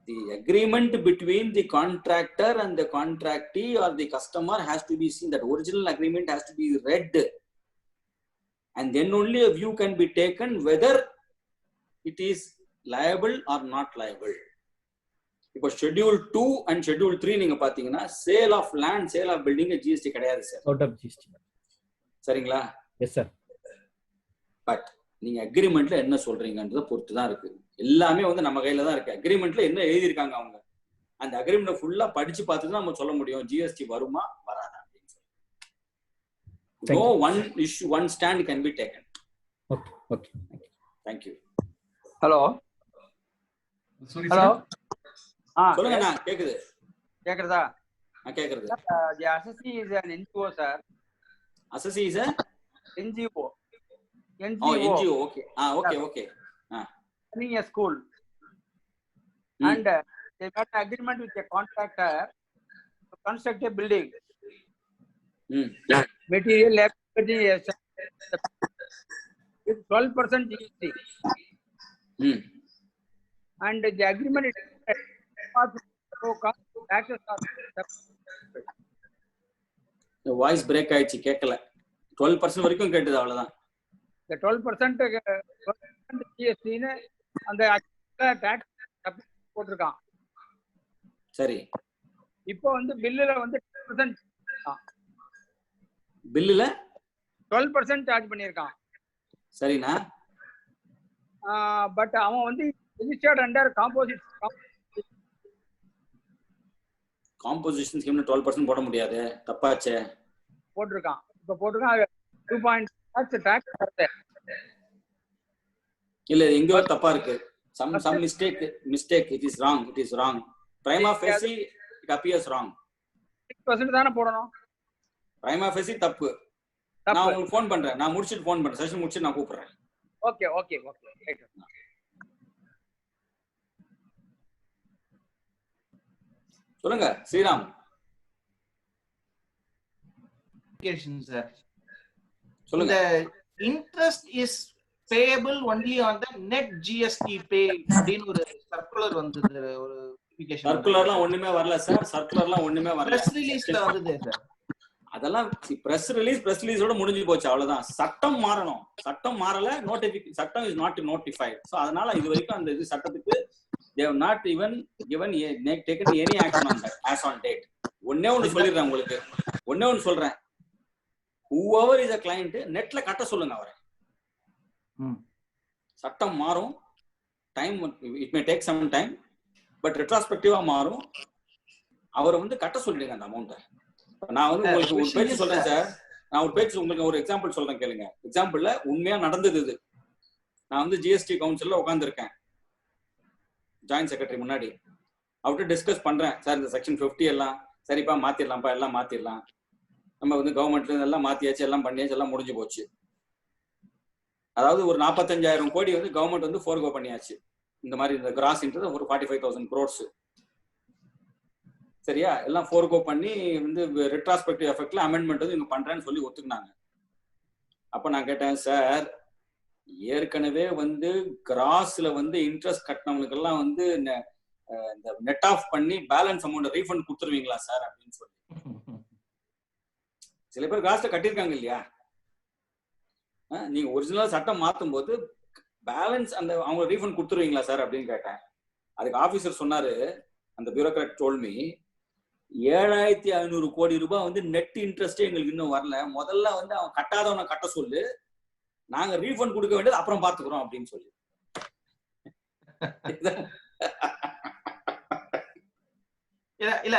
The agreement between the contractor and the contractee or the customer has to be seen. That original agreement has to be read, and then only a view can be taken whether it is liable or not liable. Because schedule 2 and schedule 3 நீங்க பாத்தீங்கன்னா sale of land, sale of building GST கிடையாது sir. Out of GST. சரிங்களா? Yes sir. But நீங்க அக்ரிமெண்ட்ல என்ன சொல்றீங்கன்றத பொறுத்து தான் இருக்கு. எல்லாமே வந்து நம்ம கையில தான் இருக்கு. அக்ரிமெண்ட்ல என்ன எழுதி இருக்காங்க அவங்க, அந்த அக்ரிமெண்ட் ஃபுல்லா படிச்சு பார்த்து தான் நம்ம சொல்ல முடியும் ஜிஎஸ்டி வருமா வராதா அப்படின்னு சொல்லி. No one issue, one stand can be taken. Okay. Thank you. Hello. Hello. சொல்லுங்க அண்ணா, கேக்குதா? கேக்குது. The assessee is an NGO, sir. Assessee is a NGO. Oh, NGO. Okay. Running a school. And they got an agreement with a contractor to construct a building. Material, with 12% GST. And the agreement is voice break ஆயிடுச்சு, கேட்கல. 12% வரைக்கும் கேட்டது, அவ்வளவுதான். The 12% GST னு அந்த tax போட்டுருக்கான். சரி, இப்போ வந்து பில்லுல வந்து 10% பில்லுல 12% சார்ஜ் பண்ணிருக்கான். சரிண்ணா. பட் அவன் வந்து ரெஜிஸ்டர்ட் அண்டர் காம்போசிஷன் ஸ்கீம்ல 12% போட முடியாது, தப்பாச்சே. போட்டுருக்கான். இப்ப போட்டுருக்கான் 2.6 டாக்ஸ் வருது. இல்ல, எங்கயோ தப்பா இருக்கு. some mistake, it is wrong. prima facie it appears wrong. 6% தான போடணும். prima facie தப்பு. நான் உங்களுக்கு ஃபோன் பண்றேன். நான் முடிச்சிட்டு ஃபோன் பண்றேன். செஷன் முடிச்சிட்டு நான் கூப்பிடுறேன். Okay okay okay. ரைட். சொல்லுங்க ஸ்ரீராம். சார் சொல்லுங்க. interest is payable only on the net GST pay அப்படின்னு ஒரு சர்க்குலர் வந்தது. ஒரு சர்க்குலர்லாம் ஒண்ணுமே வரல சார். சர்க்குலர்லாம் ஒண்ணுமே வரல. பிரஸ் ரிலீஸ்ல வந்தது சார். அதெல்லாம் பிரஸ் ரிலீஸோட முடிஞ்சு போச்சு, அவ்வளவுதான். சட்டம் மாறணும். சட்டம் மாறல, சட்டம் இஸ் நாட் நோட்டிஃபைட். சோ அதனால இது வரைக்கும் அந்த இது சட்டத்துக்கு they have not even taken any action on that as on date. ஒண்ணே ஒன்னு சொல்லிடுறேன் உங்களுக்கு. ஒண்ணே ஒன்னு சொல்றேன். whoever is a client நெட்ல கட்ட சொல்லுங்க அவரை. சட்டம் மாறும். Time it may take some time but retrospectively மாறும். அவரை வந்து கட்ட சொல்லிடுங்க அந்த அமௌண்ட்டை. நான் வந்து உங்களுக்கு ஒரு பேச்சு சொல்றேன் சார். நான் ஒரு பேச்சு உங்களுக்கு ஒரு எக்ஸாம்பிள் சொல்றேன் கேளுங்க. எக்ஸாம்பிள்ல உண்மையா நடந்தது இது. நான் வந்து ஜிஎஸ்டி கவுன்சில்ல உட்காந்துருக்கேன், ஜாயின்ட் செக்ரட்டரி முன்னாடி. அவர்கிட்ட டிஸ்கஸ் பண்றேன். சார் இந்த செக்ஷன் 50 எல்லாம் சரிப்பா மாத்திரலாம்ப்பா, எல்லாம் மாத்திரலாம். நம்ம வந்து கவர்மெண்ட்ல எல்லாம் மாத்தியாச்சு, எல்லாம் பண்ணியாச்சு, எல்லாம் முடிஞ்சு போச்சு. அதாவது ஒரு 45,000 கோடி வந்து கவர்மெண்ட் வந்து ஃபோர்கோ பண்ணியாச்சு. இந்த மாதிரி இந்த கிராஸ்ன்றது ஒரு 45,000 crores. சரியா? எல்லாம் ஃபோர்கோ பண்ணி வந்து ரெட்ராஸ்பெக்டிவ் எஃபெக்ட்ல அமெண்ட்மெண்ட் வந்து இவங்க பண்றேன்னு சொல்லி ஒத்துக்கினாங்க. அப்ப நான் கேட்டேன், சார் ஏற்கனவே வந்து கிராஸ்ல வந்து இன்ட்ரெஸ்ட் கட்டினவங்களுக்கு எல்லாம் வந்து இந்த நெட் ஆஃப் பண்ணி பேலன்ஸ் அமௌண்ட் ரீஃபண்ட் கொடுத்துருவீங்களா சார் அப்படின்னு சொல்லி. சில பேர் கிராஸ்ல கட்டியிருக்காங்க இல்லையா? நீங்க ஒரிஜினலா சட்டம் மாத்தும் போது பேலன்ஸ் அந்த அவங்க ரீஃபண்ட் கொடுத்துருவீங்களா சார் அப்படின்னு கேட்டேன். அதுக்கு ஆபீசர் சொன்னாரு, அந்த பியூரோக்ராட் டோல்ட் மீ, 7,500 கோடி ரூபாய் வந்து நெட் இன்ட்ரெஸ்டே எங்களுக்கு இன்னும் வரல. முதல்ல வந்து அவன் கட்டாதவனை கட்ட சொல்லு, நாங்க ரீஃபண்ட் கொடுக்க வேண்டியது அப்புறம் பாத்துக்கிறோம் அப்படின்னு சொல்லி. இல்ல,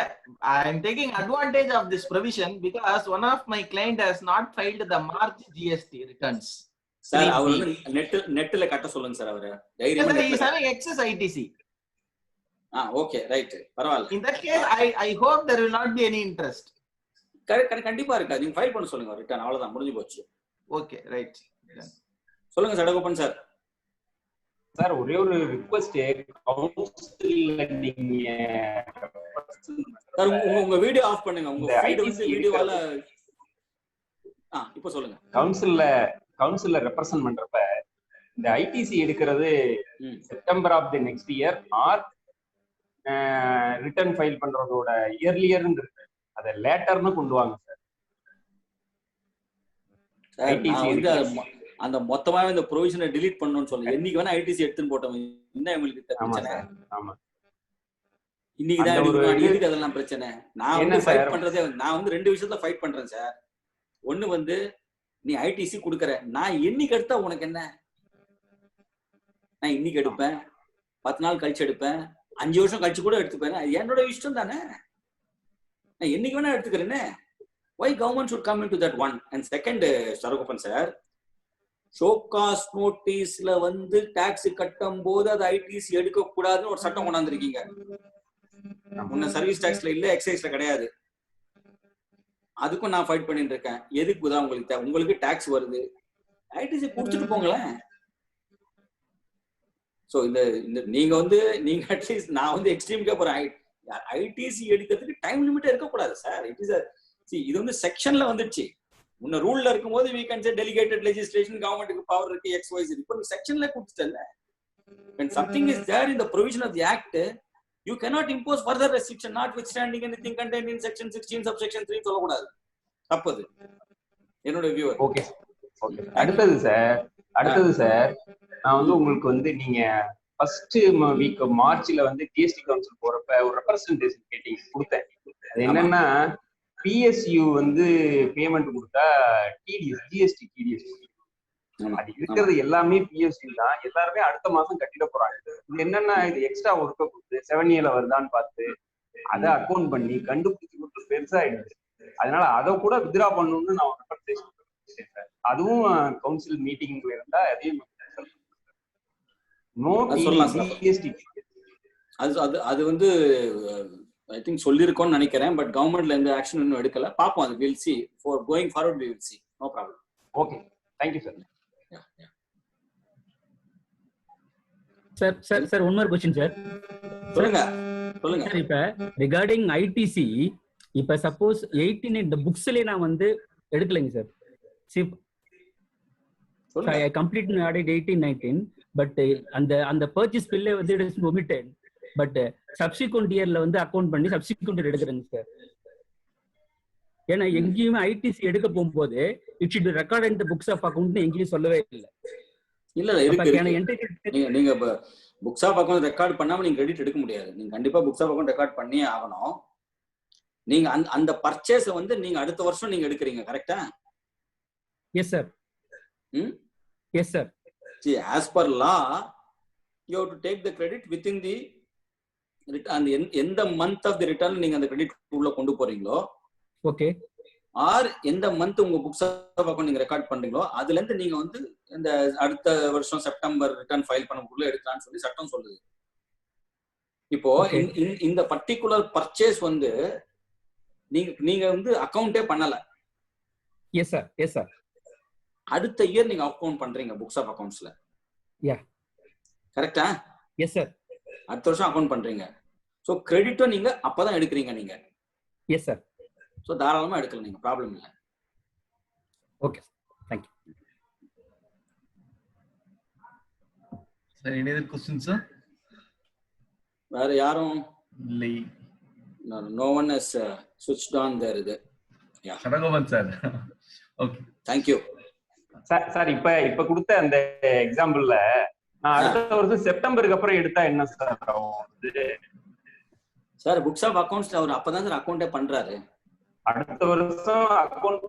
I am taking advantage of this provision because one of my client has not filed the March GST returns. Sir அவர் நெட்ல கட்ட சொல்லுங்க சார். அவரு தைரியமா he is having excess ITC. Okay right, பரவாயில்ல. In that case I hope there will not be any interest. கண்டிப்பா இருக்கா. நீங்க ஃபைல் பண்ண சொல்லுங்க ரிட்டர்ன், அவ்வளவுதான், முடிஞ்சு போச்சு. Okay right. சொல்லுங்க சடகோபன் சார். சார் ஒரே ஒரு ரிக்வெஸ்ட், கவுன்சில்ல நீங்க சார் உங்க வீடியோ ஆஃப் பண்ணுங்க. உங்க ஃபீட் வந்து வீடியோவால இப்போ சொல்லுங்க. கவுன்சில்ல ரெப்ரசன்ட் பண்றப்ப இந்த ஐடிசி எடுக்கிறது September of the next year or return file பண்றதோட இயர்லியர்னு இருக்கு, அதை லேட்டர்னு கொண்டு வாங்க சார். அந்த மொத்தமாவே இந்த ப்ரொவிஷனை delete பண்ணனும்னு சொல்ல என்னைக்கு வேணா ஐடிசி எடுத்துன்னு போட்டோம். என்ன உங்களுக்கு பிரச்சனை? ஆமா, இன்னைக்கு தான் எடுக்கணும். எதுக்கு அதெல்லாம் பிரச்சனை? நான் வந்து ஃபைட் பண்றதே, நான் வந்து 2 விஷயத்துல ஃபைட் பண்றேன் சார். ஒண்ணு வந்து நீ ஐடிசி கொடுக்கற, நான் என்னைக்கு எடுத்தா உனக்கு என்ன? நான் இன்னைக்கு எடுப்பேன், 10 நாள் கழிச்சு எடுப்பேன், 5 வருஷம் கழிச்சு கூட எடுத்துப்பேன். என்னோட இஷ்டம் தானே, நான் என்னைக்கு வேணா எடுத்துக்கிறேன்னு. why government should come into that one? And second, Saragopan sir, show cause நோட்டீஸ்ல வந்து டாக்ஸ் கட்டும் போது அது ஐடிசி எடுக்க கூடாதுன்னு ஒரு சட்டம் கொண்டாந்துருக்கீங்க. முன்ன சர்வீஸ் டாக்ஸ்ல இல்ல, எக்ஸைஸ்ல கிடையாது. அதுக்கும் நான் ஃபைட் பண்ணிட்டு இருக்கேன். எதுக்கு தான் உங்களுக்கு டாக்ஸ் வருது, ஐடிசி குடிச்சிட்டு போங்களேன். சோ இந்த நீங்க அட்லீஸ்ட், நான் வந்து எக்ஸ்ட்ரீம்க்கே போறேன். ஐடிசி எடுக்கிறதுக்கு டைம் லிமிட் இருக்க கூடாது சார். இட் இஸ் இது வந்து செக்ஷன்ல வந்துடுச்சு. முன்ன ரூல்ல இருக்கும்போது we can say delegated legislation, கவர்மெண்ட்டுக்கு பவர் இருக்கு, XYZ. இப்போ நீ செக்ஷன்ல கொடுத்துட்டல. when something is there in the provision of the act, you cannot impose further restriction notwithstanding anything contained in section 16 subsection 3 சொல்லக்கூடாது. தப்புது என்னோட வியூ. Okay okay. அடுத்தது sir நான் வந்து உங்களுக்கு வந்து நீங்க ஃபர்ஸ்ட் வீக் மார்ச்ல வந்து ஜிஎஸ்டி கவுன்சில் போறப்ப ஒரு ரெப்ரசன்டேஷன் கேட்டீங்க, கொடுத்தேன். அது என்னன்னா, பிஎஸ்யூ வந்து பேமெண்ட் கொடுத்தா டிடிஎஸ், ஜிஎஸ்டி டிடிஎஸ் அது இருக்கிறது எல்லாமே பிஎஸ்யூ தான். எல்லாருமே அடுத்த மாசம் கட்டிட போறாங்க. இது என்னன்னா, இது எக்ஸ்ட்ரா ஒர்க்கை கொடுத்து 7 இயர்ல வருதான்னு பார்த்து அதை அக்கௌண்ட் பண்ணி கண்டுபிடிச்சு கொடுத்து பெருசாயிடுது. அதனால அதை கூட வித்ரா பண்ணணும்னு நான் ஒரு ரெப்ரசன்டேஷன் சார். அதுவும் கவுன்சில் மீட்டிங்ல இருந்தா அதையும் நோ ஜிஎஸ்டி. அது வந்து ஐ திங்க் சொல்லியிருக்கோம்னு நினைக்கிறேன். பட் கவர்மெண்ட்ல எந்த ஆக்ஷன் இன்னும் எடுக்கல. பார்ப்போம். அது will see for going forward we will see. No problem. Okay, thank you sir. Sir one more question sir. சொல்லுங்க. சார் இப்ப ரிகார்டிங் ஐடிசி இப்ப சப்போஸ் 89 இந்த புக்ஸ்லயே நான் வந்து எடுக்கலைங்க sir. I completed my audit 18-19, but அந்த purchase bill வந்து it is omitted. But subsequent yearல வந்து அக்கவுண்ட் பண்ணி subsequent year எடுக்கிறேங்க சார். ஏன்னா எங்கேயுமே ஐடிசி எடுக்க போகும்போது it should be record in the books of account எங்கேயும் சொல்லவே இல்லை. இல்ல இருக்கு. நீங்க புக்ஸ் ஆஃப் அக்கவுண்ட் ரெக்கார்ட் பண்ணாம நீங்க கிரெடிட் எடுக்க முடியாது. நீங்க கண்டிப்பா புக்ஸ் ஆஃப் அக்கவுண்ட் ரெக்கார்ட் பண்ணியே ஆகணும். நீங்க அந்த பர்ச்சேஸ் வந்து நீங்க அடுத்த வருஷம் நீங்க எடுக்கிறீங்க, கரெக்டா? Yes sir. Yes sir. See, as per law, you have to take the credit within the return. எந்த month of the return நீங்க அந்த credit உள்ள கொண்டு போறீங்களோ, ஓகே, ஆர் எந்த மந்த் உங்க புக்ஸ் ஆஃப் அக்கவுண்ட் நீங்க ரெக்கார்ட் பண்றீங்களோ அதுல இருந்து நீங்க வந்து இந்த அடுத்த வருஷம் செப்டம்பர் ரிட்டர்ன் ஃபைல் பண்ணக்குள்ள எடுக்கலாம்னு சொல்லி சட்டம் சொல்லுது. இப்போ இந்த பர்டிகுலர் பர்ச்சேஸ் வந்து நீங்க வந்து அக்கவுண்டே பண்ணல. Yes sir. Yes sir. அடுத்த இயர் நீங்க அக்கவுண்ட் பண்றீங்க புக்ஸ் ஆஃப் அக்கவுண்ட்ஸ்ல. யா, கரெக்ட்டா? Yes sir. அடுத்த வருஷம் அக்கவுண்ட் பண்றீங்க. சோ கிரெடிட்டும் நீங்க அப்பதான் எடுக்கிறீங்க நீங்க. Yes sir. சோ தாராளமா எடுக்கலாம், நீங்க ப்ராப்ளம் இல்ல. Okay, thank you. Sir, any other questions sir? வேற யாரும் இல்லை. No one has switched on there. இது யா Sadagopan sir. Okay, thank you. Sir இப்ப கொடுத்த அந்த எக்ஸாம்பிள்ல நான் அடுத்த வருஷம் செப்டம்பருக்கு அப்புறம் எடுத்தா என்ன சார் ஆகும்? சார் புக்ஸ் ஆஃப் அக்கவுண்ட்ஸ்ல அவர் அப்பதான் சார் அக்கவுண்டே பண்றாரு. அடுத்த வருஷம் அக்கவுண்ட்.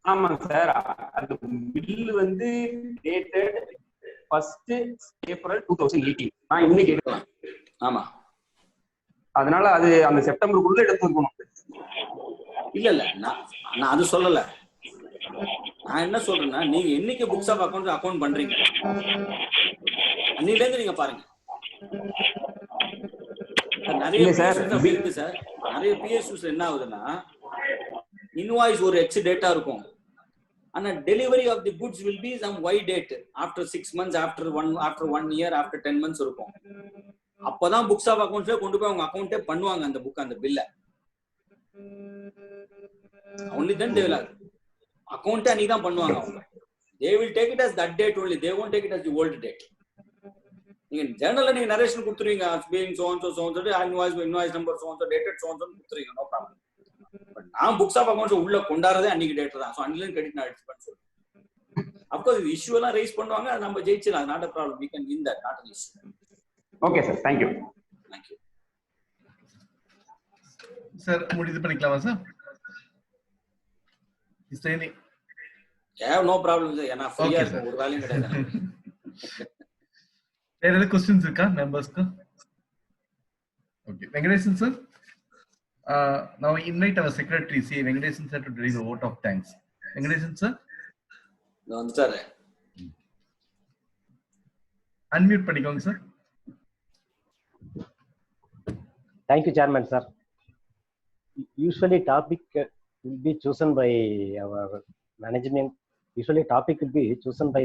ஆமாங்க சார். அந்த பில் வந்து டேட்டட் 1st April 2018. நான் இன்னைக்கு எடுக்கலாம். ஆமா, அதனால அது அந்த செப்டம்பருக்குள்ள எடுத்துக்கணும். இல்ல நான் அது சொல்லல. நான் என்ன சொல்றேன்னா, நீங்க என்னைக்கு புக்ஸ் ஆஃப் அக்கவுண்ட் பண்றீங்க அன்னில இருந்து நீங்க பாருங்க. நிறைய இருக்கு சார். நிறைய பிஎஸ்யூஸ் என்ன ஆகுதுன்னா, இன்வாய்ஸ் ஒரு எக்ஸ் டேட்டா இருக்கும். ஆனா delivery of the goods will be some Y date after 6 months, after 1 year, after 10 months இருக்கும். அப்பதான் புக்ஸ் ஆஃப் அக்கவுண்ட்ஸ்ல கொண்டு போய் அவங்க அக்கவுண்டே பண்ணுவாங்க அந்த புக், அந்த பில்ல. only then they will account அன்னைக்கு தான் பண்ணுவாங்க அவங்க. they will take it as that date only, they won't take it as the old date. நீங்க ஜர்னல்ல நீங்க நரேஷன் கொடுத்துருவீங்க, being so and so so and so, invoice number so and so, dated so and so கொடுத்துருவீங்க, no problem. But நான் books of accounts உள்ள கொண்டாடுறதே அன்னைக்கு date தான். So அன்னில credit நான் எடுத்து சொல்றேன். of course இது இஷ்யூ எல்லாம் ரைஸ் பண்ணுவாங்க, அது நம்ம ஜெயிச்சலாம், not a problem, we can win that, not an issue. okay sir, thank you. Sir முடிது பண்ணிக்கலாமா sir? Is there any? Yeah, no problem sir. ஏனா ஃப்ரீயா இருக்கும், ஒரு வேலையும் கிடையாது. வேற ஏதாவது क्वेश्चंस இருக்கா மெம்பர்ஸ்க்கு? Okay, Venkatesan sir. Now invite our secretary C Venkatesan sir to deliver a vote of thanks. Venkatesan sir. நான் வந்துட்டாரே. Unmute பண்ணிக்கோங்க sir. Thank you, Chairman sir. Usually topic will be chosen by our management. Usually topic will be chosen by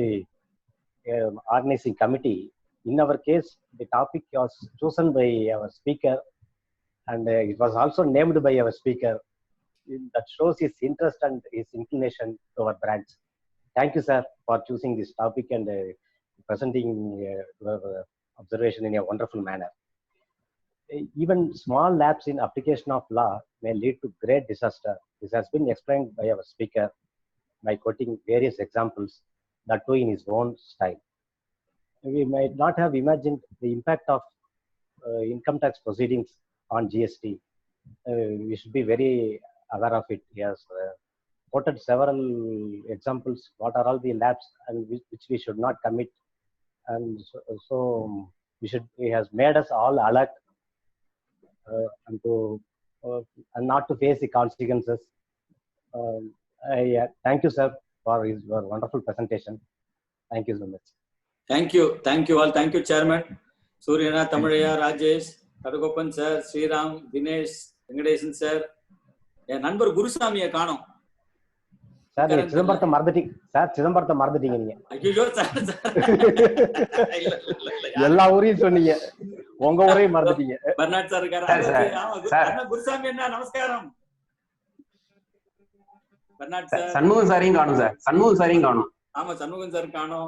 organizing committee. In our case, the topic was chosen by our speaker, and it was also named by our speaker. That shows his interest and his inclination to our branch. Thank you, sir, for choosing this topic and presenting your observation in a wonderful manner. Even small lapse in application of law may lead to great disaster. This has been explained by our speaker by quoting various examples, that too in his own style. We might not have imagined the impact of income tax proceedings on GST. We should be very aware of it. He has quoted several examples, what are all the lapse and which we should not commit. And so he has made us all alert and not to face the consequences. Thank you, sir, for your wonderful presentation. Thank you so much. Thank you all. Thank you, Chairman. சூரியனா, தமிழையா, Rajesh, கடகோப்பன் sir, Sriram, Dinesh, Venkatesan sir, என் நண்பர் குருசாமியை காணோம். Sir சிதம்பரத்தை மறந்துட்டீங்க sir, சிதம்பரத்தை மறந்துட்டீங்க நீங்க. ஐயோ sir, எல்லா ஊரையும் சொன்னீங்க, உங்க ஊரையும் மறந்துட்டீங்க. பர்னாட் சார் இருக்காரு. குருசாமி என்ன, நமஸ்காரம். பர்னாட் சார், சண்முகம் சாரையும் காணும் சார், சண்முகம் சாரையும் காணும். ஆமா, சண்முகம் சார் காணும்.